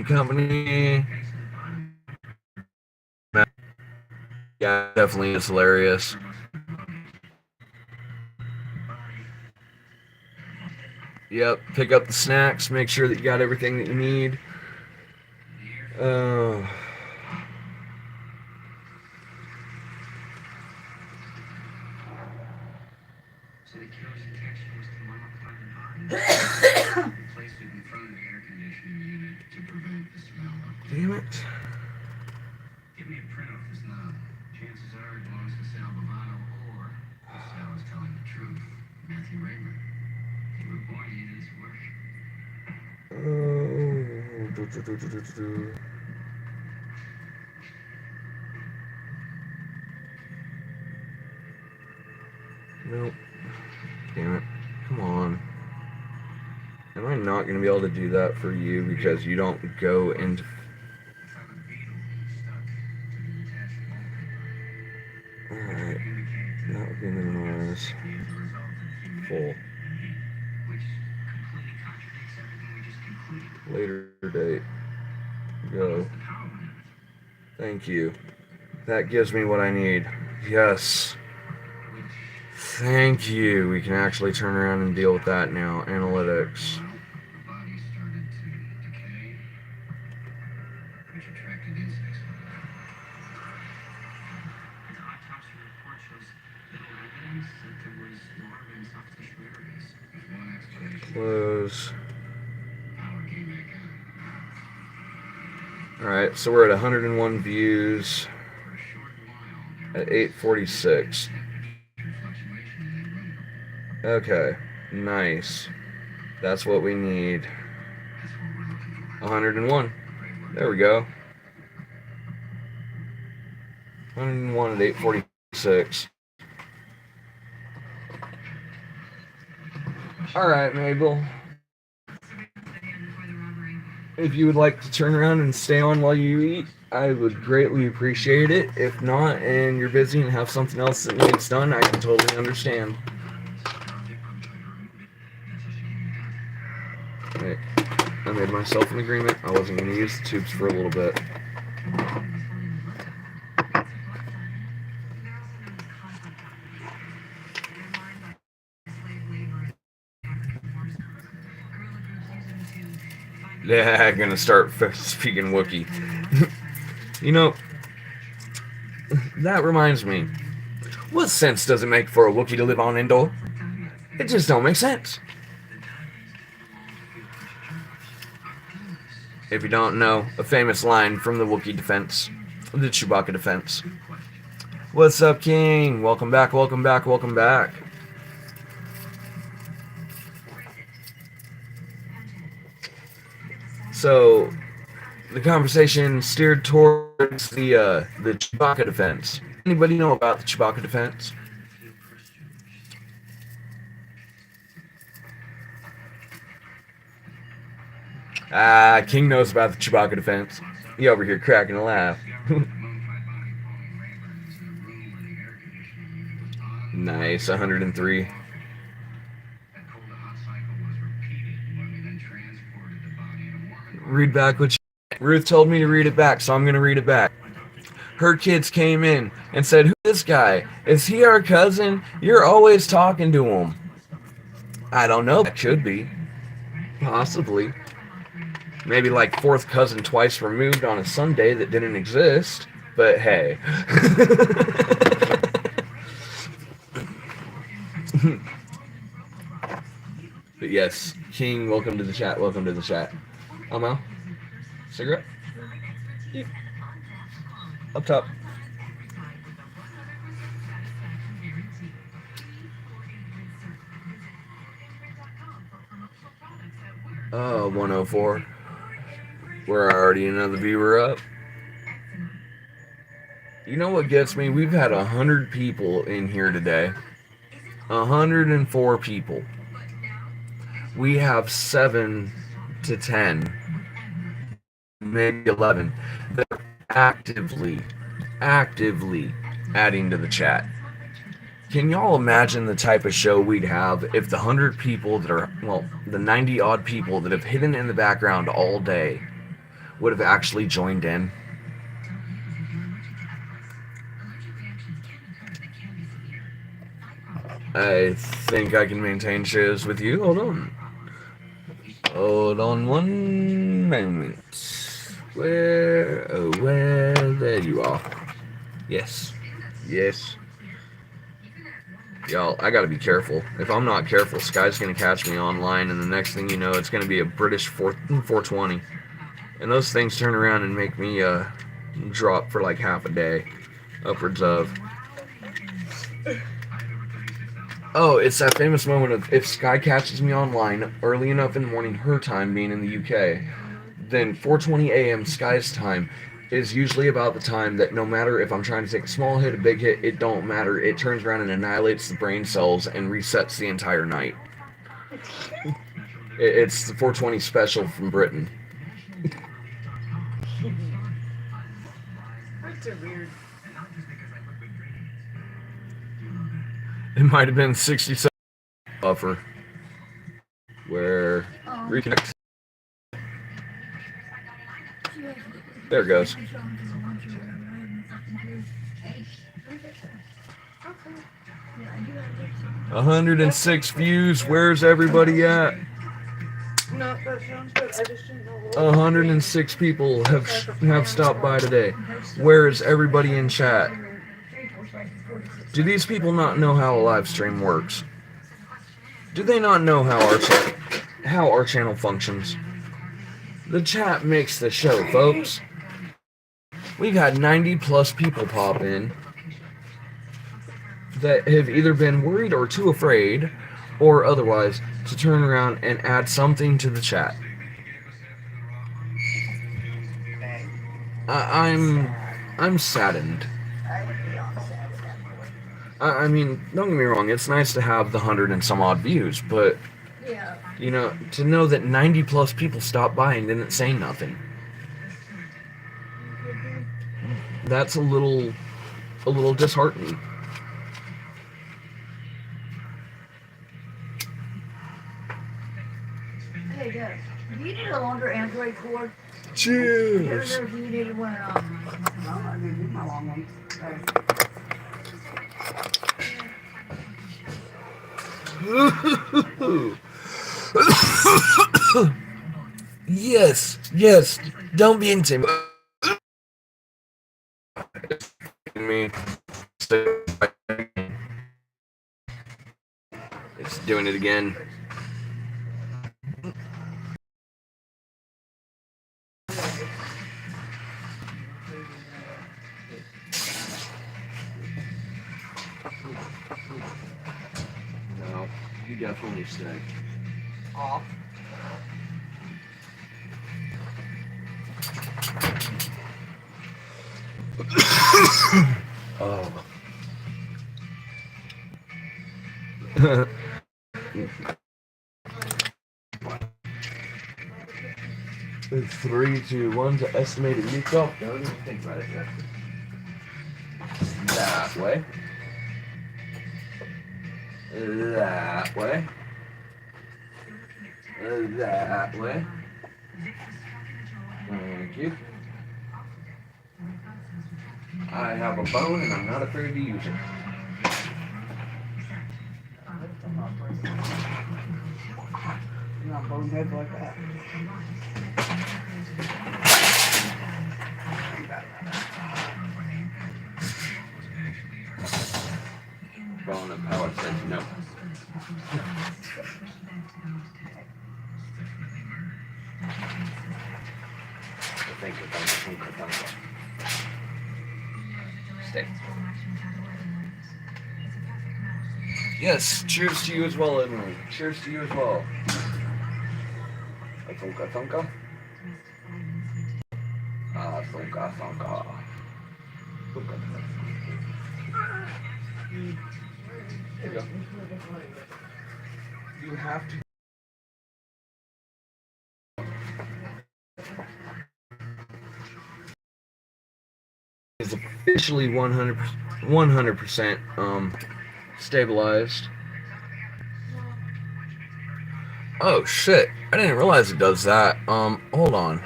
Company. Yeah, definitely is hilarious. Yep, pick up the snacks, make sure that you got everything that you need. Damn it. Give me a print off this knob. Chances are it belongs to Sal Bavano or Sal is telling the truth. Matthew Raymer. You were born to eat his work. Nope. Damn it. Come on. Am I not going to be able to do that for you because you don't go into... Alright. That would be minimize. Full. Later date. Go. Thank you. That gives me what I need. Yes. Thank you. We can actually turn around and deal with that now. Analytics. Close. Alright, so we're at 101 views at 8:46. Okay, nice. That's what we need. 101. There we go. 101 at 8:46. Alright, Mabel. If you would like to turn around and stay on while you eat, I would greatly appreciate it. If not, and you're busy and have something else that needs done, I can totally understand. Okay, I made myself an agreement. I wasn't going to use the tubes for a little bit. Yeah, I'm gonna start speaking Wookiee. You know, that reminds me. What sense does it make for a Wookiee to live on Endor? It just don't make sense. If you don't know, a famous line from the Wookiee defense, the Chewbacca defense. What's up, King? Welcome back, welcome back, welcome back. So, the conversation steered towards the Chewbacca defense. Anybody know about the Chewbacca defense? King knows about the Chewbacca defense. He over here cracking a laugh. Nice, 103. Read back what Ruth told me to read it back, so I'm going to read it back. Her kids came in and said, "Who's this guy? Is he our cousin? You're always talking to him." I don't know. That could be. Possibly. Maybe like fourth cousin twice removed on a Sunday that didn't exist. But hey. But yes, King, welcome to the chat. Welcome to the chat. Al, cigarette? Yeah. Up top. Oh, 104. We're already another viewer up. You know what gets me? We've had 100 people in here today. 104 people. We have 7 to 10, maybe 11 that are actively adding to the chat. Can y'all imagine the type of show we'd have if the 100 people that are, well, the 90 odd people that have hidden in the background all day would have actually joined in? I think I can maintain shares with you. Hold on. Hold on one moment. Where, oh, where, there you are. Yes. Yes. Y'all, I gotta be careful. If I'm not careful, Sky's gonna catch me online, and the next thing you know, it's gonna be a British 420. And those things turn around and make me drop for like half a day. Upwards of. Oh, it's that famous moment of if Sky catches me online early enough in the morning, her time being in the UK, then 4:20 a.m. Sky's time is usually about the time that no matter if I'm trying to take a small hit, a big hit, it don't matter. It turns around and annihilates the brain cells and resets the entire night. It's the 4:20 special from Britain. That's so weird. It might have been 67 buffer where reconnect. There it goes. 106 views. Where's everybody at? No, that sounds good. I just didn't know what 106 people have stopped by today. Where is everybody in chat? Do these people not know how a live stream works? Do they not know how our channel functions? The chat makes the show, folks. We've had 90 plus people pop in that have either been worried or too afraid or otherwise to turn around and add something to the chat. I'm saddened. I mean, don't get me wrong, it's nice to have the 100 and some odd views, but you know, to know that 90 plus people stopped by and didn't say nothing. That's a little disheartening. Hey, Dad, do you need a longer Android cord? Cheers! Or do you need one, I need my long one. Yes, yes, don't be intimidated. It's doing it again. No, you definitely stay. off. Oh. 3, 2, 1 to estimated leak off. Don't even think about it yet. That way. That way. That way. Thank you. I have a bone and I'm not afraid to use it. You're not bonehead like that. Phone and power said no. Stay. Yes, cheers to you as well, Emily. Cheers to you as well. Thunka thunka. Thunka thunka. Here you go. You have to. Is officially 100% stabilized. Oh shit! I didn't realize it does that. Hold on.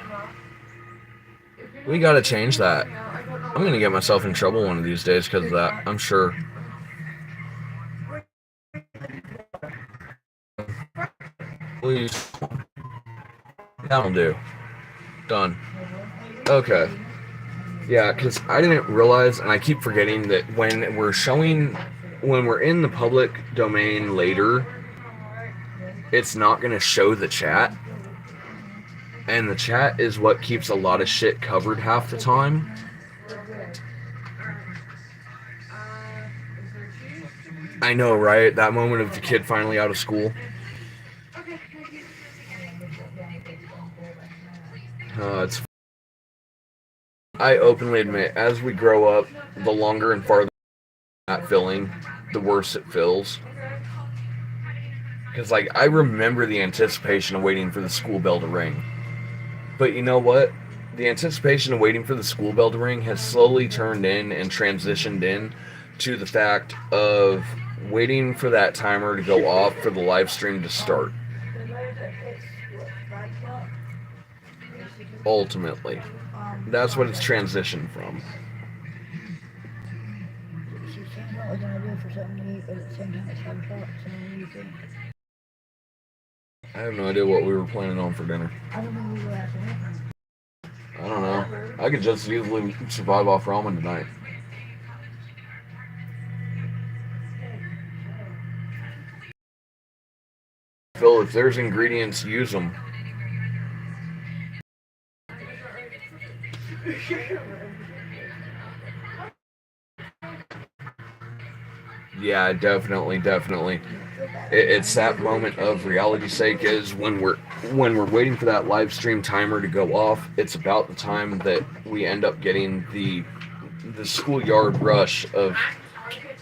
We gotta change that. I'm gonna get myself in trouble one of these days because of that. I'm sure. Please. That'll do. Done. Okay. Yeah, because I didn't realize, and I keep forgetting that when we're in the public domain later, it's not going to show the chat. And the chat is what keeps a lot of shit covered half the time. I know, right? That moment of the kid finally out of school. I openly admit, as we grow up, the longer and farther not filling, the worse it feels. Because, like, I remember the anticipation of waiting for the school bell to ring. But you know what? The anticipation of waiting for the school bell to ring has slowly turned in and transitioned in to the fact of waiting for that timer to go off for the live stream to start. Ultimately. That's what it's transitioned from. I have no idea what we were planning on for dinner. I don't know. I could just easily survive off ramen tonight. Phil, if there's ingredients, use them. Yeah, definitely. It's that moment of reality's sake is when we're waiting for that live stream timer to go off. It's about the time that we end up getting the schoolyard rush of,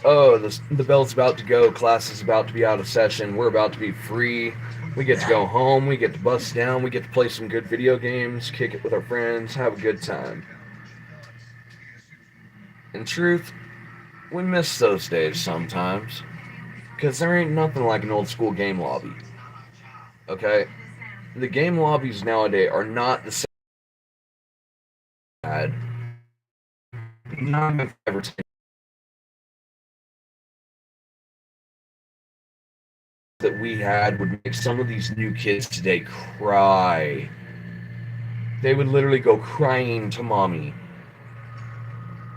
oh, the bell's about to go, class is about to be out of session, we're about to be free, we get to go home, we get to bust down, we get to play some good video games, kick it with our friends, have a good time. In truth, we miss those days sometimes, because there ain't nothing like an old school game lobby. Okay? The game lobbies nowadays are not the same bad. Not ever that we had would make some of these new kids today cry. They would literally go crying to mommy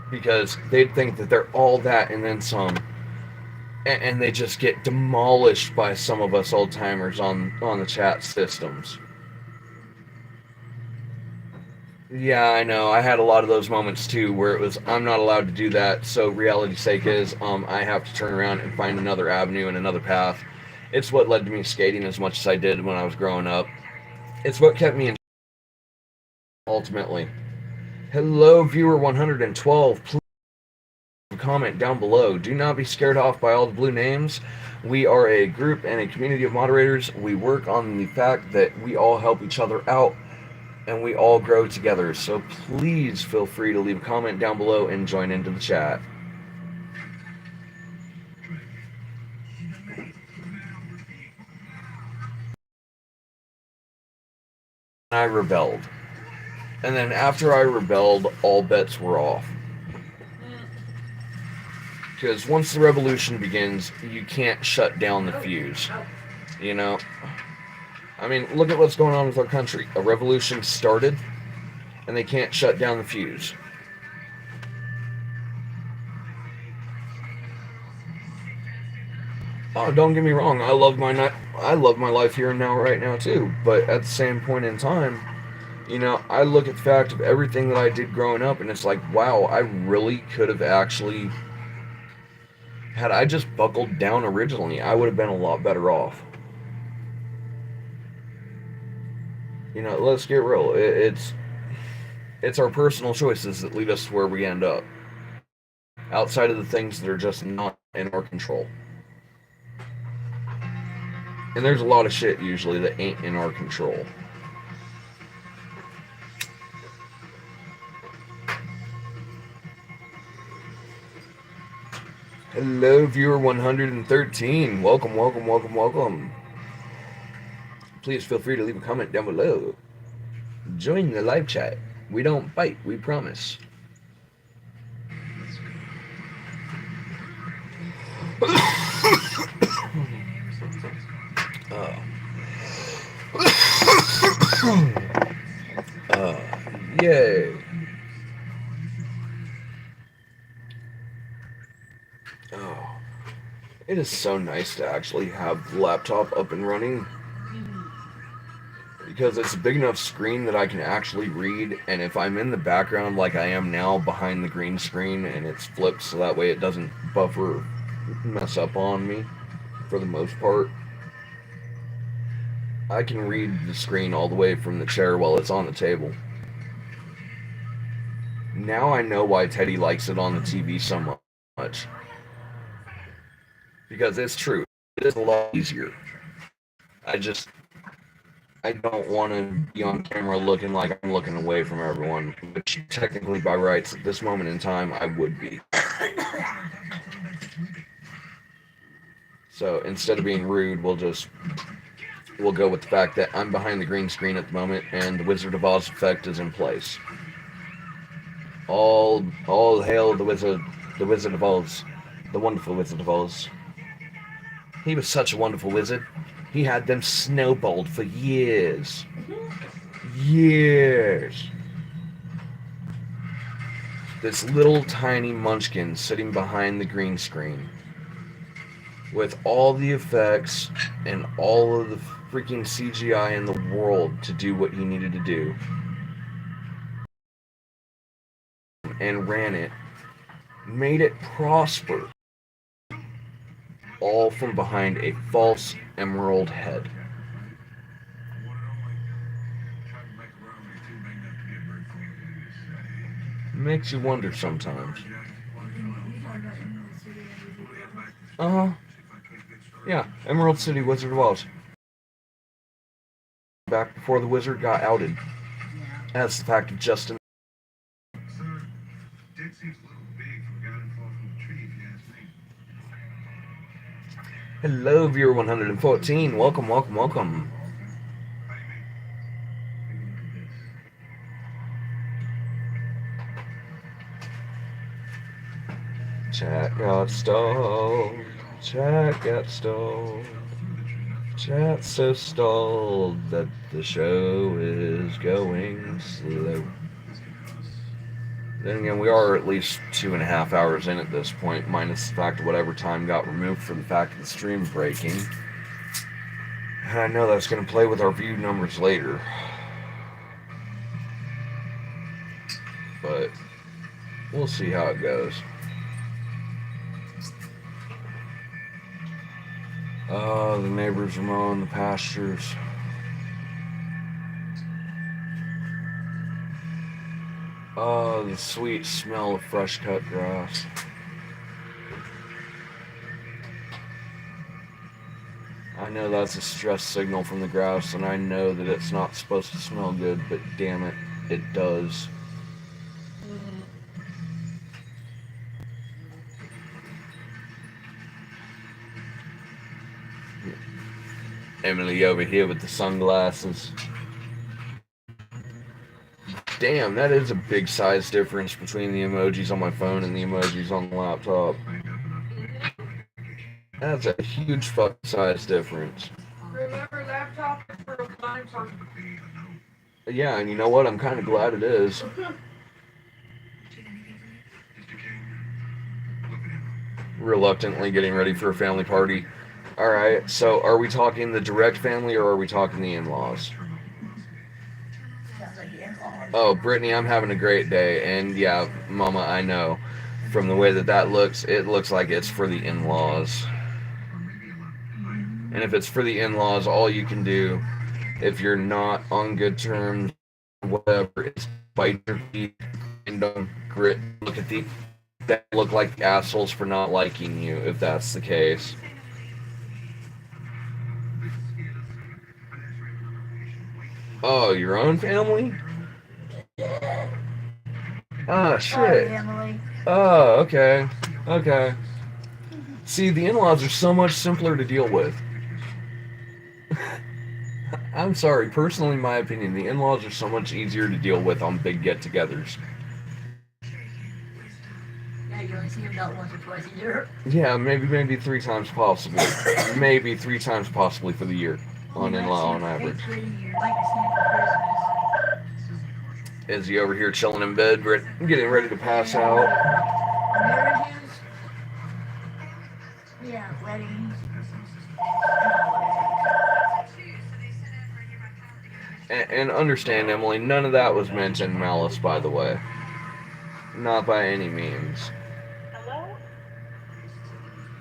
because they'd think that they're all that and then some, and they just get demolished by some of us old timers on the chat systems. Yeah, I know. I had a lot of those moments too where it was, I'm not allowed to do that, so reality's sake is I have to turn around and find another avenue and another path. It's what led to me skating as much as I did when I was growing up. It's what kept me in ultimately. Hello, viewer 112. Please comment down below. Do not be scared off by all the blue names. We are a group and a community of moderators. We work on the fact that we all help each other out and we all grow together. So please feel free to leave a comment down below and join into the chat. I rebelled. And then after I rebelled, all bets were off. Because once the revolution begins, you can't shut down the fuse. You know? I mean, look at what's going on with our country. A revolution started, and they can't shut down the fuse. Oh, don't get me wrong. I love my life here and now, right now too. But at the same point in time, I look at the fact of everything that I did growing up, and it's like, wow, I really could have actually, had I just buckled down originally, I would have been a lot better off. Let's get real. It's our personal choices that lead us to where we end up, outside of the things that are just not in our control. And there's a lot of shit usually that ain't in our control. Hello, viewer 113. Welcome, welcome, welcome, welcome. Please feel free to leave a comment down below. Join the live chat. We don't bite, we promise. Yay. Oh, it is so nice to actually have the laptop up and running, because it's a big enough screen that I can actually read, and if I'm in the background like I am now behind the green screen and it's flipped so that way it doesn't buffer or mess up on me for the most part, I can read the screen all the way from the chair while it's on the table. Now I know why Teddy likes it on the TV so much. Because it's true. It is a lot easier. I don't want to be on camera looking like I'm looking away from everyone, which technically by rights at this moment in time I would be. So instead of being rude, we'll go with the fact that I'm behind the green screen at the moment and the Wizard of Oz effect is in place. All hail the Wizard of Oz, the wonderful Wizard of Oz. He was such a wonderful wizard. He had them snowballed for years. Years. This little tiny munchkin sitting behind the green screen with all the effects and all of the freaking CGI in the world to do what he needed to do. And ran it. Made it prosper. All from behind a false emerald head. Makes you wonder sometimes. Yeah, Emerald City, Wizard of Oz. Back before the wizard got outed. That's the fact of Justin. Hello, viewer 114. Welcome, welcome, welcome. Chat got stalled. Chat got stalled. Chat's so stalled that the show is going slow. Then again, we are at least 2.5 hours in at this point, minus the fact of whatever time got removed for the fact of the stream breaking. And I know that's going to play with our view numbers later. But we'll see how it goes. Oh, the neighbors are mowing the pastures. Oh, the sweet smell of fresh cut grass. I know that's a stress signal from the grass, and I know that it's not supposed to smell good, but damn it, it does. Emily over here with the sunglasses. Damn, that is a big size difference between the emojis on my phone and the emojis on the laptop. That's a huge fucking size difference. Remember, laptop is for a blind person. Yeah, and you know what? I'm kind of glad it is. Reluctantly getting ready for a family party. Alright, so are we talking the direct family or are we talking the in-laws? Sounds like the in-laws. Oh, Brittany, I'm having a great day. And yeah, Mama, I know. From the way that looks, it looks like it's for the in-laws. And if it's for the in-laws, all you can do, if you're not on good terms, whatever, is bite your teeth and don't grit. Look at the that look like assholes for not liking you, if that's the case. Oh, your own family? Ah, Sorry, shit. Emily. Oh, okay. Okay. See, the in-laws are so much simpler to deal with. I'm sorry, personally, in my opinion, the in-laws are so much easier to deal with on big get-togethers. Yeah, you only see them about once or twice a year. Yeah, maybe 3 times possibly. Maybe 3 times possibly for the year on in-law on average. Like to see him for Christmas. Is he over here chilling in bed, getting ready to pass out? Marriages? Yeah, weddings. And understand, Emily, none of that was meant in malice, by the way. Not by any means. Hello?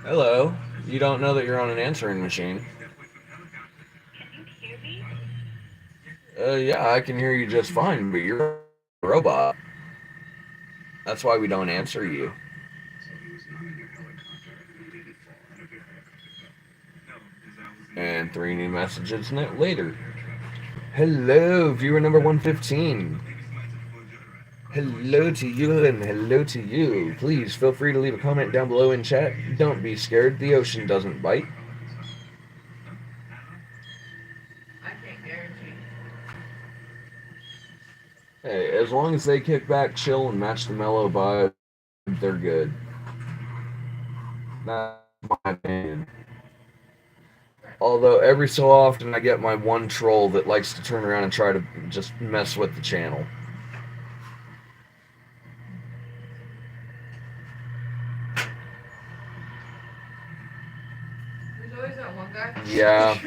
Hello. You don't know that you're on an answering machine. Can you hear me? Yeah, I can hear you just fine, but you're a robot. That's why we don't answer you. And 3 new messages later. Hello, viewer number 115. Hello to you and hello to you. Please feel free to leave a comment down below in chat. Don't be scared, the ocean doesn't bite. I can't guarantee. Hey, as long as they kick back, chill, and match the mellow vibe, they're good. That's my opinion. Although every so often I get my one troll that likes to turn around and try to just mess with the channel. There's always that one guy. Yeah.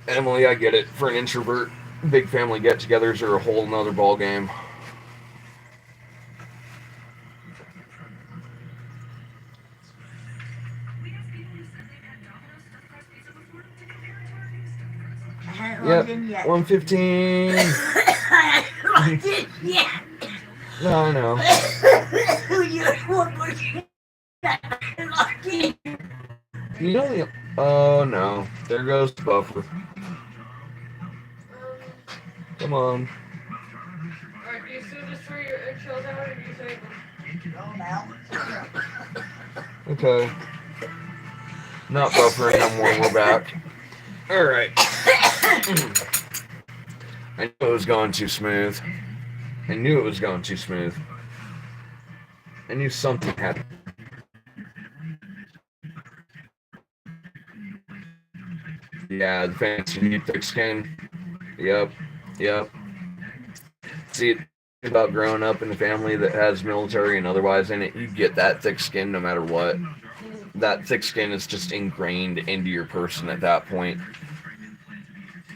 Emily, I get it. For an introvert, big family get-togethers are a whole nother ball game. I haven't Yep, logged in yet. 115. I haven't logged in yet. No, I know. You're one more thing. I haven't logged in. You know, oh no, there goes the buffer. Come on. Alright, do you still destroy your eggshells out or do you save them? Oh, now. Okay. Not buffering no more, we're back. Alright. I knew it was going too smooth. I knew it was going too smooth. I knew something happened. Yeah, the fancy new thick skin. Yep. See, about growing up in a family that has military and otherwise in it, you get that thick skin no matter what. That thick skin is just ingrained into your person at that point.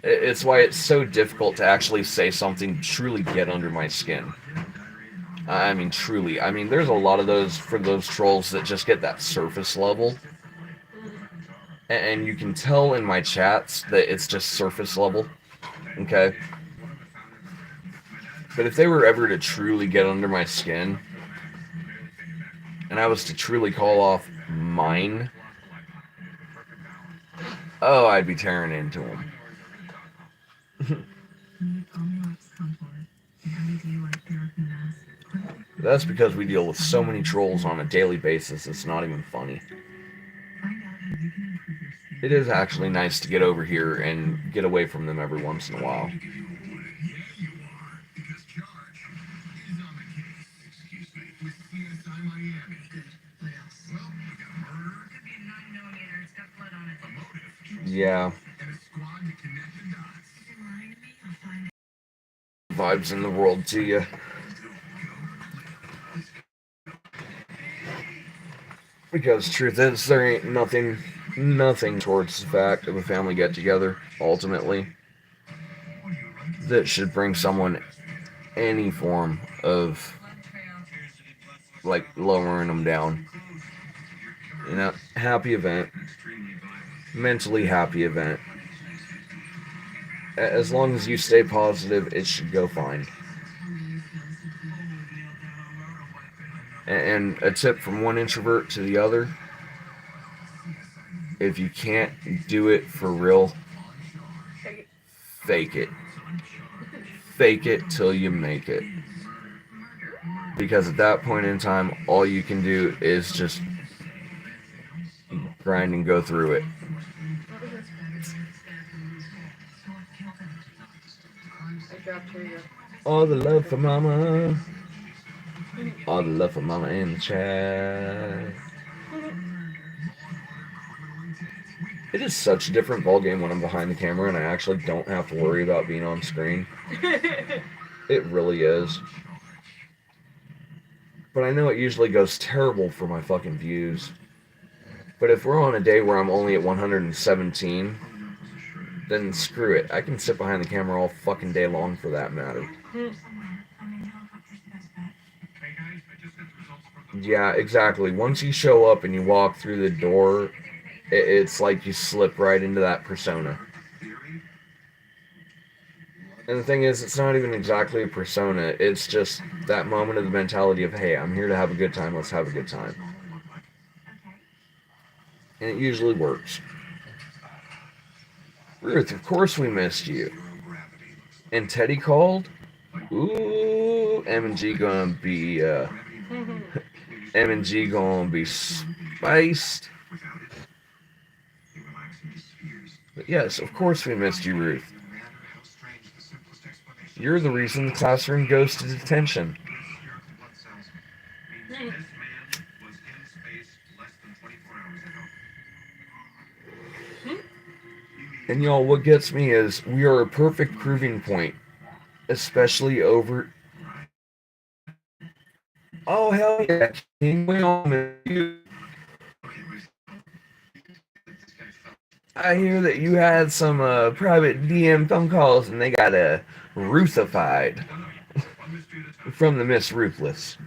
It's why it's so difficult to actually say something to truly get under my skin. I mean, truly. I mean, there's a lot of those for those trolls that just get that surface level. And you can tell in my chats that it's just surface level. Okay? But if they were ever to truly get under my skin, and I was to truly call off mine, oh, I'd be tearing into them. That's because we deal with so many trolls on a daily basis, it's not even funny. It is actually nice to get over here and get away from them every once in a while. Yeah. vibes in the world to you. Because truth is, there ain't nothing towards the fact of a family get together, ultimately, that should bring someone any form of, like, lowering them down. You know, happy event, mentally happy event. As long as you stay positive, it should go fine. And a tip from one introvert to the other: if you can't do it for real, fake it. Fake it till you make it. Because at that point in time, all you can do is just grind and go through it. All the love for mama. All the love for mama in the chat. It is such a different ballgame when I'm behind the camera and I actually don't have to worry about being on screen. It really is. But I know it usually goes terrible for my fucking views. But if we're on a day where I'm only at 117, then screw it. I can sit behind the camera all fucking day long for that matter. Yeah, exactly. Once you show up and you walk through the door, it's like you slip right into that persona. And the thing is, it's not even exactly a persona. It's just that moment of the mentality of, hey, I'm here to have a good time. Let's have a good time. And it usually works. Ruth, of course we missed you. And Teddy called? Ooh, M&G gonna be, M&G gonna be spiced. But yes, of course we missed you, Ruth. You're the reason the classroom goes to detention. And y'all, what gets me is we are a perfect proving point, especially over. Oh hell yeah, King! We all miss you. I hear that you had some private DM phone calls and they got Ruthified from the Miss Ruthless.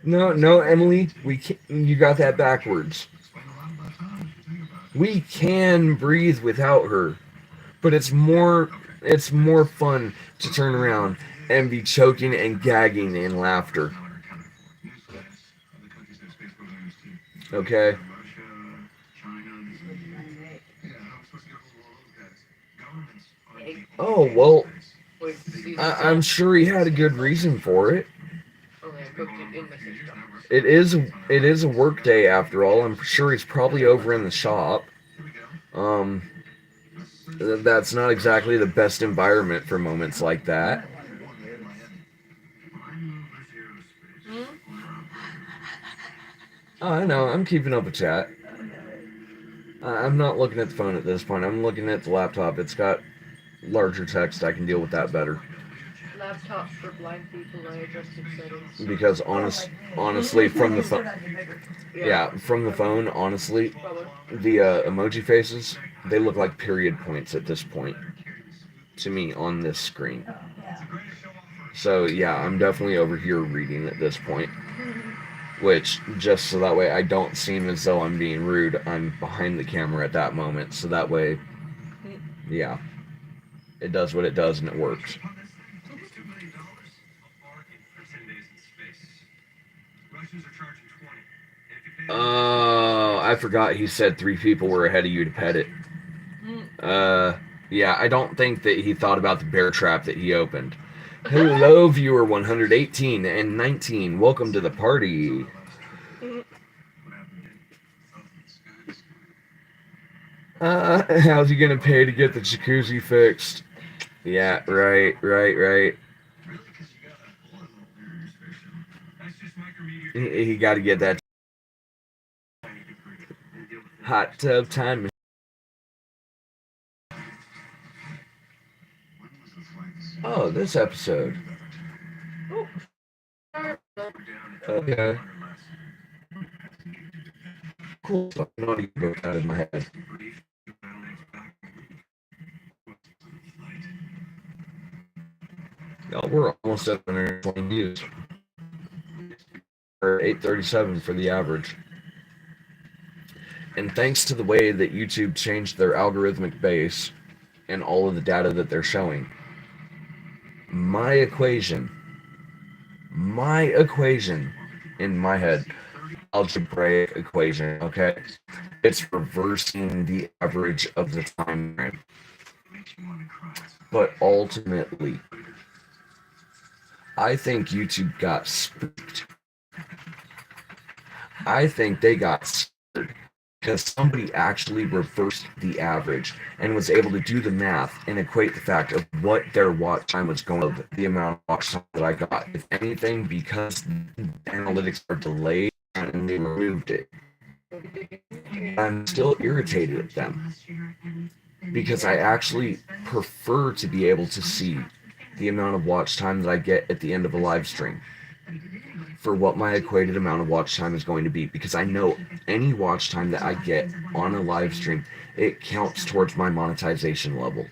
No, Emily, we can't, you got that backwards. We can breathe without her, but it's more fun to turn around and be choking and gagging in laughter. Okay. Oh well, I'm sure he had a good reason for it. It is a work day after all. I'm sure he's probably over in the shop. That's not exactly the best environment for moments like that. Oh, I know. I'm keeping up with chat. I'm not looking at the phone at this point. I'm looking at the laptop. It's got larger text. I can deal with that better. Laptop for blind people, I adjusted settings. Because honestly, from the phone, from the phone, honestly, the emoji faces, they look like period points at this point to me on this screen. So yeah, I'm definitely over here reading at this point. Which, just so that way I don't seem as though I'm being rude, I'm behind the camera at that moment, so that way, yeah, it does what it does and it works. Oh, I forgot he said 3 people were ahead of you to pet it. Yeah, I don't think that he thought about the bear trap that he opened. Hello, viewer 118 and 19. Welcome to the party. How's he gonna pay to get the jacuzzi fixed? Yeah, right. He got to get that. Hot tub time. Oh, this episode. Okay. Cool. Fucking audio broke out of my head. Y'all, we're almost at 120 views. Or 837 for the average. And thanks to the way that YouTube changed their algorithmic base and all of the data that they're showing, my equation in my head, algebraic equation, okay? It's reversing the average of the time frame. But ultimately, I think YouTube got spooked. I think they got scared because somebody actually reversed the average and was able to do the math and equate the fact of what their watch time was going to, the amount of watch time that I got. If anything, because analytics are delayed and they removed it, I'm still irritated at them because I actually prefer to be able to see the amount of watch time that I get at the end of a live stream for what my equated amount of watch time is going to be, because I know any watch time that I get on a live stream, it counts towards my monetization level.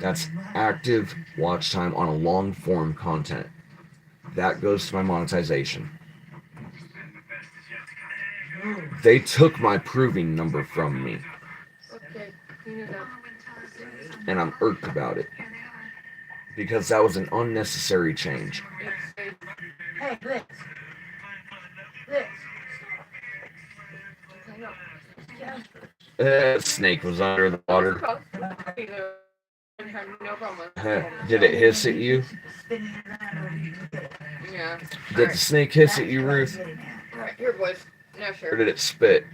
That's active watch time on a long form content. That goes to my monetization. They took my proving number from me. Okay, and I'm irked about it because that was an unnecessary change. Hey, Blitz. Blitz. Snake was under the water. No problem. Did it hiss at you? Yeah. Did the snake hiss at you, Ruth? Alright, here, boys. No, sure. Or did it spit?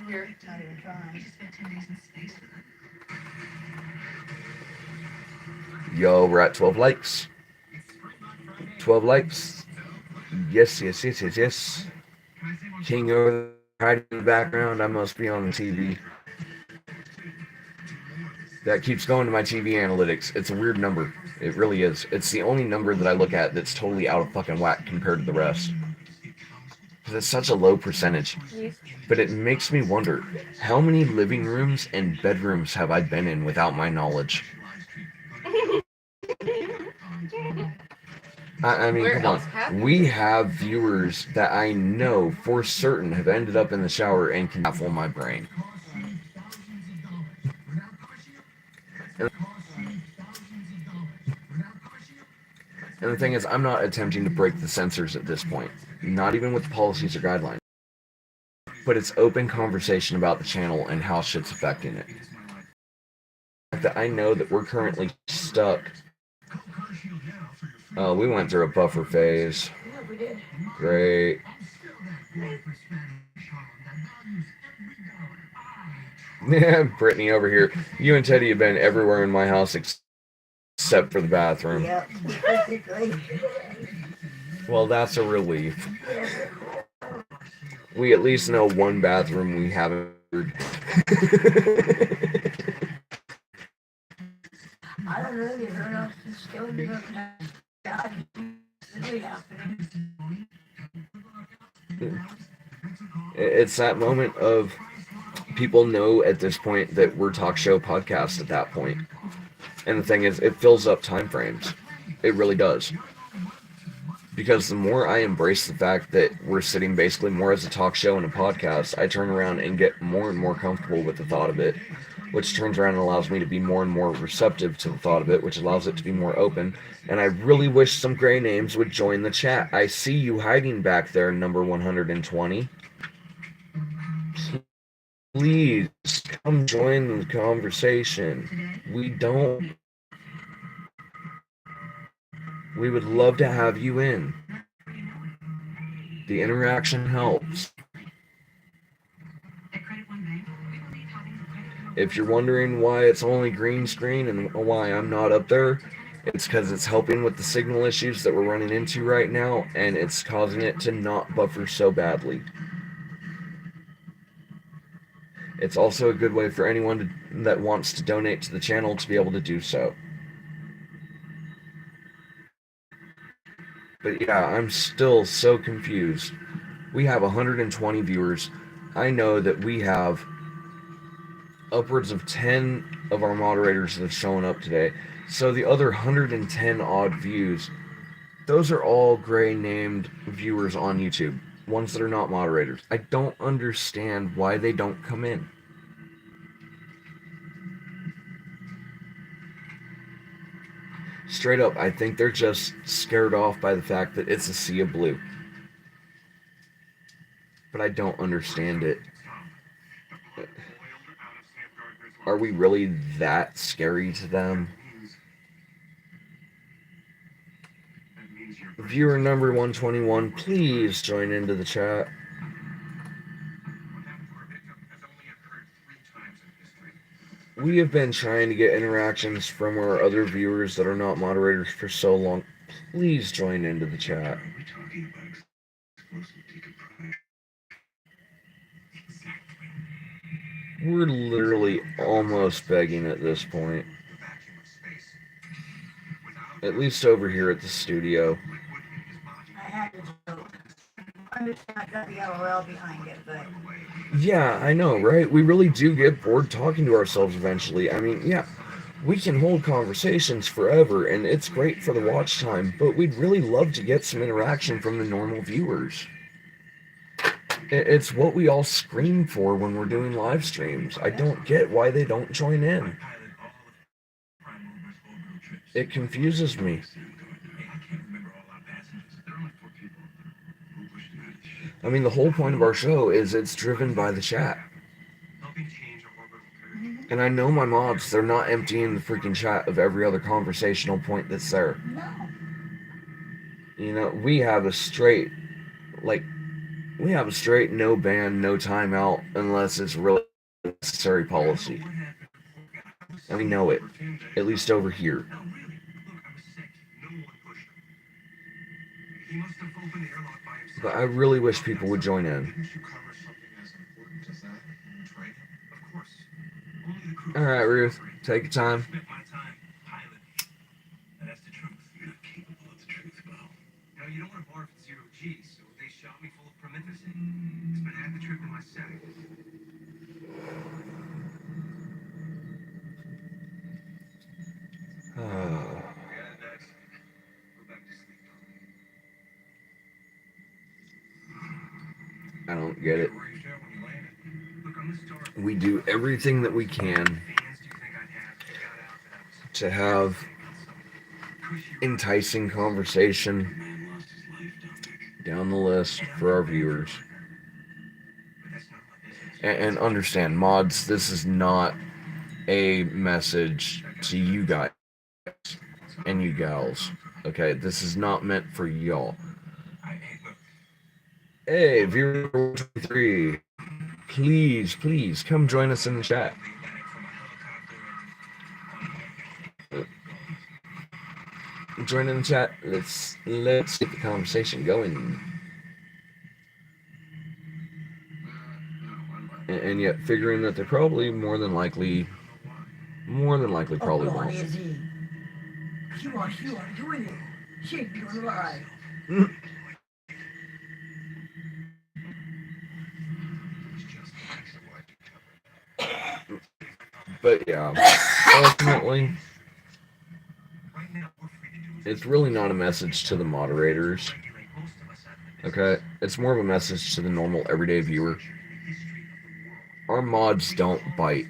Here. Yo, we're at 12 likes. 12 likes. Yes, yes, yes, yes, yes. King over hiding in the background. I must be on the TV. That keeps going to my TV analytics. It's a weird number. It really is. It's the only number that I look at that's totally out of fucking whack compared to the rest. Because it's such a low percentage. But it makes me wonder, how many living rooms and bedrooms have I been in without my knowledge? I mean, come on. We have viewers that I know for certain have ended up in the shower and can baffle my brain. And the thing is, I'm not attempting to break the censors at this point. Not even with policies or guidelines. But it's open conversation about the channel and how shit's affecting it. That I know that we're currently stuck. Oh, we went through a buffer phase. Yeah, we did. Great. Yeah, Brittany over here. You and Teddy have been everywhere in my house except for the bathroom. Yep. Well, that's a relief. We at least know one bathroom we haven't heard. I don't know if you heard of the still It's that moment of people know at this point that we're talk show podcast at that point. And the thing is, it fills up time frames. It really does. Because the more I embrace the fact that we're sitting basically more as a talk show and a podcast, I turn around and get more and more comfortable with the thought of it, which turns around and allows me to be more and more receptive to the thought of it, which allows it to be more open. And I really wish some gray names would join the chat. I see you hiding back there, number 120. Please come join the conversation. We would love to have you in. The interaction helps. If you're wondering why it's only green screen and why I'm not up there, It's because it's helping with the signal issues that we're running into right now, and it's causing it to not buffer so badly. It's also a good way for anyone that wants to donate to the channel to be able to do so. But yeah, I'm still so confused. We have 120 viewers. I know that we have upwards of 10 of our moderators that have shown up today. So the other 110 odd views, those are all gray named viewers on YouTube, ones that are not moderators. I don't understand why they don't come in. Straight up, I think they're just scared off by the fact that it's a sea of blue. But I don't understand it. Are we really that scary to them? Viewer number 121, please join into the chat. We have been trying to get interactions from our other viewers that are not moderators for so long. Please join into the chat. We're literally almost begging at this point. At least over here at the studio. I had to joke. I understand I got the LOL behind it, but... Yeah, I know, right? We really do get bored talking to ourselves eventually. I mean, yeah, we can hold conversations forever, and it's great for the watch time, but we'd really love to get some interaction from the normal viewers. It's what we all scream for when we're doing live streams. I don't get why they don't join in. It confuses me. I mean, the whole point of our show is it's driven by the chat. And I know my mods, they're not emptying the freaking chat of every other conversational point that's there. No. You know, we have a straight no ban, no timeout unless it's really necessary policy. And we know it, at least over here. But I really wish people would join in. Alright, Ruth, take your time. That's the truth. You're not capable of the truth, Bo. Now, you don't want to barf at 0G, so they shot me full of promethazine. It's been half the trip in my sack. I don't get it. We do everything that we can to have enticing conversation down the list for our viewers. And understand, mods, this is not a message to you guys and you gals. Okay, this is not meant for y'all. Hey, viewer 23, please come join us in the chat. Join in the chat. Let's get the conversation going. And yet, figuring that they're probably more than likely probably won't. You are doing it. You're alive. But yeah, ultimately, it's really not a message to the moderators. Okay, it's more of a message to the normal everyday viewer. Our mods don't bite.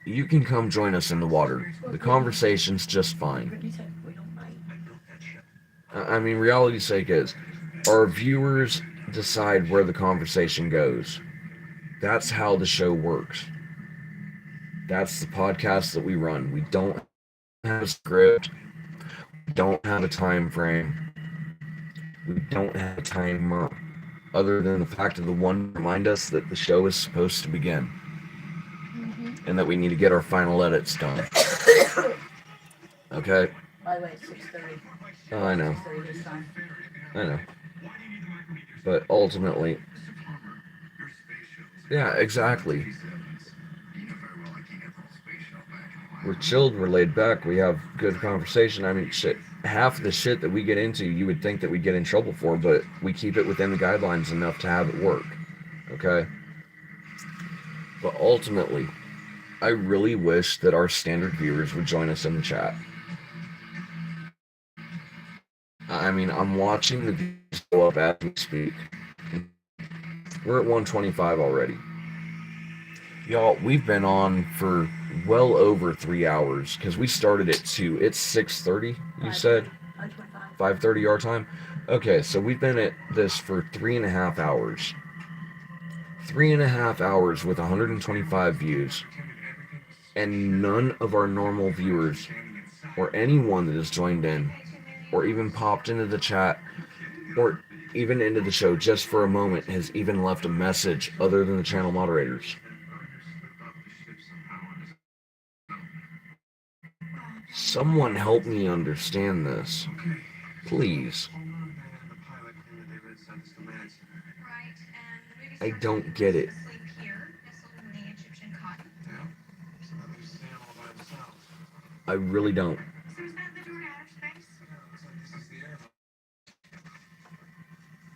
You can come join us in the water. The conversation's just fine. I mean, reality's sake is, our viewers decide where the conversation goes. That's how the show works. That's the podcast that we run. We don't have a script. We don't have a time frame. We don't have a timer, other than the fact of the one to remind us that the show is supposed to begin. And that we need to get our final edits done. Okay? By the way, it's 6:30. Oh, I know. 6:30 this time. I know. But ultimately, yeah, exactly. We're chilled, we're laid back, we have good conversation. I mean, shit, half the shit that we get into, you would think that we get in trouble for, but we keep it within the guidelines enough to have it work. Okay? But ultimately, I really wish that our standard viewers would join us in the chat. I mean, I'm watching the views go up as we speak. We're at 125 already. Y'all, we've been on for well over 3 hours because we started at 2. It's 6:30, you said? 5:30 your time? Okay, so we've been at this for 3.5 hours. 3.5 hours with 125 views. And none of our normal viewers, or anyone that has joined in, or even popped into the chat, or even into the show just for a moment, has even left a message other than the channel moderators. Someone help me understand this. Please. I don't get it. I really don't.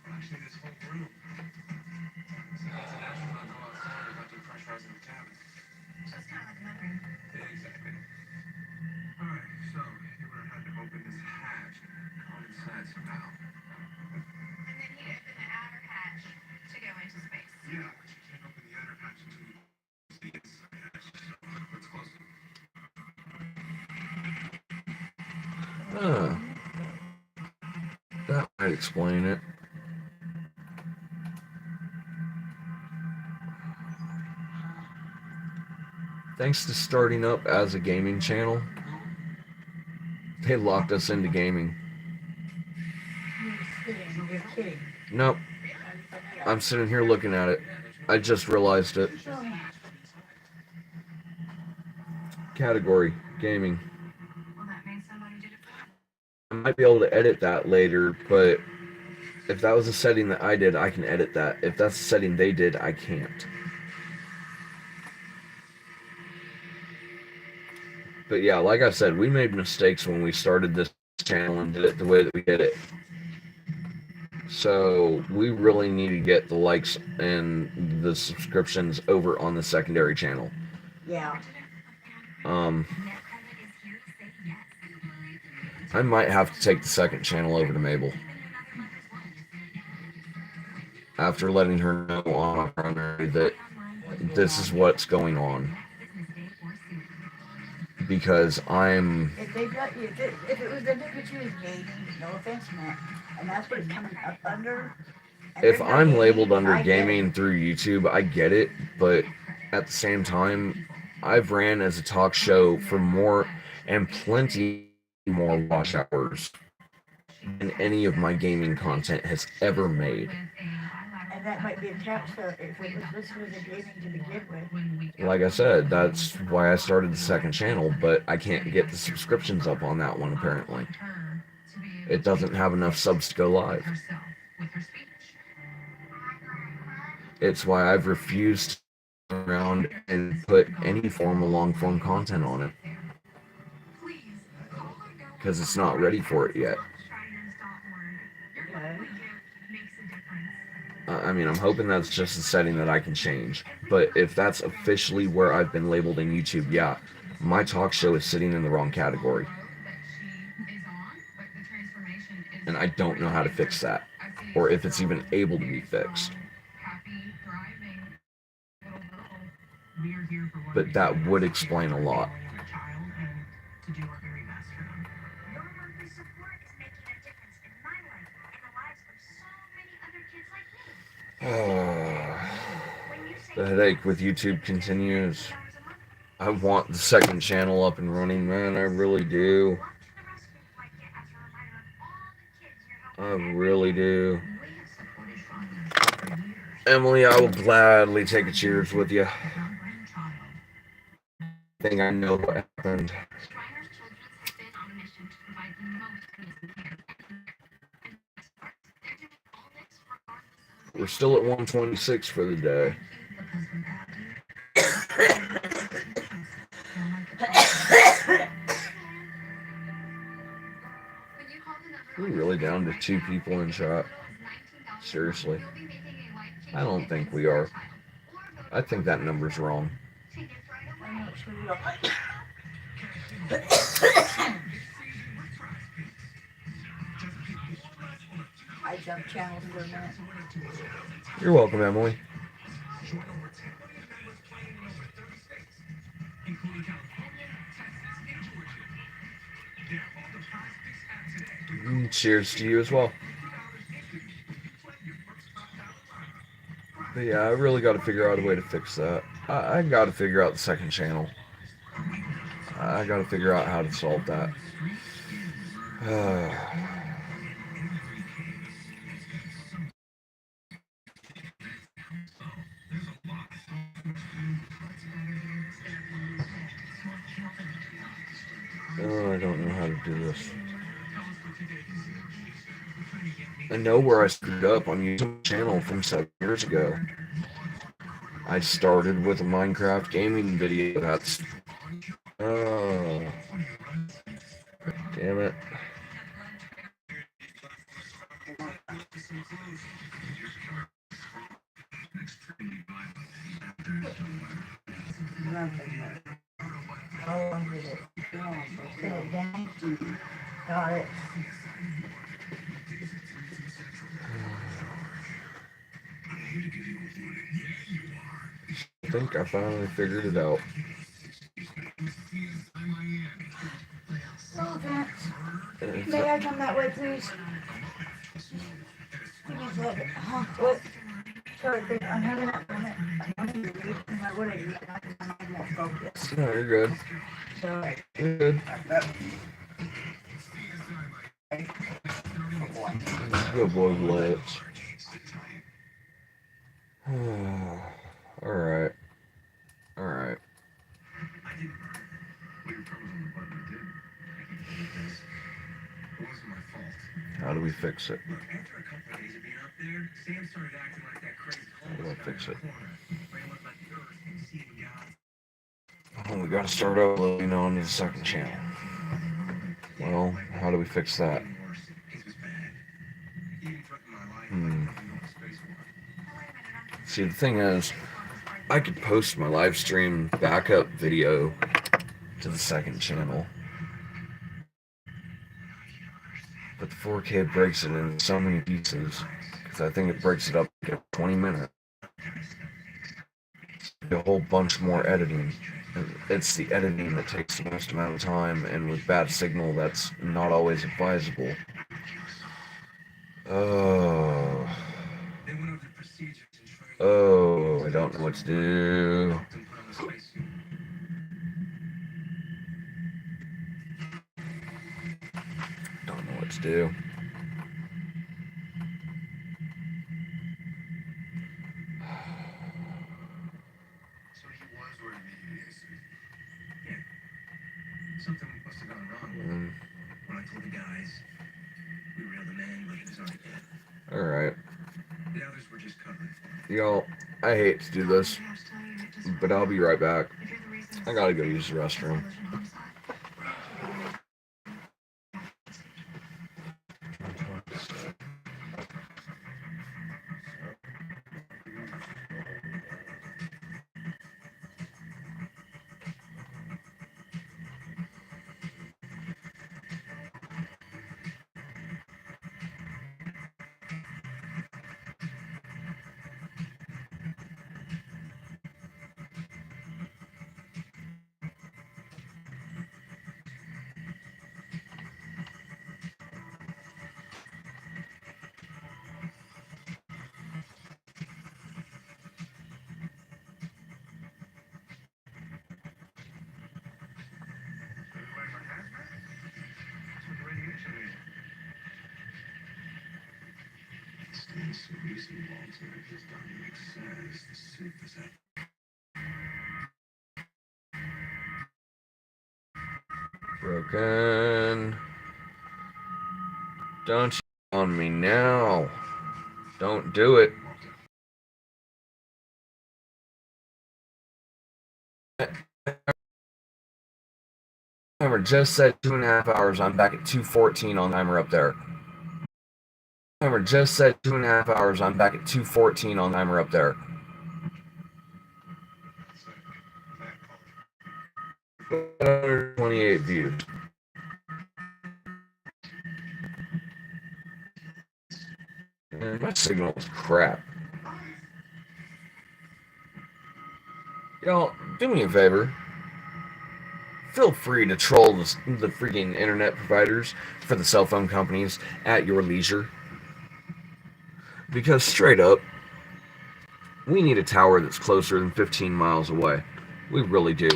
Actually, this whole room. So that's an astronaut go outside without depressurizing the cabin. So it's kind of like a mud room. Exactly. Alright, so you would have had to open this hatch. Common sense somehow. And then he opened the outer hatch to go into space. Yeah, but you can't open the outer hatch until you close the inside hatch. So let's close it. That might explain it. Thanks to starting up as a gaming channel, they locked us into gaming. You're kidding. Nope. I'm sitting here looking at it. I just realized it. Category, gaming. I might be able to edit that later, but if that was a setting that I did, I can edit that. If that's a setting they did, I can't. But yeah, like I said, we made mistakes when we started this channel and did it the way that we did it. So we really need to get the likes and the subscriptions over on the secondary channel. Yeah. I might have to take the second channel over to Mabel. After letting her know on my primary that this is what's going on. Because I'm... If they got you, if it was the picture is gaming, no offense, Matt, and that's what it's coming up under. If I'm labeled under gaming through YouTube, I get it, but at the same time, I've ran as a talk show for more and plenty more watch hours than any of my gaming content has ever made. And that might be a tax for if it was this was a gaming to begin with. Like I said, that's why I started the second channel, but I can't get the subscriptions up on that one apparently. It doesn't have enough subs to go live. It's why I've refused to go around and put any form of long form content on it. Because it's not ready for it yet. I mean, I'm hoping that's just a setting that I can change. But if that's officially where I've been labeled in YouTube, yeah, my talk show is sitting in the wrong category. And I don't know how to fix that. Or if it's even able to be fixed. But that would explain a lot. The headache with YouTube continues. I want the second channel up and running, man. I really do. I really do. Emily, I will gladly take a cheers with you. I think I know what happened. We're still at 126 for the day. We're really down to 2 people in chat. Seriously. I don't think we are. I think that number's wrong. I'm not sure you are. I jumped channels for a minute. You're welcome, Emily. Cheers to you as well. But yeah, I really got to figure out a way to fix that. I got to figure out the second channel. I got to figure out how to solve that. Oh, I don't know how to do this. I know where I screwed up on using my channel from 7 years ago. I started with a Minecraft gaming video. That's... Oh. Damn it. How long did it go? Spin it down. Got it. I think I finally figured it out. No offense. May I come that way, please? Give me a second. What? Sorry, babe, I'm having a moment. I'm having to read my what I read. I'm more focused. No, you're good. Sorry. You're good. Good boy, Blitz. Alright. Alright. How do we fix it? How do I fix it? Oh, we gotta start uploading onto the second channel. Well, how do we fix that? See, the thing is, I could post my live stream backup video to the second channel. But the 4K breaks it into so many pieces, because I think it breaks it up to 20 minutes. A whole bunch more editing. It's the editing that takes the most amount of time, and with bad signal, that's not always advisable. Oh. Oh, I don't know what to do. Don't know what to do. Something must have gone wrong. When I told the guys, we reeled him in, but he was already dead. Alright. The others were just covering for him. Y'all, I hate to do this, but I'll be right back. I gotta go use the restroom. Broken. Don't you on me now. Don't do it. Timer just said 2.5 hours. I'm back at 2:14 on timer up there. Timer just said 2.5 hours. I'm back at 2:14 on timer up there. 128 views. Man, my signal is crap. Y'all, do me a favor. Feel free to troll the freaking internet providers for the cell phone companies at your leisure. Because straight up, we need a tower that's closer than 15 miles away. We really do.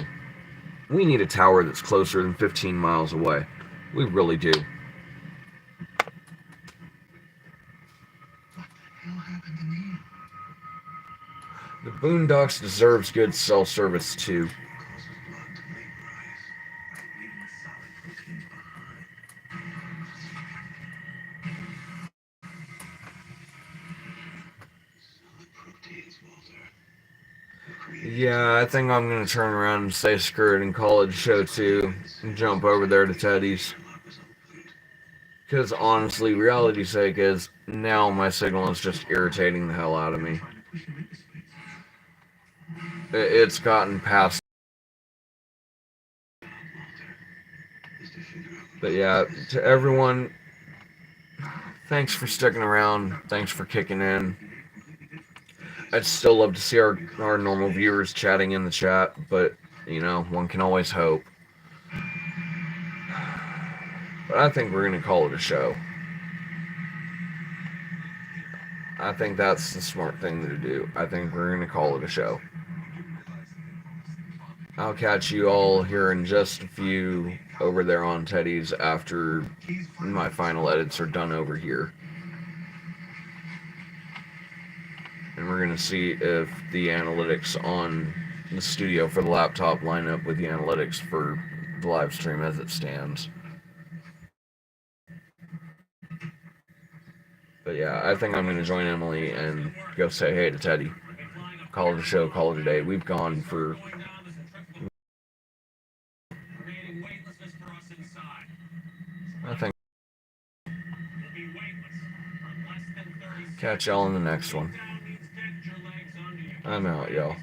We need a tower that's closer than 15 miles away. We really do. The Boondocks deserves good cell service too. Yeah, I think I'm gonna turn around and say screw it and call it a show too, and jump over there to Teddy's. Because honestly, reality's sake is now my signal is just irritating the hell out of me. It's gotten past. But yeah, to everyone, thanks for sticking around. Thanks for kicking in. I'd still love to see our normal viewers chatting in the chat, but you know, one can always hope. But I think we're gonna call it a show. I think that's the smart thing to do. I think we're gonna call it a show. I'll catch you all here in just a few over there on Teddy's after my final edits are done over here. And we're going to see if the analytics on the studio for the laptop line up with the analytics for the live stream as it stands. But yeah, I think I'm going to join Emily and go say hey to Teddy. Call it a show, call it a day. We've gone for... I think... Catch y'all in the next one. I'm out, y'all.